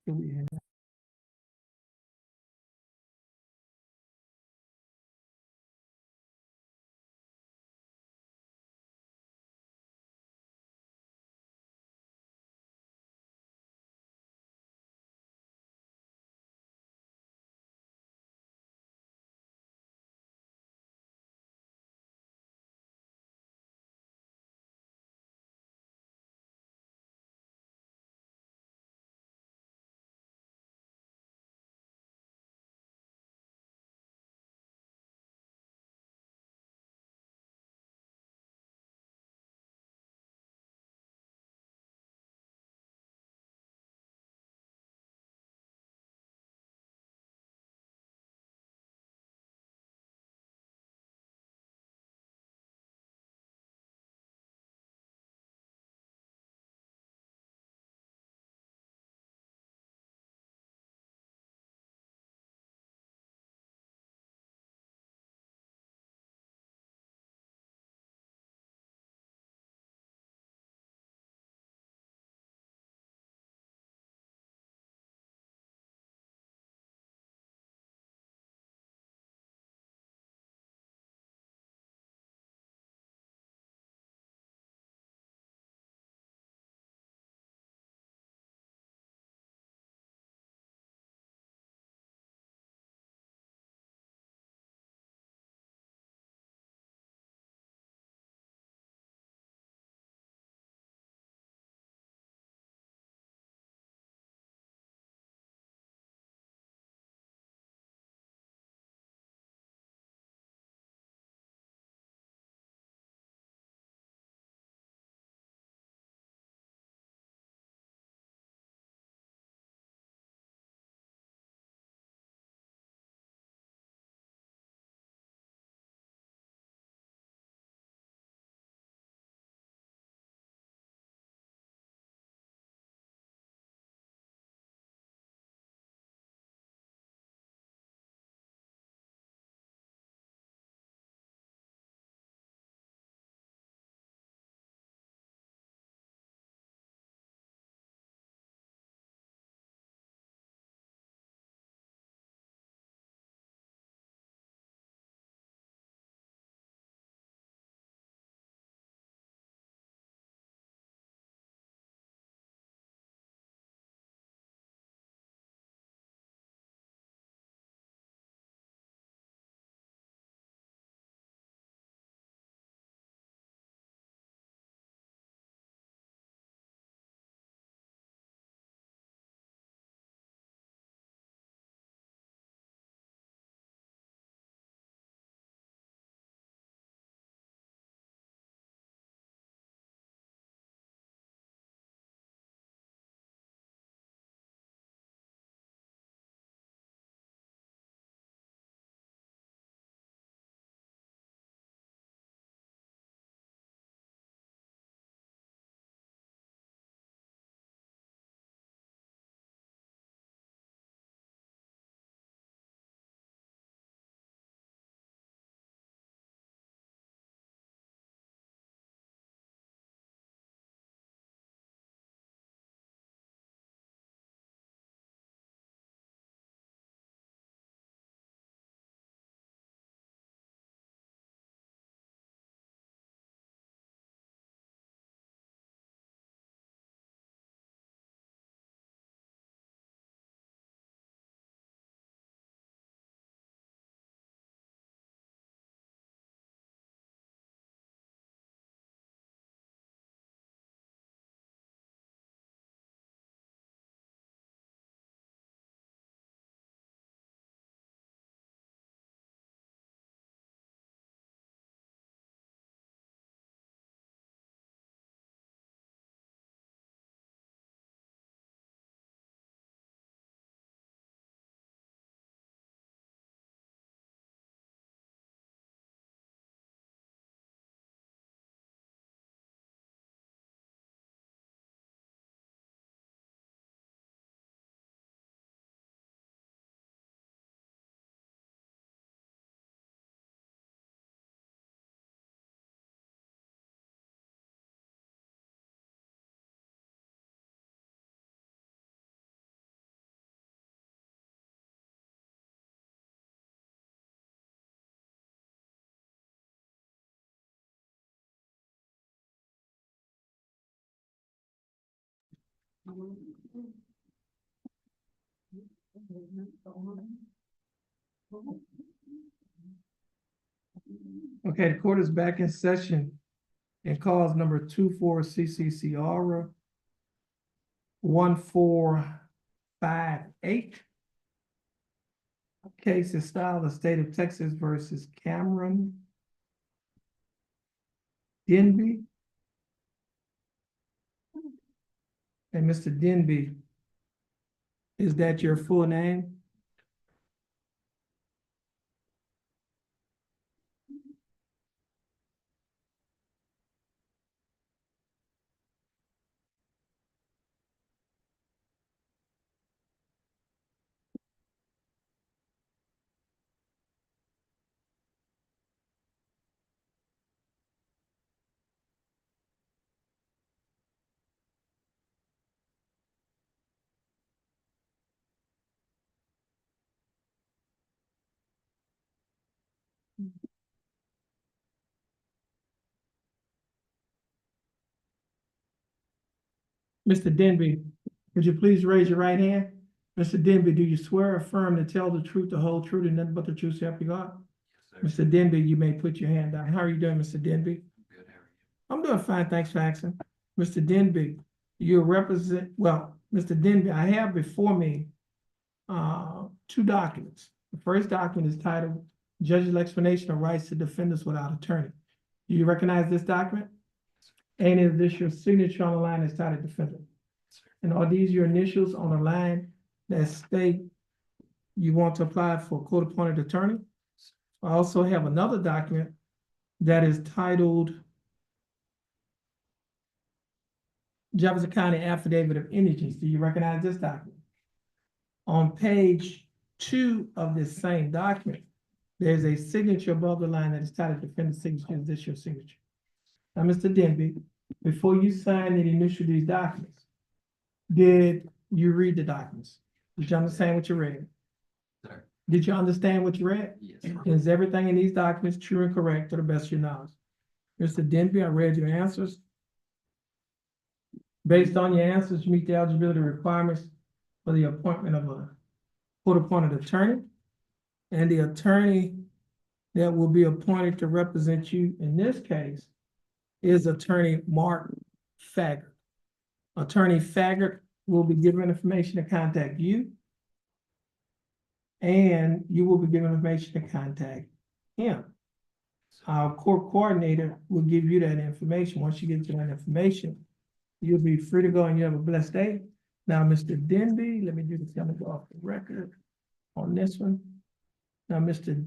Here we have Okay, the court is back in session in cause number 24 CCCR 1458. Case is styled the state of Texas versus Cameron Denby. And Mr. Denby, is that your full name? Mr. Denby, would you please raise your right hand? Mr. Denby, do you swear or affirm to tell the truth, the whole truth, and nothing but the truth, so help you God? Yes, sir. Mr. Denby, you may put your hand down. How are you doing, Mr. Denby? Good, how are you? I'm doing fine, thanks for asking. Mr. Denby, you represent, well, Mr. Denby, I have before me two documents. The first document is titled Judge's Explanation of Rights to Defendants Without Attorney. Do you recognize this document? And is this your signature on the line that's titled defendant? And are these your initials on the line that state you want to apply for court-appointed attorney? I also have another document that is titled Jefferson County Affidavit of Indigence. Do you recognize this document? On page 2 of this same document, there's a signature above the line that is titled defendant's signature. Is this your signature? Now, Mr. Denby, before you sign and initial these documents, did you read the documents? Did you understand what you read? Sir. Did you understand what you read? Yes. Is everything in these documents true and correct to the best of your knowledge? Mr. Denby, I read your answers. Based on your answers, you meet the eligibility requirements for the appointment of a court-appointed attorney. And the attorney that will be appointed to represent you in this case is Attorney Mark Faggart. Attorney Faggart will be given information to contact you, and you will be given information to contact him. Our court coordinator will give you that information. Once you get to that information, you'll be free to go and you have a blessed day. Now, Mr. Denby, let me do this, I'm gonna go off the record on this one. Now, Mr.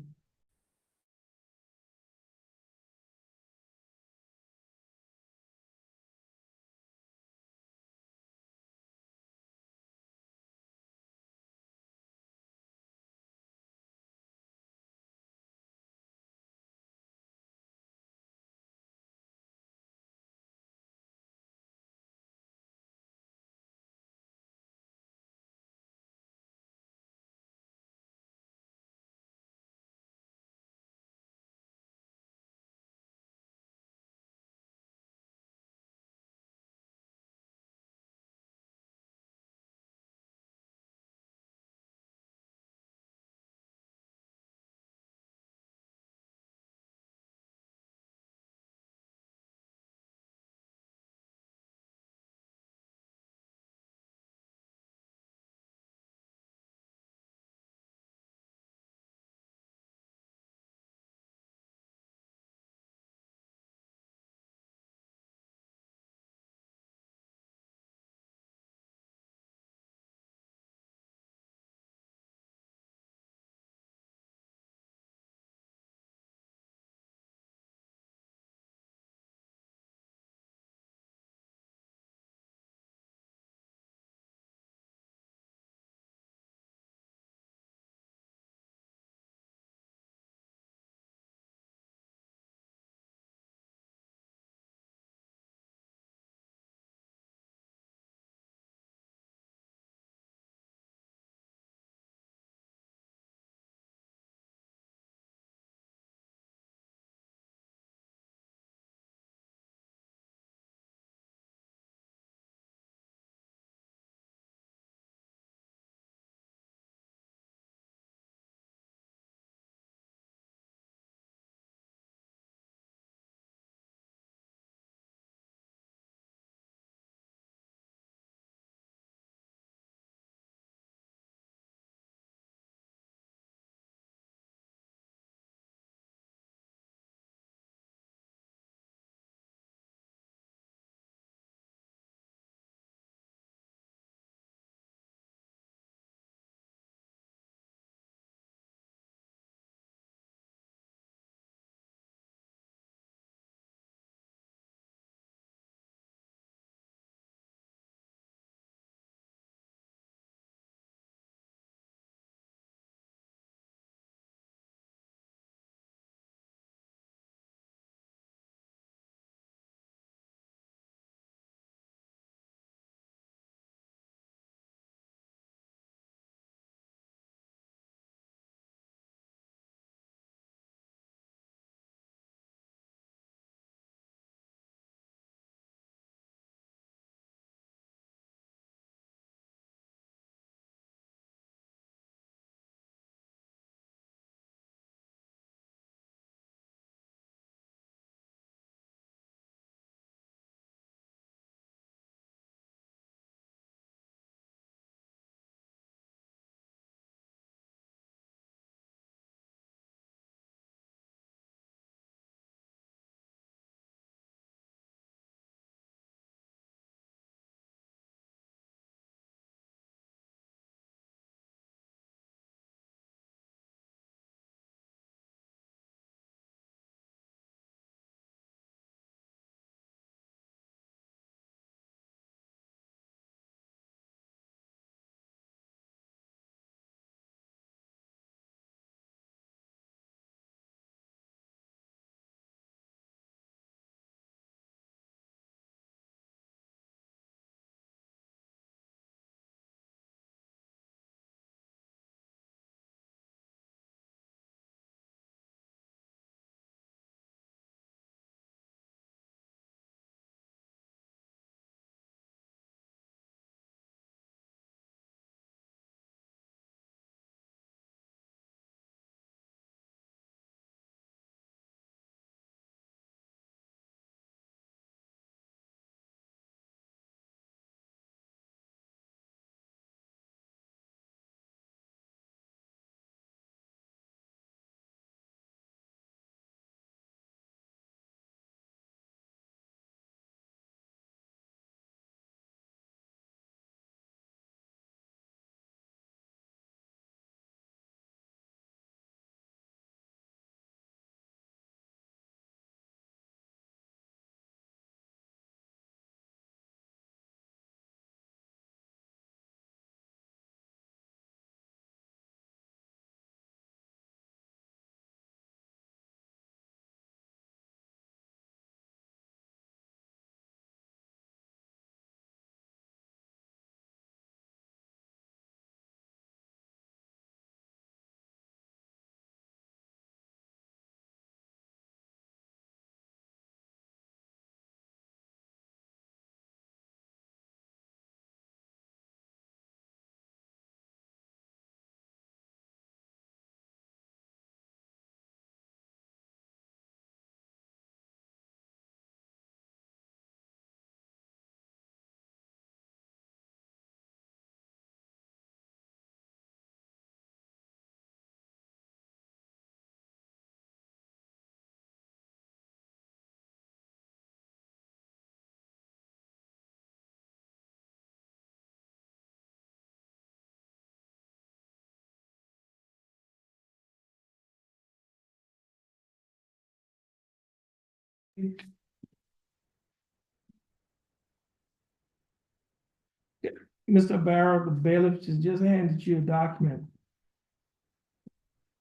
Mr. Barrow, the bailiff just handed you a document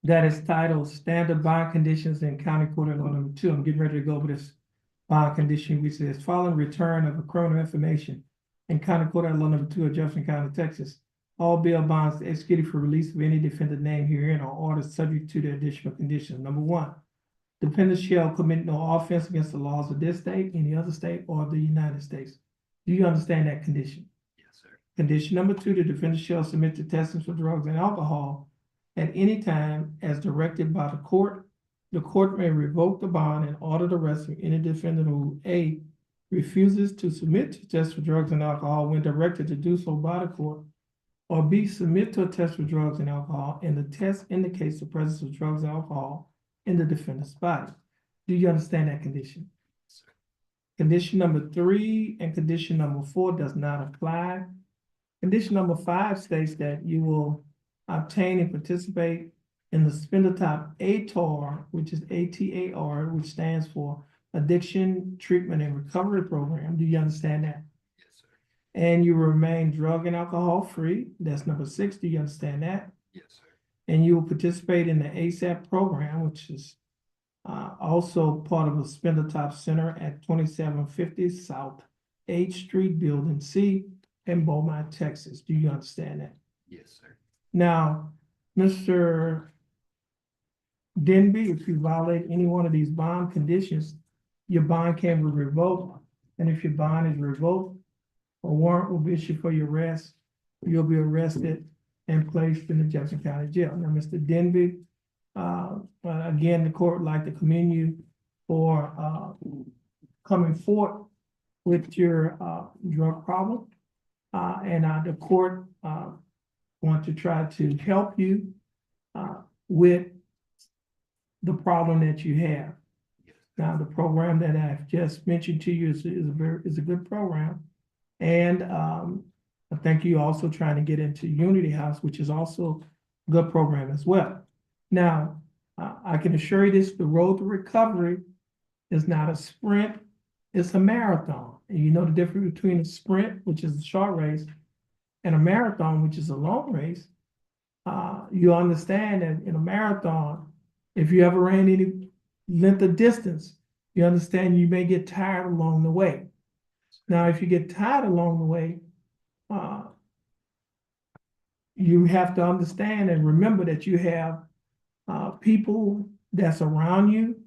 that is titled Standard Bond Conditions in County Court Order Number 2. I'm getting ready to go over this bond condition, which says following return of a criminal information in County Court Order Number 2 of Jefferson County, Texas. All bail bonds executed for release of any defendant named herein are ordered subject to the additional conditions. Number 1, defendant shall commit no offense against the laws of this state, any other state, or the United States. Do you understand that condition? Yes, sir. Condition number 2, the defendant shall submit to testing for drugs and alcohol at any time as directed by the court. The court may revoke the bond and order the arrest of any defendant who A, refuses to submit to test for drugs and alcohol when directed to do so by the court, or B, submit to a test for drugs and alcohol and the test indicates the presence of drugs and alcohol in the defendant's body. Do you understand that condition? Yes, sir. Condition number 3 and condition number 4 does not apply. Condition number 5 states that you will obtain and participate in the Spindletop ATAR, which is ATAR, which stands for Addiction Treatment and Recovery Program. Do you understand that? Yes, sir. And you remain drug and alcohol free. That's number 6. Do you understand that? Yes, sir. And you will participate in the ASAP program, which is also part of the Spindletop Center at 2750 South 8th Street, Building C in Beaumont, Texas. Do you understand that? Yes, sir. Now, Mr. Denby, if you violate any one of these bond conditions, your bond can be revoked. And if your bond is revoked, a warrant will be issued for your arrest. You'll be arrested and placed in the Jefferson County Jail. Now, Mr. Denby, again, the court would like to commend you for coming forth with your drug problem. And the court want to try to help you with the problem that you have. Now, the program that I've just mentioned to you is a good program. And I think you also trying to get into Unity House, which is also a good program as well. Now, I can assure you this, the road to recovery is not a sprint, it's a marathon. And you know the difference between a sprint, which is a short race, and a marathon, which is a long race. You understand that in a marathon, if you ever ran any length of distance, you understand you may get tired along the way. Now, if you get tired along the way, you have to understand and remember that you have people that's around you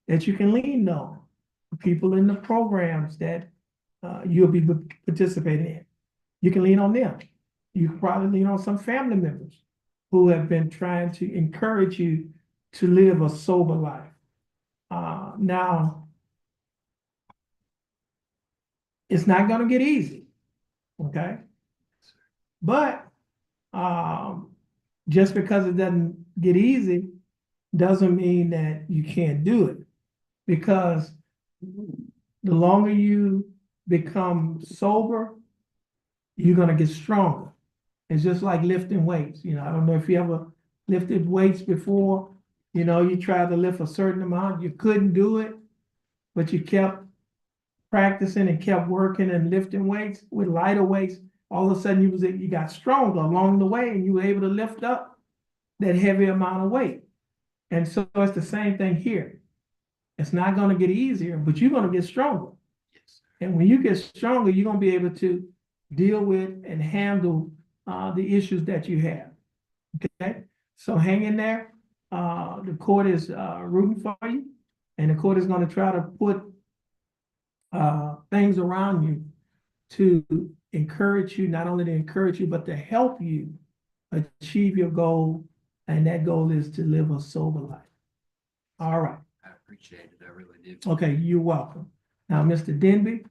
that you can lean on, people in the programs that you'll be participating in. You can lean on them. You can probably lean on some family members who have been trying to encourage you to live a sober life. Now, it's not going to get easy, okay? But just because it doesn't get easy doesn't mean that you can't do it, because the longer you become sober, you're going to get stronger. It's just like lifting weights. You know, I don't know if you ever lifted weights before. You know, you tried to lift a certain amount, you couldn't do it, but you kept practicing and kept working and lifting weights with lighter weights. All of a sudden you got stronger along the way and you were able to lift up that heavy amount of weight. And so it's the same thing here. It's not going to get easier, but you're going to get stronger. Yes, sir. And when you get stronger, you're going to be able to deal with and handle the issues that you have. Okay, so hang in there. The court is rooting for you, and the court is going to try to put things around you to encourage you, not only to encourage you, but to help you achieve your goal. And that goal is to live a sober life. All right. I appreciate it. I really do. Okay, you're welcome. Now, Mr. Denby,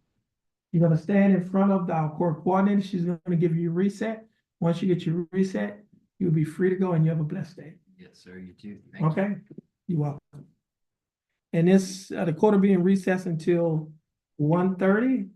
you're going to stand in front of our court coordinator. She's going to give you a reset. Once you get your reset, you'll be free to go and you have a blessed day. Yes, sir. You too. Thank you. Okay, you're welcome. And this, the court will be in recess until 1:30.